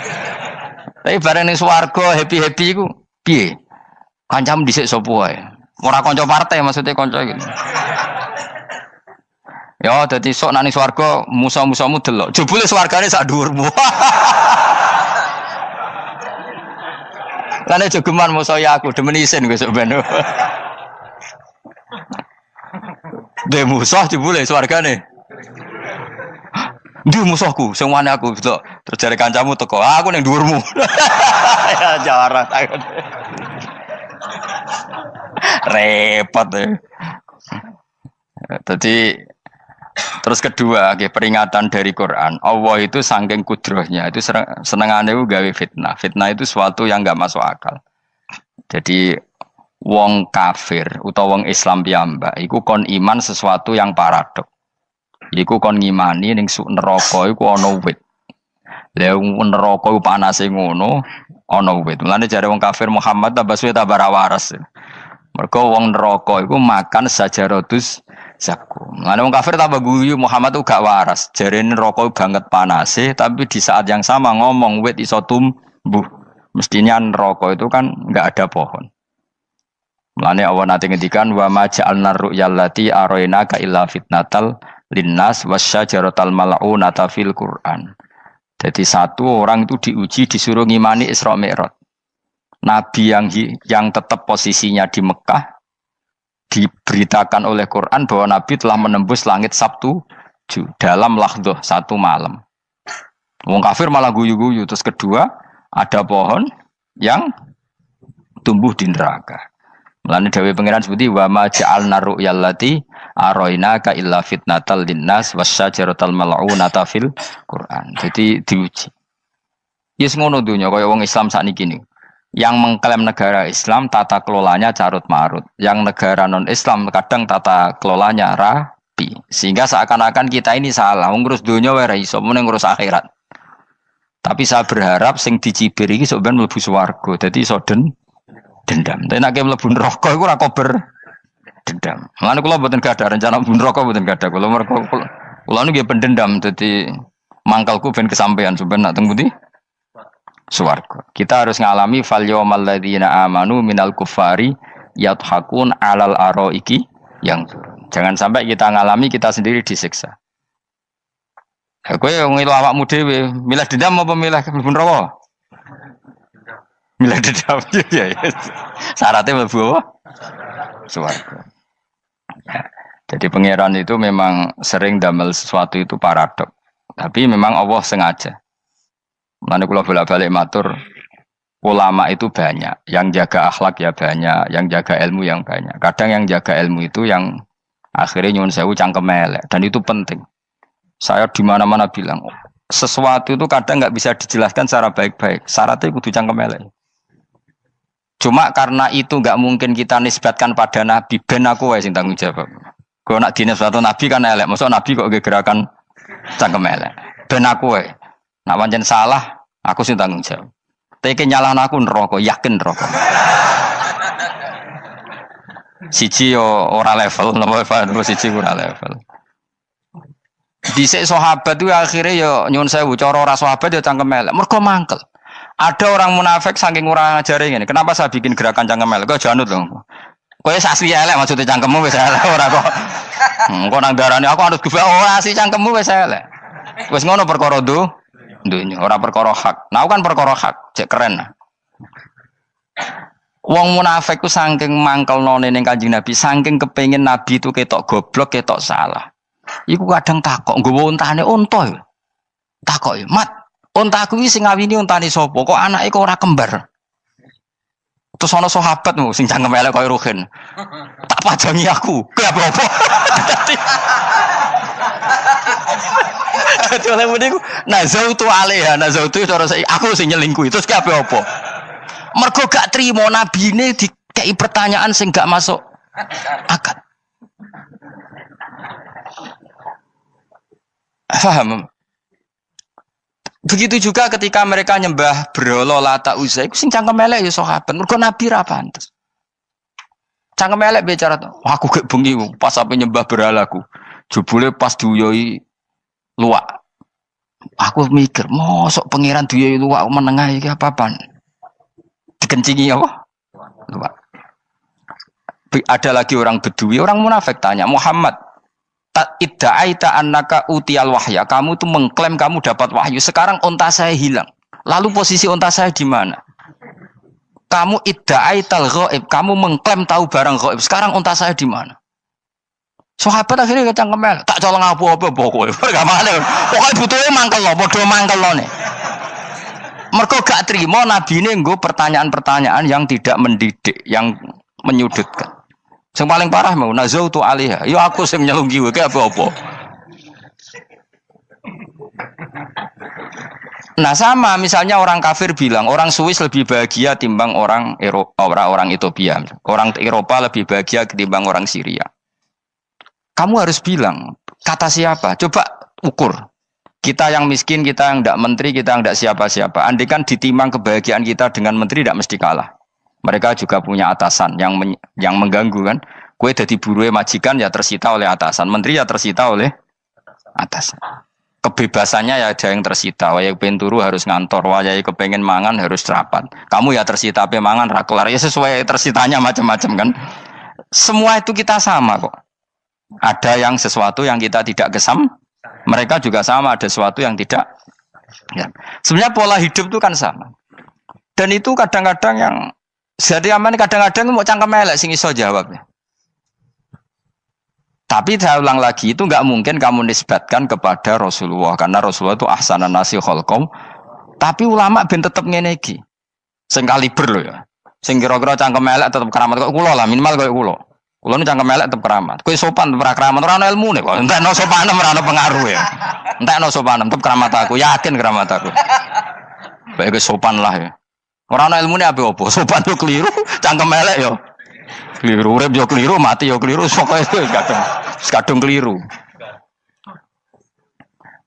Tapi bareng ning swarga happy-happy iku piye? Kancamu dhisik sapa wae. Ora kanca partai maksudnya kanca iki. Ya dadi sok nang swarga musa-musamu delok. Jebule swargane sak dhuwurmu. Lan jogeman musa ya aku demen isin besok ben. De musuh jebule swargane. Ndi musuhku sing wani aku delok. Terus jare kancamu teko, aku ning dhuwurmu. Ya jarak takon. Repot ya. Jadi terus kedua, peringatan dari Quran. Allah itu saking kudrohnya itu senengane itu gawe fitnah. Fitnah itu sesuatu yang enggak masuk akal. Jadi wong kafir utawa wong Islam piyambak iku kon iman sesuatu yang paradok. Iku kon ngimani ning neraka iku ana wit. Lah neraka iku panase ngono, ana wit. Mulane jare wong kafir Muhammad tambah suwe tambah waras. Mergo wong neraka iku makan sajarotus zakum. Mulane wong kafir tambah guyu Muhammad tuh gak waras. Jarene neraka banget panase, tapi di saat yang sama ngomong wit iso tumbuh. Mestinya neraka itu kan enggak ada pohon. Mulane Allah nate ngendikan wa ma ja'alna ru'yal lati arainaka illa fitnatal linnas wasyajaratal mal'unata fil Qur'an. Jadi satu orang itu diuji disuruh ngimani Isra Mi'raj. Nabi yang tetap posisinya di Mekah diberitakan oleh Quran bahwa Nabi telah menembus langit Sabtu dalam lahdoh satu malam. Wong kafir malah guyu-guyu. Terus kedua ada pohon yang tumbuh di neraka. Mulane dawuh pangeran seperti wa ma ja'alna ru'yal lati arainaka illa fitnatal linnas wasyajaratal mal'unata fil Quran. Jadi diuji. Yes ngono dunya kaya wong Islam sakniki niku. Yang mengklaim negara Islam tata kelolanya carut marut. Yang negara non Islam kadang tata kelolanya rapi. Sehingga seakan-akan kita ini salah. Ngurus dunia wae ra iso, mung ngurus akhirat. Tapi saya berharap sing dicibir iki sok ben mlebu swarga. Dadi iso dendam. Tapi nek mlebu neraka iku ora kober dendam. Mulane kula mboten gadah rencana mlebu neraka mboten gadah. Kula mergo kula niku nggih pendendam dadi mangkalku ben kesampaian sampeyan nak teng pundi? Swarga. Kita harus ngalami fal yawmal ladzina amanu minal kuffari yadhakun alal araiki yang jangan sampai kita ngalami kita sendiri disiksa. Kowe ngilu awakmu dhewe, milih dendam apa milih mlebu neraka? Milih dendam ya. Syaratnya mlebu apa? Swarga. Ya. Jadi pangeran itu memang sering damel sesuatu itu paradok. Tapi memang Allah sengaja. Mulane kula bolak-balik matur, ulama itu banyak, yang jaga akhlak ya banyak, yang jaga ilmu yang banyak. Kadang yang jaga ilmu itu yang akhirnya nyuwun sewu cangkem elek dan itu penting. Saya di mana-mana bilang, sesuatu itu kadang nggak bisa dijelaskan secara baik-baik. Syaratnya kudu cangkem elek. Cuma karena itu nggak mungkin kita nisbatkan pada Nabi, ben aku wae sing tanggung jawab. Kalau nak dinisbatkan Nabi kan elek, maksud Nabi kok gerakan cangkem elek. Ben aku wae. Nak pancen salah, aku sing tanggung jawab. Tapi nyalahno aku neraka, yakin neraka. Siji yo ora level, napa siji ora level. Dhisik sahabat itu akhirnya yo nyuwun sewu cara ora sahabat yo cangkem elek. Mergo mangkel. Ada orang munafik saking ora ngajari ngene. Kenapa saya bikin gerakan cangkem elek? Kok janut lho. Kowe asli elek maksudnya cangkemmu wis elek ora kok. Kok nang darane aku harus gefe asli cangkemmu wis elek. Wis ngono perkara dunya, ora perkara hak. Nah, kan perkara hak, cek keren. Wong munafik ku saking mangkelnone ning Kanjeng Nabi, saking kepengin Nabi itu ketok goblok, ketok salah. Iku kadang takok nggowo untane unta. Takok, "Mat, untaku iki sing ngawini untane sapa? Kok anake kok ora kembar?" Terus ana sahabatmu sing cangkem elek koyo Ruhin. Tak pajangi aku. Kowe apa-apa? Dadi oleh muni ku nazautu alaiha, nazautu cara aku sing nyelingkuhi. Terus kabeh apa? Mergo gak trimo nabine dikei pertanyaan sing gak masuk akal. Paham? Begitu juga ketika mereka nyembah berhala Lata Uzza iku sing cangkem elek ya sahabat. Mergo nabi ra pantes. Cangkem elek bicara, aku gek bengi pas sampe nyembah berhalaku. Jebule pas diuyoi luwak. Aku mikir, mosok pangeran duwe luwak menengah iki apa-apaan? Dikencingi apa? Luwak. Ada lagi orang Bedui, orang munafik tanya, Muhammad, idda'aita annaka utiyal wahya. Kamu tuh mengklaim kamu dapat wahyu. Sekarang unta saya hilang. Lalu posisi unta saya di mana? Kamu idda'aital ghaib. Kamu mengklaim tahu barang ghaib. Sekarang unta saya di mana? Sahabat akhirnya kecangkemel, tak colong apa-apa pokoknya. Gamane. Pokoke butuhe mangkel lo, padha mangkel lo nih. Mergo gak trimo nabine nggo pertanyaan-pertanyaan yang tidak mendidik, yang menyudutkan. Yang paling parah mau nazautu alaiha. Ya aku sing nyelunggi wae apa-apa. Nah sama misalnya orang kafir bilang orang Swiss lebih bahagia timbang orang Eropa, orang Ethiopia. Orang Eropa lebih bahagia ketimbang orang Syria. Kamu harus bilang, kata siapa? Coba ukur. Kita yang miskin, kita yang tidak menteri, kita yang tidak siapa-siapa. Andai kan ditimang kebahagiaan kita dengan menteri tidak mesti kalah. Mereka juga punya atasan yang mengganggu kan. Kue jadi buruh majikan ya tersita oleh atasan. Menteri ya tersita oleh atasan. Kebebasannya ya ada yang tersita. Wayai pengen turu harus ngantor. Wayai kepengen mangan harus rapat. Kamu ya tersita pe mangan rakelar. Ya sesuai tersitanya macam-macam kan. Semua itu kita sama kok. Ada yang sesuatu yang kita tidak gesam, mereka juga sama ada sesuatu yang tidak. Ya. Sebenarnya pola hidup itu kan sama. Dan itu kadang-kadang yang jadi aman, kadang-kadang mau cangkem elek sing iso jawabnya. Tapi saya ulang lagi itu nggak mungkin kamu nisbatkan kepada Rasulullah karena Rasulullah itu ahsanan nasi khalqom. Tapi ulama ben tetep ngene iki. Sing kaliber lho ya. Sing kira-kira cangkem elek tetep keramat kok kula lah minimal koyo kula. Kulo nu cangkem elek tetep keramat. Kowe sopan tetep keramat, ora ana ilmune kok. Entekno sopan ora ana pengaruh ya. Entekno sopan tetep keramat aku, yakin keramat aku. Baik kowe sopan lah ya. Ora ana ilmune apa-apa. Sopan yo keliru, cangkem elek yo keliru, urip yo keliru, mati yo keliru, pokoke kadung keliru.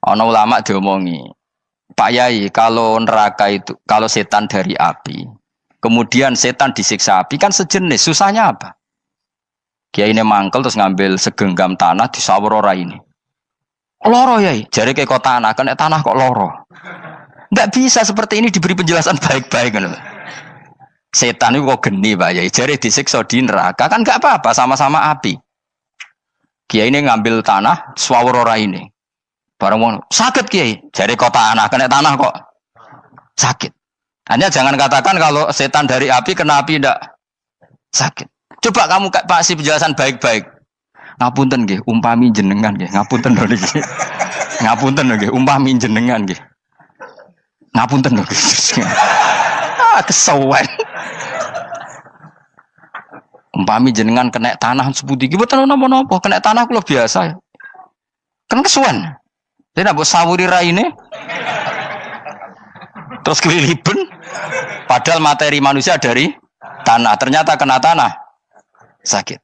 Ana ulama diomongi, Pak Yai, kalau neraka itu, kalau setan dari api, kemudian setan disiksa api kan sejenis, susahnya apa? Kiai ini mangkel terus ngambil segenggam tanah di sawur ora ini. Loro yai, jari kayak kok tanah, kena tanah kok loro. Nggak bisa seperti ini diberi penjelasan baik-baik kan. Setan itu kok geni Pak Yai, jari disiksa di neraka kan nggak apa-apa, sama-sama api. Kiai ini ngambil tanah sawur ora ini. Barang mau sakit Kiai, jari kok tanah, kena tanah kok sakit. Hanya jangan katakan kalau setan dari api kena api ndak sakit. Coba kamu kasih penjelasan baik-baik. Ngapunten nggih, umpami jenengan nggih. Ngapunten lho niki. Ngapunten lho nggih, umpami jenengan nggih. Ngapunten lho nggih. Kesuwen. Umpami jenengan kena tanah sepundi iki mboten napa-napa, kena tanah kula biasa. Kan kesuwen. Tidak mbok sawuri raine. Terus keliliben. Padahal materi manusia dari tanah, ternyata kena tanah. Sakit.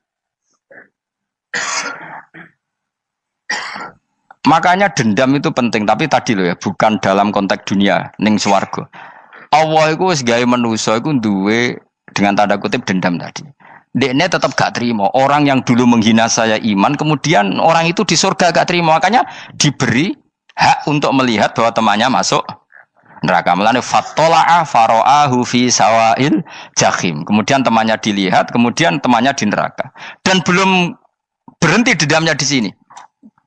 Makanya dendam itu penting, tapi tadi loh ya, bukan dalam konteks dunia ning swarga. Allah iku wis gawe manusa iku duwe dengan tanda kutip dendam tadi. Dekne tetap gak terima. Orang yang dulu menghina saya iman, kemudian orang itu di surga gak terima. Makanya diberi hak untuk melihat bahwa temannya masuk neraka. Melane fattola'a fara'ahu fi sawail jahim. Kemudian temannya dilihat, kemudian temannya di neraka. Dan belum berhenti dendamnya di sini.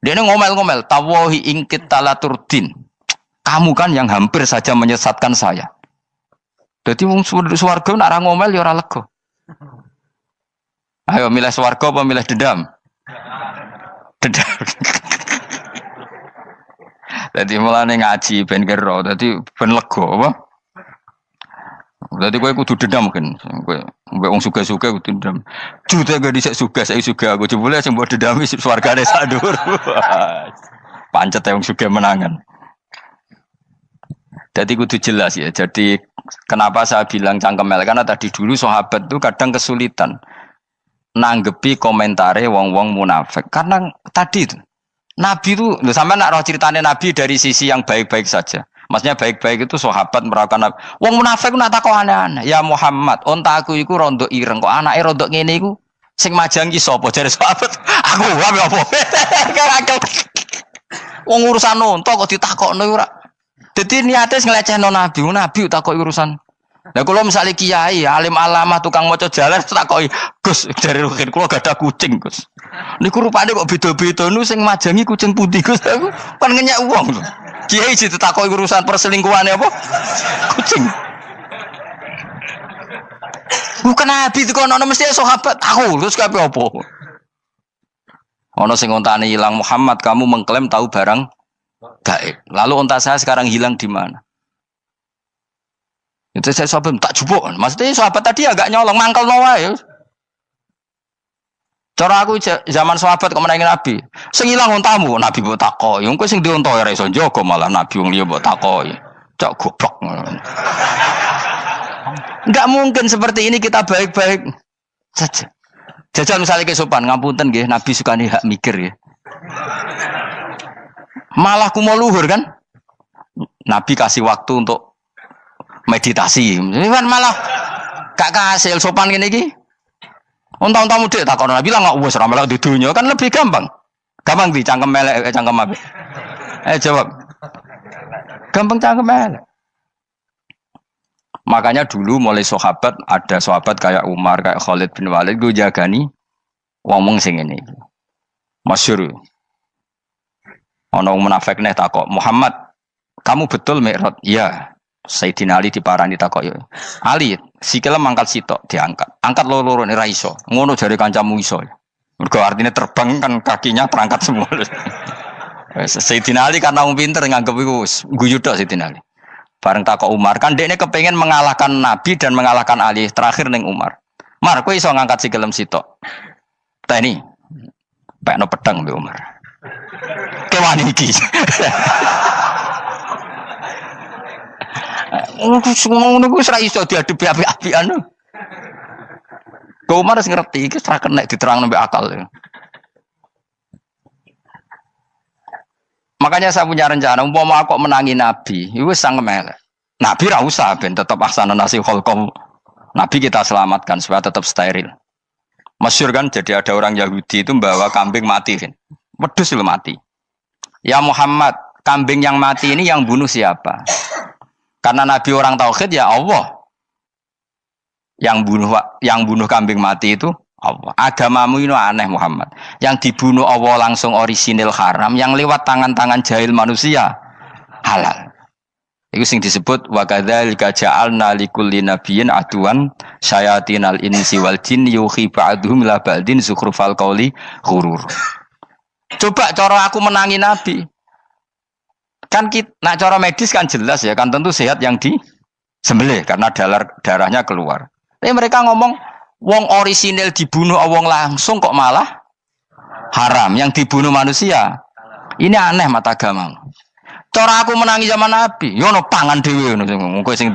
Dia ini ngomel-ngomel, tawahi ingkit talaturdin. Kamu kan yang hampir saja menyesatkan saya. Jadi wong swarga nak ra ngomel ya ora lega. Ayo milih swarga apa milih dendam? Dendam. Jadi mulane ngaji ben kero, dadi ben lega apa? Dadi kowe kudu dendam kan. Kowe mbek wong suga-suga kudu dendam. Jute gak dhisik suga, saiki suga aku jebule sing mbok dendami swargane sak dhuwur. Pancet wong suga menangan. Jadi kudu jelas ya. Jadi kenapa saya bilang cangkemel karena tadi dulu sahabat itu kadang kesulitan nanggepi komentare wong-wong munafik. Karena tadi itu Nabi itu, sama nak roh ceritanya Nabi dari sisi yang baik-baik saja. Maksudnya baik-baik itu sahabat merawakan Nabi. Wong munafik nak takok aneh-aneh. Ya Muhammad, onta aku iku rondo ireng kok anake rondo ngene iku sing majang ki sapa jare sahabat. Aku wae apa. Wong urusan onta kok ditakokno ora. Dadi niate ngelecehno nabi, nabi takoki urusan. Lah kula misale kiai, alim alamah tukang maca jalan takoki, Gus dari rukin kula gak ada kucing, Gus. Niku rupane kok beda-beda nu sing majangi kucing putih, Gus. Aku kan ngenyek wong lho. Kiai ditakoki urusan perselingkuhane apa? Kucing. Bukan nabi itu kono mesti sahabat tahu terus kabeh apa? Ono sing ontane hilang Muhammad kamu mengklaim tahu barang gaib. Lalu onta saya sekarang hilang di mana? Itu saya sahabat tak jupuk. Maksudnya sahabat tadi agak nyolong mangkel wae. Cara aku zaman sahabat kok menangi nabi. Sing hilang ontamu nabi mbok takoki. Engko sing di onta ora iso njogo malah nabi wong liya mbok takoki. Cok goblok. Enggak mungkin seperti ini kita baik-baik saja. Jajal misalnya ke sopan, ngapunten nggih, Nabi sukani hak mikir ya. Malah kumo luhur kan? Nabi kasih waktu untuk meditasi. Kan malah gak kasil sopan ngene iki. Unta-unta mudik takon Nabi lah enggak wis ora melok di dunya kan lebih gampang. Gampang di cangkem melek cangkem apik. Jawab. Gampang cangkem melek. Makanya dulu mulai sahabat, ada sahabat kayak Umar, kayak Khalid bin Walid, gue jagani wong sing ini. Masyhur. Ana wong munafik neh takok, "Muhammad, kamu betul Mi'raj?" "Iya." Sayyidina Ali diparani takok, "Ya. Ali, sikile mangkat sitok diangkat. Angkat loro-loro ora iso. Ngono jare kancamu iso." Mergo artinya terbang kan kakinya terangkat semua. Sayyidina Ali karena wong pinter nganggep iku guyu tok Sayyidina Ali. Bareng takok Umar, kan dekne kepengen mengalahkan Nabi dan mengalahkan Ali. Terakhir ning Umar. Mar, kowe iso ngangkat sikilem sitok. Teni. Pekno pedang mbek Umar. Kewan iki. Ngono ku ora iso diadepi api-apian. Kok Umar wis ngerti iki ora kena diterangno mbek akal. Makanya saya punya rencana, umpama aku menangi Nabi, itu sangat melek. Nabi ra usah ben tetap ahsana nasi kholqom. Nabi kita selamatkan supaya tetap steril. Masyhur kan, jadi ada orang Yahudi itu membawa kambing mati kan. Wedhus itu mati. Ya Muhammad, kambing yang mati ini yang bunuh siapa? Karena Nabi orang tauhid ya Allah. Yang bunuh kambing mati itu Allah. Agamamu ini aneh Muhammad. Yang dibunuh Allah langsung orisinil haram, yang lewat tangan-tangan jahil manusia halal. Itu sing disebut wa kadzalika ja'alna likulli nabiyyin aduwan syayatinal insi wal jin yuhi ba'dhum la ba'din zukhrufal qauli ghurur. Coba cara aku menangi Nabi. Kan nak cara medis kan jelas ya, kan tentu sehat yang disembelih karena darahnya keluar. Tapi mereka ngomong wong orisinil dibunuh wong langsung kok malah haram yang dibunuh manusia. Ini aneh mata agama. Cara aku menangi zaman Nabi, yo no pangan dhewe ngono kowe sing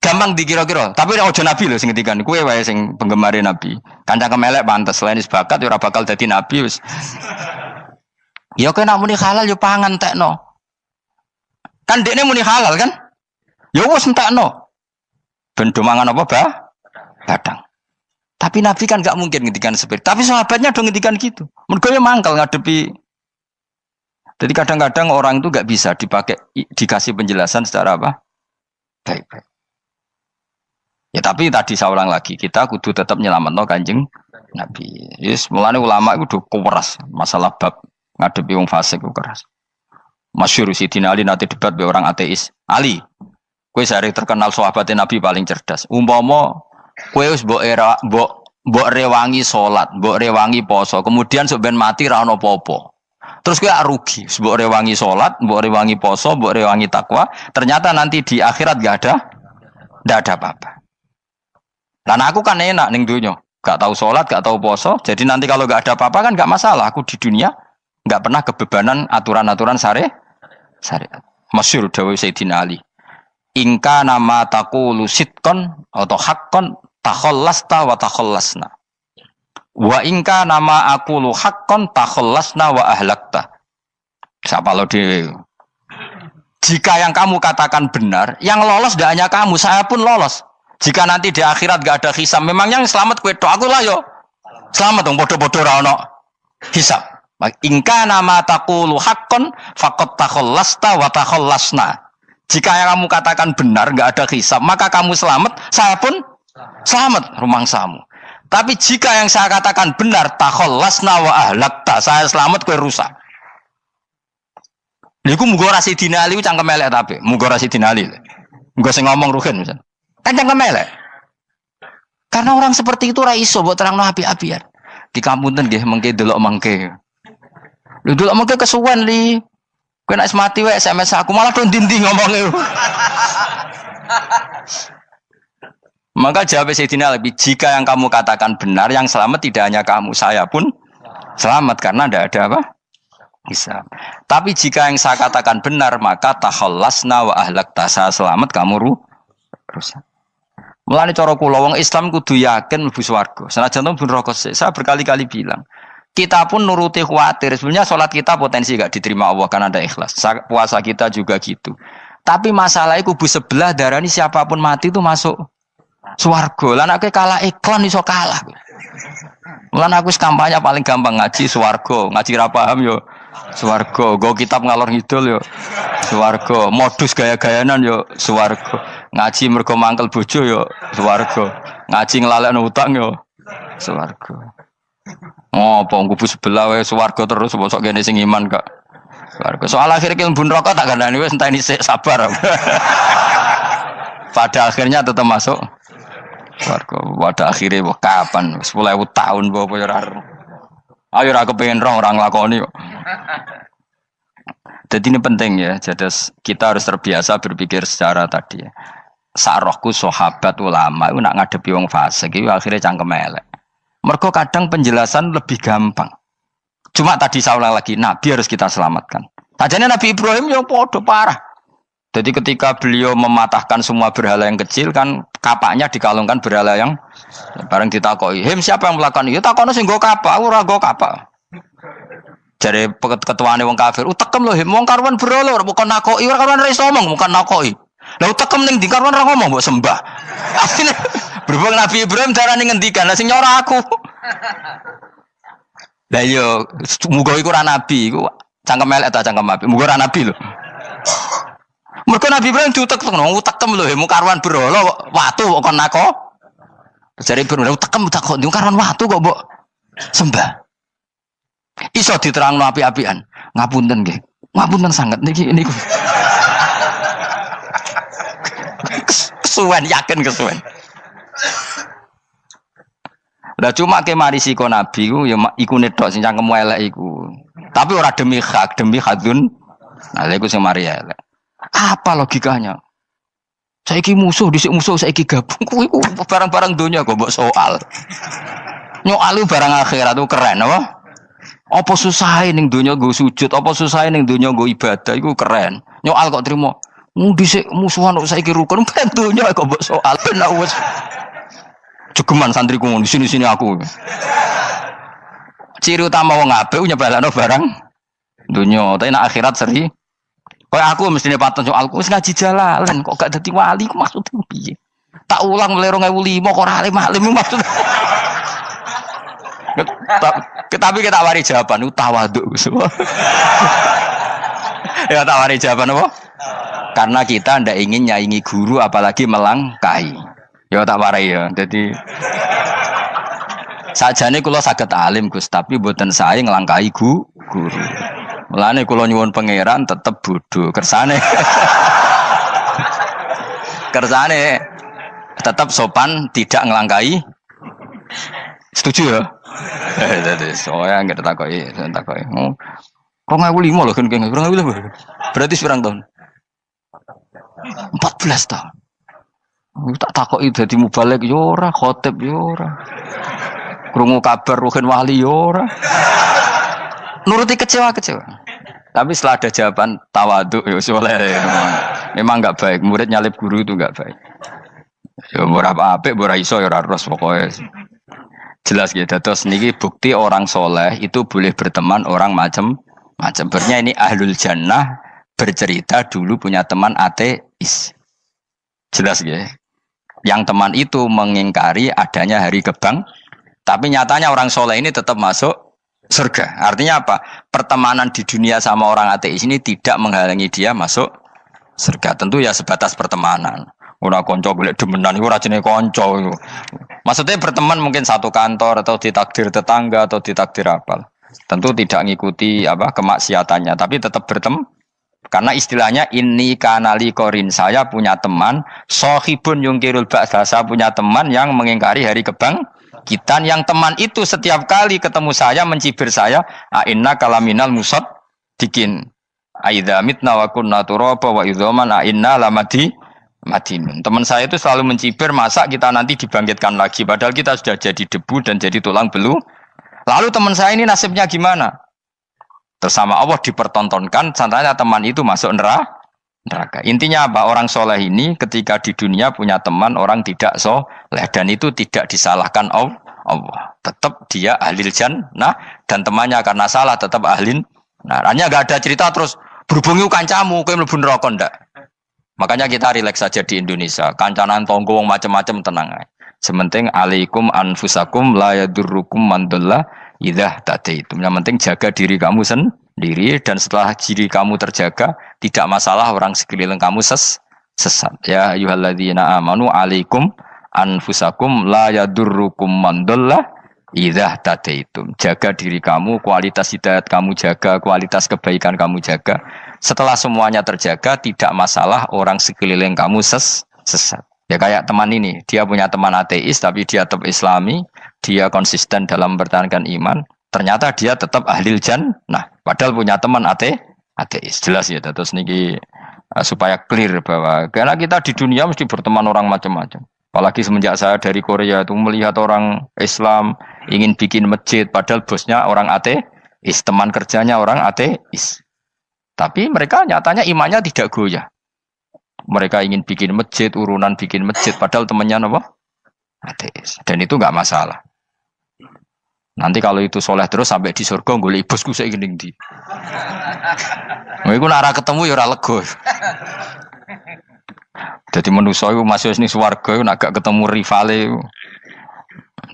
gampang dikira-kira. Tapi ojo Nabi lho sing ngendikan, kowe wae sing penggemar Nabi. Kancang kemelek pantes selain bakat yo ora bakal dadi nabi wis. Ya kowe nak muni halal yo pangan tekno. Kan dekne muni halal kan? Ya wis entekno. Ben do mangan apa, Bah? Badang. Tapi Nabi kan gak mungkin ngendikan seperti. Tapi sahabatnya dong ngendikan gitu. Mergo mangkal ngadepi. Jadi kadang-kadang orang itu gak bisa dikasih penjelasan secara apa? Baik-baik. Ya tapi tadi saya ulang lagi, kita kudu tetap nyelametno Kanjeng Nabi. Yes, mulane ulama itu udah keras masalah bab ngadepi wong fasik itu keras. Masyhur Sidina Ali nanti debat be orang ateis. Ali, kowe sehari terkenal sahabatnya Nabi paling cerdas. Umpama kowe wis mbok rewangi salat, mbok rewangi poso, kemudian sok ben mati ra ono apa-apa. Terus kowe rugi, mbok rewangi salat, mbok rewangi poso, mbok rewangi takwa, ternyata nanti di akhirat gak ada apa-apa. Dan aku kan enak ning dunya, gak tahu salat, gak tahu poso, jadi nanti kalau gak ada apa-apa kan gak masalah. Aku di dunia gak pernah kebebanan aturan-aturan syariat. Masyhur dawuh Sayyidina Ali. Ingka nama taqulu sidqan atau haqqan takhallasta wa takhallasna. Wa ingka nama aqulu haqqan takhallasna wa ahlakta. Siapa lo di? Jika yang kamu katakan benar, yang lolos tidak hanya kamu, saya pun lolos. Jika nanti di akhirat gak ada hisab, memang yang selamat kue tok, aku lah yo. Selamat dong, bodoh-bodoh ra ono hisab. Ingka nama taqulu haqqan faqad takhallasta wa takhallasna. Jika yang kamu katakan benar, enggak ada hisab, maka kamu selamat, saya pun selamat rumangsamu. Tapi jika yang saya katakan benar, takhallasna wa ahlakta, saya selamat kowe rusak. Niku muga ora Sidina Ali cangkem elek tapi, muga ora Sidina Ali. Muga sing ngomong Ruhin misal. Kan cangkem elek. Karena orang seperti itu ora iso mbok terangno api-apian. Di kampunten nggih mengke delok mengke. Lho delok mengke kesuwen li. Kowe nek mati wae SMS aku malah do ndi-ndi ngomongnya. Maka jawab Sayyidina Ali, jika yang kamu katakan benar, yang selamat tidak hanya kamu, saya pun selamat karena tidak ada apa? Hisab. Tapi jika yang saya katakan benar, maka takhallasna wa ahlakta, saya selamat, kamu rusak. Mulane cara kula wong Islam kudu yakin mlebu swarga. Senajan to neraka sik. Saya berkali-kali bilang, kita pun nuruti khawatir. Sebenarnya sholat kita potensi gak diterima Allah karena ada ikhlas. Puasa kita juga gitu. Tapi masalahnya kubu sebelah darah ini siapapun mati itu masuk swarga. Lan aku kalah iklan iso kalah. Lan aku kampanye paling gampang ngaji swarga, ngaji ra paham yo swarga, go kitab ngalor ngidul yo swarga, modus gaya-gayanan yo swarga. Ngaji mergo mangkel bojo yo swarga. Ngaji nglalekno utang yo swarga. Oh, kubu sebelah wae swarga terus bosok kene sing iman kak. Swarga. Soal akhir ki mlebu neraka tak kandhani wis enteni sik sabar. Pada akhirnya tetap masuk swarga. Pada akhirnya kapan? 10.000 tahun apa ya ora. Ayo ora kepengin roh ora nglakoni kok. Jadi ini penting ya. Jadi kita harus terbiasa berpikir secara tadi ya. Sarohku sahabat ulama itu nak ngadepi wong fasik itu akhirnya cangkem elek. Mergo kadang penjelasan lebih gampang. Cuma tadi saya ulang lagi, Nabi harus kita selamatkan. Sajane Nabi Ibrahim yang podo parah. Jadi ketika beliau mematahkan semua berhala yang kecil kan kapaknya dikalungkan berhala yang bareng ditakoi. Hem siapa yang melakukan itu? Takono sing nggo kapak, ora nggo kapak. Jare ketuane wong kafir, utekem lho hem wong karuan berhala ora bukan nakoki, ora karuan ora iso ngomong, bukan nakoki. Lah utekem ning ndi karuan ora ngomong mbok sembah. Akhirnya berhubung Nabi Ibrahim darane ngendikan, lah sing nyora aku. Lah yo muga iku ora nabi, iku cangkem elek ta cangkem apik. Muga ora nabi lho. Mergo Nabi Ibrahim diutek-utek, utekem lho, mu karuan berhala watu kok kon nako. Jare Ibrahim utekem tak kok karuan watu kok mbok sembah. Iso diterangno apik-apikan. Ngapunten nggih. Ngapunten sanget niki niku. Kesuwen yakin kesuwen. Lah cuma ke mari siko nabi ku ya iku netok sing cangkemmu elek iku. Tapi ora demi hak, demi hadun. Nah lha iku sing mari elek. Apa logikanya? Saiki musuh dhisik musuh saiki gabung kuwi ku barang-barang donya kok mbok soal. Nyoal barang akhirat itu keren apa? Apa susahe ning donya nggo sujud, apa susahe ning donya nggo ibadah iku keren. Nyoal kok trimo. Dhisik musuhan kok saiki rukun ben donya kok mbok soal ben wis jegeman santriku di sini aku. Ciri utama wong apik nyebalakno barang dunya, tapi nek akhirat seri. Kayak aku mestine paten soalku wis ngaji jalalan kok gak dadi wali ku maksudku piye? Tak ulang mulai 2005 kok ora alim maksud. Tapi kita wari jawaban tawadhu. Ya tak wari jawaban apa? Karena kita ndak ingin nyaingi guru apalagi melangkai. Ya tak warai ya. Jadi sajane kula saged alim Gus, tapi mboten sae nglangkai guru. Mulane kula nyuwun pangeran tetep bodho kersane. Kersane tetep sopan, tidak nglangkai. Setuju ya? Jadi soalnya enggak takoki. 2005 lho kan 2005. Berarti pirang tahun? 14 tahun. Tak takoki dadi mubalek yo ora, khotib yo ora. Krungu kabar Ruhin Wali yo ora. Nuruti kecewa. Tapi setelah ada jawaban tawadhu ya soleh. Memang enggak baik, murid nyalip guru itu enggak baik. Ya ora apik, ora iso ya ora ros pokoke. Jelas gitu. Terus niki bukti orang soleh itu boleh berteman orang macam-macam. Bernya ini ahlul jannah bercerita dulu punya teman ateis. Jelas gitu. Yang teman itu mengingkari adanya hari kebang, tapi nyatanya orang soleh ini tetap masuk surga. Artinya apa? Pertemanan di dunia sama orang ateis ini tidak menghalangi dia masuk surga. Tentu ya sebatas pertemanan. Ora konco golek demenan iku ora jenenge konco iku. Maksudnya berteman mungkin satu kantor atau ditakdir tetangga atau ditakdir apa. Tentu tidak ngikuti apa kemaksiatannya, tapi tetap berteman. Karena istilahnya ini kanali korin, saya punya teman sohibun yungkirul ba'sa, saya punya teman yang mengingkari hari kebangkitan, yang teman itu setiap kali ketemu saya mencibir saya, inna kalaminal musad dikin aidza mitna wa kunna turaba wa idzaman inna lamadi madinun. Teman saya itu selalu mencibir, masa kita nanti dibangkitkan lagi padahal kita sudah jadi debu dan jadi tulang belulang. Lalu teman saya ini nasibnya gimana? Tersama Allah dipertontonkan, contohnya teman itu masuk neraka. Intinya apa? Orang soleh ini ketika di dunia punya teman orang tidak soleh, dan itu tidak disalahkan Allah. Tetap dia ahlil jannah, dan temannya karena salah tetap ahlin. Nah, hanya gak ada cerita terus berhubungi kancamu, kowe mlebu neraka ndak. Makanya kita rileks saja di Indonesia. Kancanan tonggo wong macam-macam tenang aja. Sementing alaikum anfusakum la yadurrukum man dhalla idza tadaitum. Yang penting jaga diri kamu sendiri, dan setelah diri kamu terjaga tidak masalah orang sekeliling kamu sesat. Ya ayyuhalladzina amanu alaikum anfusakum la yadurrukum man dhalla idza tadaitum. Jaga diri kamu, kualitas hidayat kamu jaga, kualitas kebaikan kamu jaga. Setelah semuanya terjaga tidak masalah orang sekeliling kamu sesat. Ya kayak teman ini, dia punya teman ateis tapi dia tetap islami, dia konsisten dalam mempertahankan iman, ternyata dia tetap ahlil jannah, padahal punya teman ateis. Jelas ya, terus niki supaya clear bahwa karena kita di dunia mesti berteman orang macam-macam. Apalagi semenjak saya dari Korea itu melihat orang Islam ingin bikin masjid, padahal bosnya orang ateis, teman kerjanya orang ateis. Tapi mereka nyatanya imannya tidak goyah. Mereka ingin bikin masjid, urunan bikin masjid, padahal temannya apa? Ateis. Dan itu nggak masalah. Nanti kalau itu soleh terus sampai di surga, golek bosku saya gini di. Mereka nara ketemu ya ora lega. Jadi manusia itu masih ini swarga, agak ketemu rivale.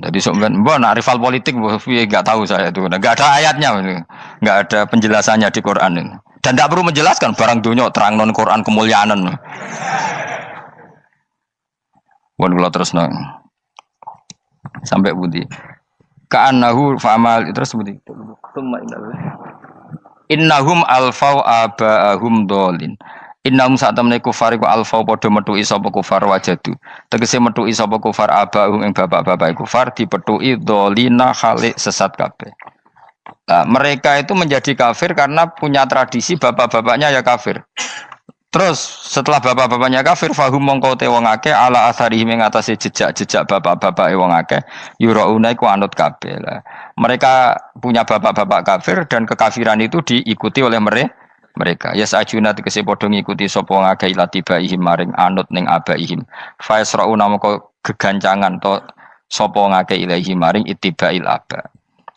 Jadi sebenarnya, nak rival politik, nggak tahu saya itu, nggak ada ayatnya, nggak ada penjelasannya di Quran ini. Dan tidak perlu menjelaskan barang dunia terang non Quran kemuliaan. Wan kula terus nang sampai budi. Ka'annahu fa'amal terus budi. Innahum alfau aba'ahum dolin. Innahum sa'tamne kufar iku alfau padha metuki sapa kufar wajadu. Tegese metuki sapa kufar aba'ahum ing bapak-bapak kufar dipetuki dolina khalik sesat kabeh. Nah, mereka itu menjadi kafir karena punya tradisi bapak-bapaknya ya kafir. Terus setelah bapak-bapaknya kafir, fahum mongko te wong akeh ala asarihi ing atase jejak-jejak bapak-bapak wong akeh yurauna iku anut kabeh. Mereka punya bapak-bapak kafir dan kekafiran itu diikuti oleh mereka. Ya sajuna tegese padha ngikuti sapa wong akeh latibaihim maring anut ning abaihim. Fa yasrauna mongko gegancangan to sapa wong akeh ilahi maring ittibail aba.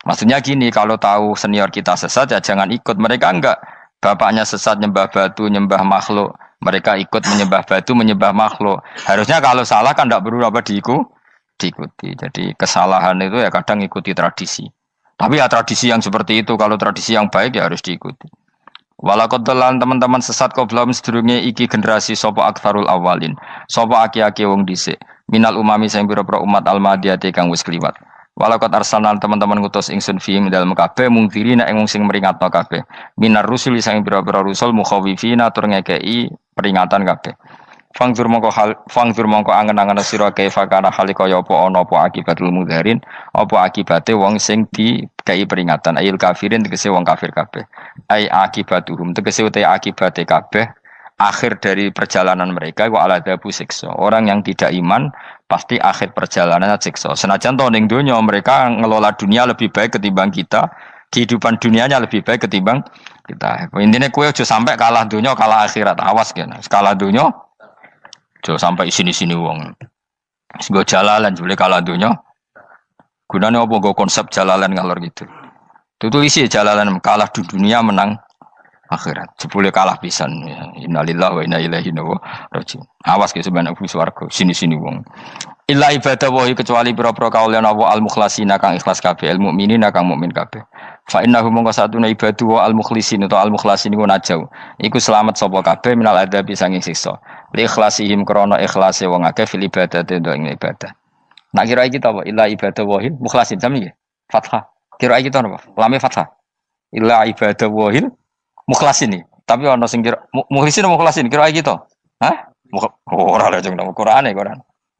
Maksudnya gini, kalau tahu senior kita sesat ya jangan ikut. Mereka enggak, bapaknya sesat nyembah batu, nyembah makhluk. Mereka ikut menyembah batu, menyembah makhluk. Harusnya kalau salah kan enggak perlu apa diikuti. Jadi kesalahan itu ya kadang ikuti tradisi. Tapi ya tradisi yang seperti itu, kalau tradisi yang baik ya harus diikuti. Walakotelan teman-teman sesat kau belum sedurunge iki generasi sopo aktsarul awalin. Sopo aki-aki wong dhisik. Minal umami sing pira-pira umat almadiyati kang wis kliwat. Walakot arsalna teman-teman ngutus ingsun fiim dalem kabeh mungkirina ing sing meringatno kabeh. Minar rusuli sang pira-pira rusul mukhawifina tur ngekeki peringatan kabeh. Fangzur mongko angen-angen sira kaifa kana halikaya apa ana apa akibatul mudzarin, apa akibate wong sing dikei peringatan ayil kafirin tegese wong kafir kabeh. Ai akibatuhum tegese uta akibate kabeh akhir dari perjalanan mereka wa aladabu siksa. Orang yang tidak iman pasti akhir perjalanannya siksa. Senajan to ning donya mereka ngelola dunia lebih baik ketimbang kita, kehidupan dunianya lebih baik ketimbang kita. Intine kowe aja sampai kalah donya kalah akhirat. Awas kene. Kalah donya aja sampai sini-sini wong. Wis go jalalan jule kalah donya. Gunane apa go konsep jalalan ngalor gitu. Tutulisi jalalan kalah di dunia menang akhirat. Jebule kalah pisan. Innalillahi wa inna ilaihi raji'un. Awas ke sebenarnya swarga sini-sini wong. Illa ibadah wahi kecuali pira-pira kaulian Allah al-mukhlasina kang ikhlas kabeh, al mukminina kang mukmin kabeh. Fa innahu mongko satuna ibadu wa al mukhlisin atau al mukhlasin iku najau. Iku selamat sapa kabeh minal adabi sanging siksa. Li ikhlasihim krana ikhlase wong akeh fil ibadate ing ibadah. Nak kira iki ta apa? Illa ibadah wahil mukhlasin sami nggih. Fathah. Kira iki ta apa? Lame fathah. Illa ibadah wahil mukhlasin iki. Tapi ana sing kira mukhlisin apa mukhlasin? Kira iki to. Hah? Ora lha jeng nang Quran.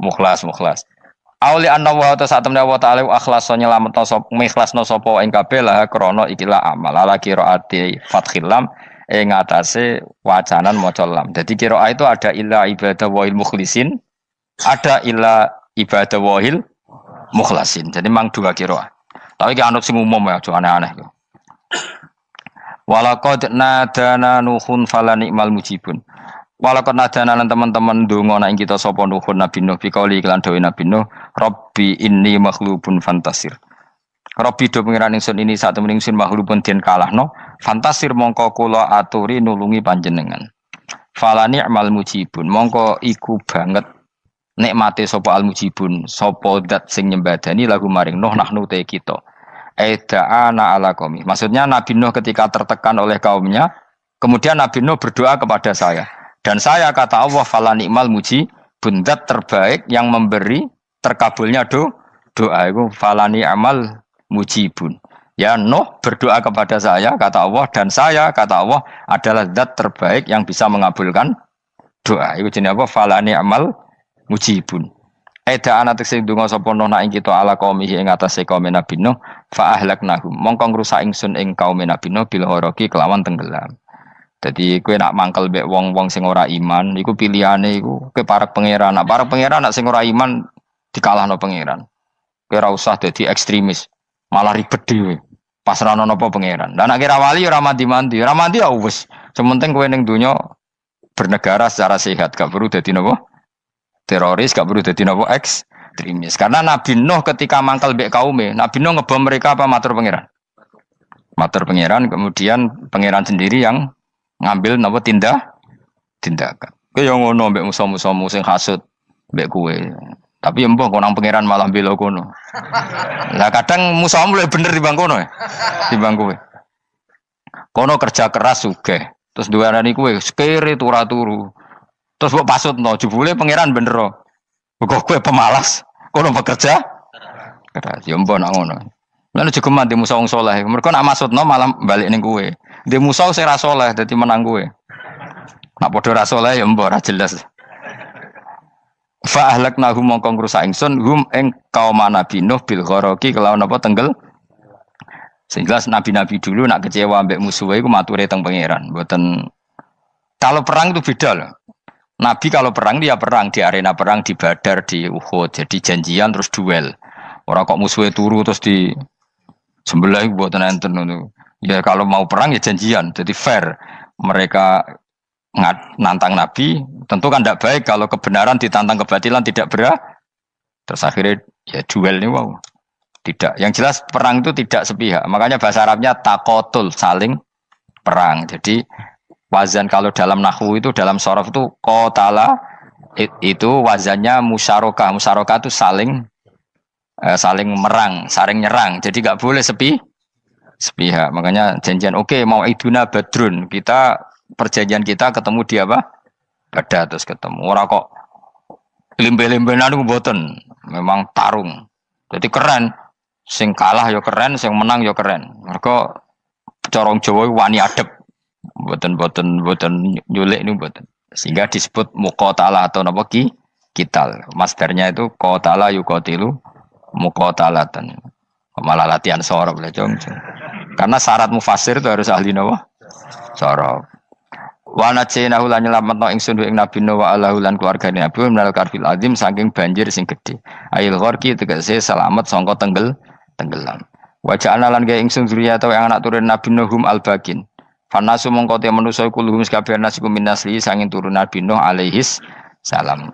Mukhlas. Auli anna wa ta satemne wa ta'ala akhlasa nyelametno sapa mikhlasno sapa ing kabeh lah krana ikilah amal ala qiraati fathil lam ing atase wacanan maca lam. Jadi qiraah itu ada illa ibadah wahil mukhlisin, ada illa ibadah wahil mukhlasin. Jadi mang dua qiraah. Tapi ki anut sing umum ya aja aneh-aneh. Walaqad nadana nuhun fala ni'mal mujibun. Walaqad nadana lan teman-teman ndonga nek kita sapa nuhun Nabi Nuh bikauli iklan dawe Nabi Nuh, Rabbi inni makhlubun fantasir. Rabbi do pengiran ingsun ini sak temen ingsun makhlubun den kalahno, fantasir mongko kula aturi nulungi panjenengan. Fala ni'mal mujibun, mongko iku banget nikmate sapa al mujibun, sapa zat sing nyembadani lagu maring Nuh nahnu te kita. Aida'ana ala qaumi. Maksudnya Nabi Nuh ketika tertekan oleh kaumnya, kemudian Nabi Nuh berdoa kepada saya. Dan saya kata Allah fala ni'mal mujibun, zat terbaik yang memberi terkabulnya doa itu fala ni'mal mujibun. Ya Nuh berdoa kepada saya kata Allah, dan saya kata Allah adalah zat terbaik yang bisa mengabulkan doa. Itu jenenge apa? Fala ni'mal mujibun. Eda anak sing donga sapa Nuh nak ing kita ala qaumihi ing atase kaum Nabi Nuh fa ahlaknahum mongko ngrusak ingsun ing kaum Nabi Nuh bil gharaqi kelawan tenggelam. Jadi kowe nak mangkel mbek wong-wong sing ora iman, iku pilihane iku kowe parek pangeran. Nak parek pangeran nak sing ora iman dikalahno pangeran. Kowe ora usah dadi ekstremis, malah ribet dhewe. Pasrahno napa pangeran. Lah nak kira wali ora mandi-mandi, ora mandi ya wis. Sementing kowe ning donya bernegara secara sehat, gak perlu dadi napa? Teroris, gak perlu dadi napa? Ekstremis. Karena Nabi Nuh ketika mangkel mbek kaume, Nabi Nuh ngebom mereka apa matur pangeran? Matur pangeran, kemudian pangeran sendiri yang ngambil napa tindakan. Kowe yo ngono mbek musuh-musuhmu sing hasud mbek kowe. Tapi mbah kok nang pangeran malah bela kono. Lah kadang musuhmu luwih bener timbang kono ya. Timbang kowe. Kono kerja keras sugih. Terus duwarani kowe sekere turu. Terus mbok pasutno jebule pangeran bener. Kok kowe pemalas. Kono bekerja keras. Ya mbah nak ngono. Lan jegeman di musuh wong saleh. Mergo nak maksudno malah balik ning kowe. Di musuh sing ra saleh dadi menang kowe. Nak padha ra saleh ya mbok ra jelas. Fa ahlaknahum mongko ngrusak ingsun hum ing kaum Nabi Nuh bil gharaqi kelawan apa tenggel. Sing jelas nabi-nabi dulu nak kecewa ambek musuhe iku mature teng pangeran. Mboten kalau perang itu beda loh. Nabi kalau perang dia perang di arena perang di Badar di Uhud. Jadi janjian terus duel. Ora kok musuhe turu terus di sebelah mboten enten ngono. Ya kalau mau perang ya janjian, jadi fair. Mereka nantang Nabi, tentu kan tidak baik kalau kebenaran ditantang kebatilan tidak berat. Terus akhirnya ya duel ini wow. Tidak. Yang jelas perang itu tidak sepihak. Makanya bahasa Arabnya takotul, saling perang. Jadi wazan kalau dalam nahwu itu dalam sorof itu qatala itu wazannya musyarakah. Musyarakah itu saling merang, saling nyerang. Jadi nggak boleh sepihak. Makanya janjian oke, mau iduna badrun, kita perjanjian kita ketemu di apa? Badar terus ketemu. Ora kok limbe-limbenan niku mboten. Memang tarung. Jadi keren. Sing kalah ya keren, sing menang ya keren. Mergo corong Jawa wani adep. Mboten nyulik niku mboten. Sehingga disebut muqatalah atau napa kital. Masdarnya itu qatala yuqatilu muqatalatan. Malah latihan sorab lah jong. Karena syarat mufassir itu harus ahli nawa sorab. Wa najinahu lan nyelametno ingsun ing Nabi Nuh wa alahu lan keluargane Nabi minal karfil azim saking banjir sing gedhe. Ail gharqi tegese selamat sangka tenggelam. Wa ja'alna lan gawe ingsun zuriyata yang anak turun Nabi Nuhum al-bakin. Fanasu mongko te manusa kuluhum kabeh nasikum minasli sanging turun Nabi Nuh alaihis salam.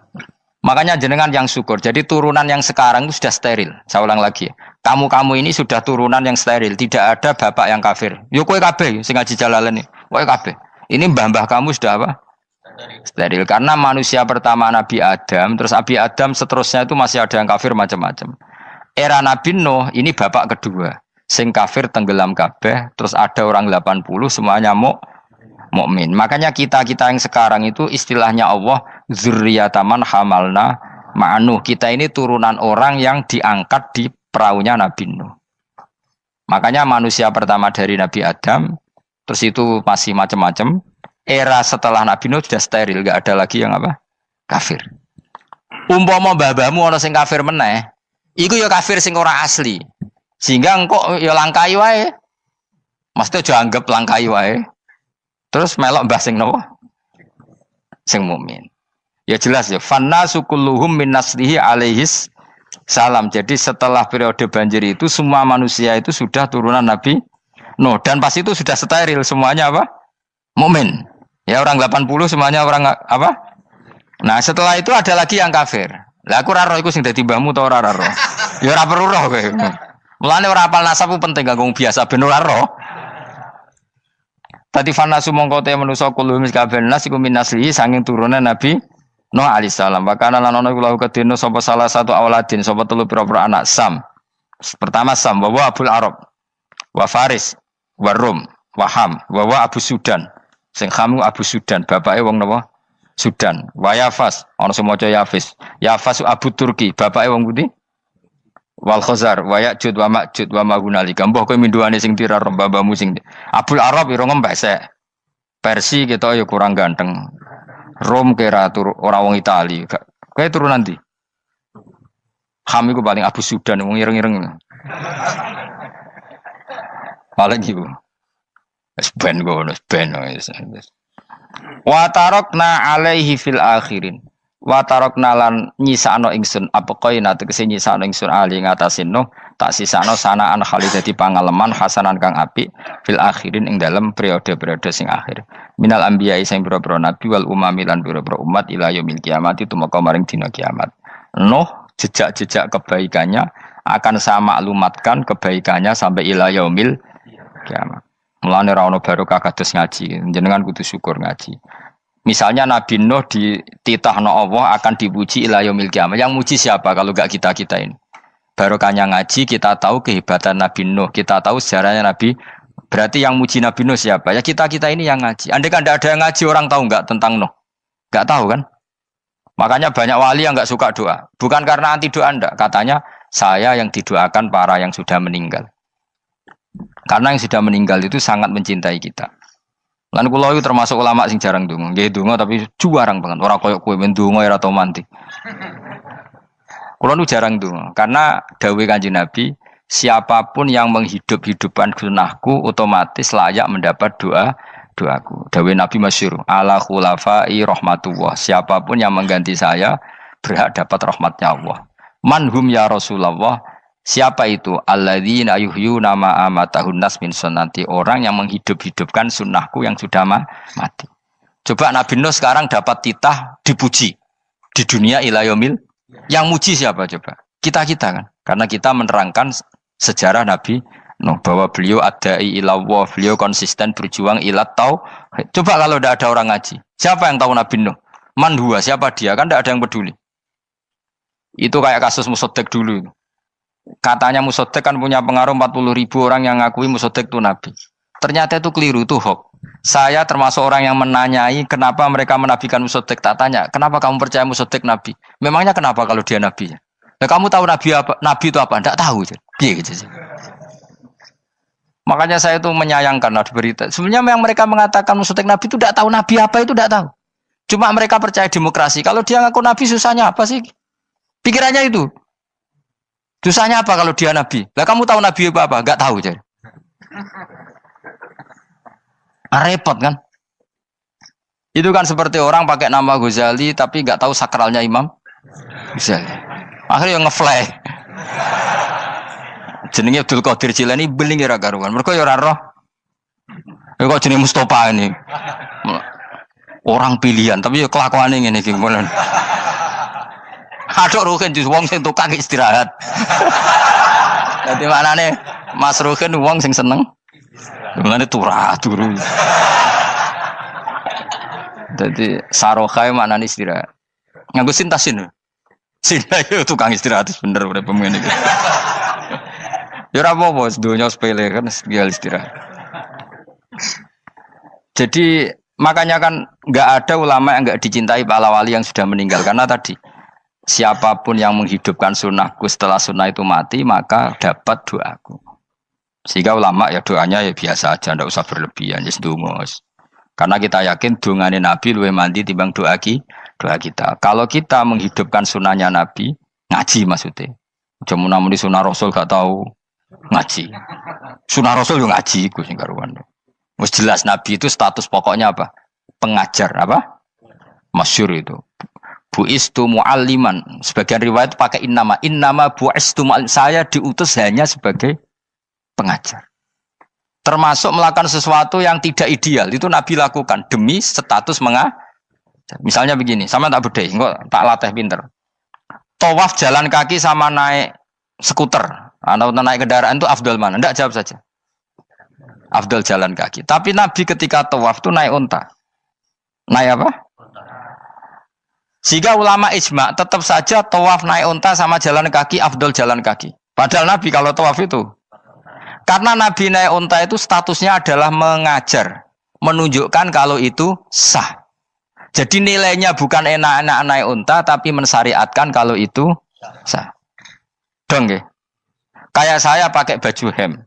Makanya jenengan yang syukur. Jadi turunan yang sekarang itu sudah steril. Saya ulang lagi. Kamu ini sudah turunan yang steril. Tidak ada bapak yang kafir. Yo kowe kabeh sing ngaji Jalalain. Kowe kabeh. Ini mbah-mbah kamu sudah apa? Steril. Karena manusia pertama Nabi Adam, terus Nabi Adam seterusnya itu masih ada yang kafir macam-macam. Era Nabi Nuh ini bapak kedua. sing kafir tenggelam kabeh, terus ada orang 80 semuanya mukmin. Makanya kita-kita yang sekarang itu istilahnya Allah dzurriyyataman hamalna ma'nuh. Kita ini turunan orang yang diangkat di perahunya Nabi Nuh. Makanya manusia pertama dari Nabi Adam, terus itu masih macam-macam. Era setelah Nabi Nuh sudah steril, enggak ada lagi yang apa? Kafir. Umpama mbah-mbahmu ana sing kafir meneh, iku ya kafir sing ora asli. Sehingga engkok ya langkai wae. Mesti aja anggap langkai wae. Terus melok mbah sing nopo? Sing mukmin. Ya jelas ya, fannasu kulluhum min naslihi alaihis salam. Jadi setelah periode banjir itu semua manusia itu sudah turunan Nabi Nuh dan pas itu sudah steril semuanya apa? Mukmin. Ya orang 80 semuanya orang apa? Nah, setelah itu ada lagi yang kafir. Lah aku ora roh iku sing dadi mbahmu ta ora roh. Ya ora perlu roh kowe. Mulane ora apal nasab penting kanggo biasa ben ora roh. Tadi fanasu mongko te manusa kulo mis kabeh nas iku minaslihi sanging turunan Nabi Nuh alaihissalam. Bakana lan ana kula kedene sapa salah satu auladin sapa telu pira-pira anak Sam. Pertama Sam wa Abul Arab wa Faris wa Rum wa Ham wa Abu Sudan. Sing Ham Abu Sudan, bapake wong napa? Sudan, wa Yafas, ana sing maca Yafis. Yafas Abu Turki, bapake wong pundi? Wal Khazar, wa Ya'jud wa Ma'jud wa Magunalika. Mbah kowe minduane sing tira mbah-mbahmu sing Abul Arab ira ngempek sek. Persi kita ya kurang ganteng. Rom kira ora wong Itali. Kowe turunan ndi? Ham iku paling Abu Sudan wong ireng-ireng. Paling iku. Wis ben ngono, ben wis. Wa tarakna alaihi fil akhirin. Wa tarakna lan nyisano ingsun apa koina tegese nyisano ingsun ali ngatasin Nuh tak sisano sanaan khalidati pangaleman hasanan kang apik fil akhirin ing dalem periode-periode sing akhir. Minal anbiya sing pira-pira nabi wal umami lan pira-pira umat ila yaumil kiamat itu maka maring dina kiamat. Nuh jejak-jejak kebaikannya akan saya maklumatkan kebaikannya sampai ila yaumil kiamat. Mulane ora ono barokah kados ngaji, jenengan kudu syukur ngaji. Misalnya Nabi Nuh dititahno Allah akan dipuji ila yaumil kiamah. Yang muji siapa kalau enggak kita-kita ini? Barokahnya ngaji, kita tahu kehebatan Nabi Nuh, kita tahu sejarahnya Nabi. Berarti yang muji Nabi Nuh siapa? Ya kita-kita ini yang ngaji. Andai kan tidak ada yang ngaji, orang tahu enggak tentang Nuh? Enggak tahu kan? Makanya banyak wali yang enggak suka doa. Bukan karena anti doa enggak, katanya saya yang didoakan para yang sudah meninggal. Karena yang sudah meninggal itu sangat mencintai kita. Lan kula itu termasuk ulama sing jarang ndonga. Nggih ndonga tapi juarang banget. Ora koyo kowe men ndonga ora tau mandi. Kula nu jarang ndonga karena dawuh Kanjeng Nabi, siapapun yang menghidup-hidupkan sunahku otomatis layak mendapat doaku. Dawuh Nabi masyhur, ala khulafai rahmatullah. Siapapun yang mengganti saya berhak dapat rahmatnya Allah. Manhum ya Rasulullah. Siapa itu? Alladzina yuhyuna ma amatahun nas min sunnati. Orang yang menghidup-hidupkan sunnahku yang sudah mati. Coba Nabi Nuh sekarang dapat titah dipuji di dunia ila yaumil. Yang muji siapa coba? Kita-kita kan. Karena kita menerangkan sejarah Nabi Nuh bahwa beliau adai ila Allah, beliau konsisten berjuang ila tauhid. Coba kalau tidak ada orang ngaji. Siapa yang tahu Nabi Nuh? Man huwa, siapa dia? Kan tidak ada yang peduli. Itu kayak kasus Musaddiq dulu. Katanya Musaddiq kan punya pengaruh 40.000 orang yang ngakui Musaddiq itu Nabi. Ternyata itu keliru, itu hoax. Saya termasuk orang yang menanyai kenapa mereka menabikan Musaddiq. Tak tanya, kenapa kamu percaya Musaddiq Nabi? Memangnya kenapa kalau dia Nabi? Nah, kamu tahu Nabi apa? Nabi itu apa? Tidak tahu. Gitu. Makanya saya itu menyayangkan di berita. Sebenarnya yang mereka mengatakan Musaddiq Nabi itu tidak tahu Nabi apa itu tidak tahu. Cuma mereka percaya demokrasi. Kalau dia ngaku Nabi susahnya apa sih? Pikirannya itu. Susahnya apa kalau dia Nabi? Lah kamu tahu Nabi apa? Enggak tahu jadi. Repot kan? Itu kan seperti orang pakai nama Ghazali tapi enggak tahu sakralnya Imam Ghazali. Akhirnya yang nge-fly. Jenenge Abdul Qadir Jilani beling ora karuan. Mergo ya ora roh. Ya kok jenenge Mustofa ini. Orang pilihan tapi ya kelakuane ngene iki. Aduk Ruhin jus wong sing tukang istirahat. Dadi maknane Mas Ruhin wong sing seneng. Mulane turu. Dadi sarohae maknane istirahat. Nganggo sintasin. Sinta itu tukang istirahat bener udah pemain itu. Ya ora apa-apa, dunya sepele kan tinggal istirahat. Jadi makanya kan nggak ada ulama yang nggak dicintai para wali yang sudah meninggal karena tadi siapapun yang menghidupkan sunnahku setelah sunnah itu mati maka dapat doaku. Sehingga ulama ya doanya ya biasa aja, ndak usah berlebihan, ya sedungos. Karena kita yakin dongane Nabi luwih mandi timbang doa kita. Kalau kita menghidupkan sunnahnya Nabi, ngaji maksudnya. Cuma namun di sunnah Rasul gak tahu ngaji. Sunnah Rasul juga ngaji, gue sing karuan. Wis jelas Nabi itu status pokoknya apa? Pengajar apa? Masyhur itu. Bu'istu mu'alliman. Sebagian riwayat pakai innama bu'istu mu'allim. Saya diutus hanya sebagai pengajar. Termasuk melakukan sesuatu yang tidak ideal itu Nabi lakukan demi status mengajar. Misalnya begini, sama tak bedai, enggak tak latih pinter. Tawaf jalan kaki sama naik skuter atau naik kendaraan itu afdal mana? Enggak, jawab saja. Afdal jalan kaki. Tapi Nabi ketika tawaf itu naik unta. Naik apa? Sehingga ulama ijma tetap saja tawaf naik unta sama jalan kaki afdal jalan kaki. Padahal Nabi kalau tawaf itu karena Nabi naik unta itu statusnya adalah mengajar, menunjukkan kalau itu sah. Jadi nilainya bukan enak-enak naik unta, tapi mensyariatkan kalau itu sah. Dong ya? Kayak saya pakai baju hem,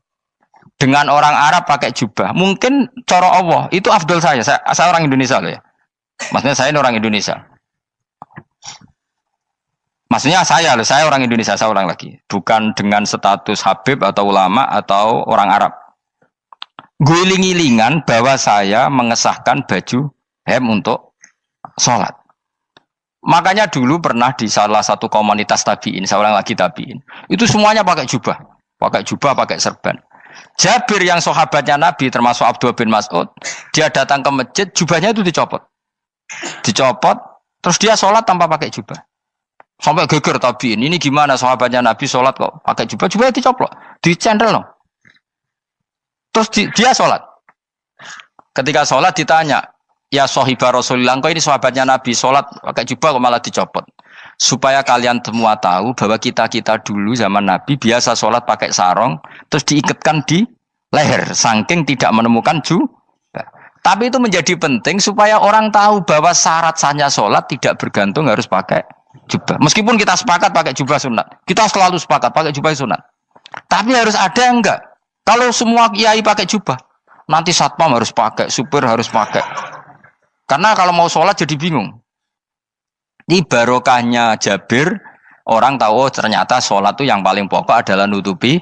dengan orang Arab pakai jubah. Mungkin cara Allah itu afdol saya orang Indonesia loh ya. Maksudnya saya ini orang Indonesia. Maksudnya saya orang Indonesia, saya ulang lagi. Bukan dengan status Habib atau ulama atau orang Arab. Guling-gilingan bahwa saya mengesahkan baju hem untuk sholat. Makanya dulu pernah di salah satu komunitas tabi'in, saya ulang lagi tabi'in. Itu semuanya pakai jubah, pakai serban. Jabir yang sahabatnya Nabi termasuk Abdullah bin Mas'ud, dia datang ke masjid, jubahnya itu dicopot, terus dia sholat tanpa pakai jubah. Sampai geger tabiin, ini gimana sahabatnya Nabi sholat kok pakai jubah dicoplok, dicendel loh. Terus dia sholat. Ketika sholat ditanya, ya sahibah Rasulullah, kok ini sahabatnya Nabi sholat pakai jubah kok malah dicopot. Supaya kalian semua tahu bahwa kita dulu zaman Nabi biasa sholat pakai sarong, terus diikatkan di leher, saking tidak menemukan jubah. Tapi itu menjadi penting supaya orang tahu bahwa syarat sahnya sholat tidak bergantung harus pakai jubah. Meskipun kita sepakat pakai jubah sunat, kita selalu sepakat pakai jubah sunat. Tapi harus ada yang enggak. Kalau semua kiai pakai jubah, nanti satpam harus pakai, supir harus pakai. Karena kalau mau sholat jadi bingung. Ini barokahnya Jabir, orang tahu ternyata sholat itu yang paling pokok adalah nutupi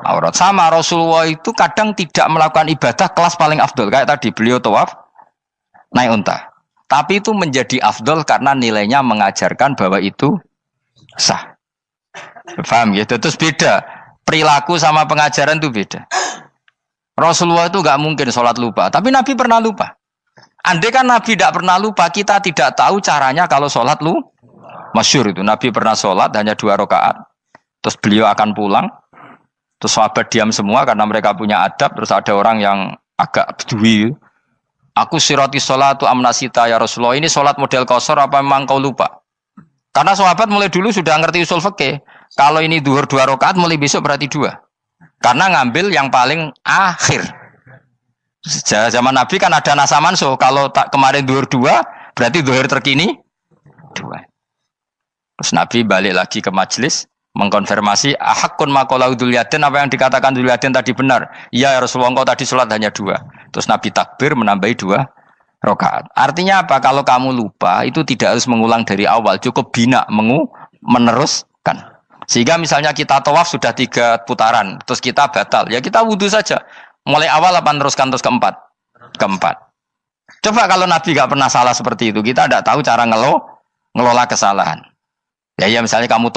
aurat. Sama Rasulullah itu kadang tidak melakukan ibadah kelas paling afdol. Kayak tadi beliau tawaf naik unta. Tapi itu menjadi afdol karena nilainya mengajarkan bahwa itu sah. Paham gitu? Terus beda. Perilaku sama pengajaran itu beda. Rasulullah itu gak mungkin sholat lupa. Tapi Nabi pernah lupa. Andai kan Nabi tidak pernah lupa, kita tidak tahu caranya kalau sholat masyhur itu. Nabi pernah sholat hanya 2 rakaat. Terus beliau akan pulang. Terus sahabat diam semua karena mereka punya adab. Terus ada orang yang agak bedui. Aku sirati sholatu amnasita ya Rasulullah. Ini sholat model qashar apa memang kau lupa? Karena sahabat mulai dulu sudah ngerti usul fikih. Kalau ini duhur 2 rakaat, mulai besok berarti 2. Karena ngambil yang paling akhir. Zaman Nabi kan ada nasa mansuh. Kalau tak kemarin duhur 2, berarti duhur terkini 2. Terus Nabi balik lagi ke majelis, mengkonfirmasi ahakun maqalau Dzulyaden, apa yang dikatakan Dzulyaden tadi benar. Iya ya Rasulullah, engkau tadi sholat hanya 2. Terus Nabi takbir menambahi 2 rakaat. Artinya apa? Kalau kamu lupa itu tidak harus mengulang dari awal, cukup bina meneruskan. Sehingga misalnya kita tawaf sudah 3 putaran, terus kita batal, ya kita wudhu saja. Mulai awal apa teruskan terus keempat? Coba kalau Nabi gak pernah salah seperti itu, kita tidak tahu cara ngelola kesalahan. Ya misalnya kamu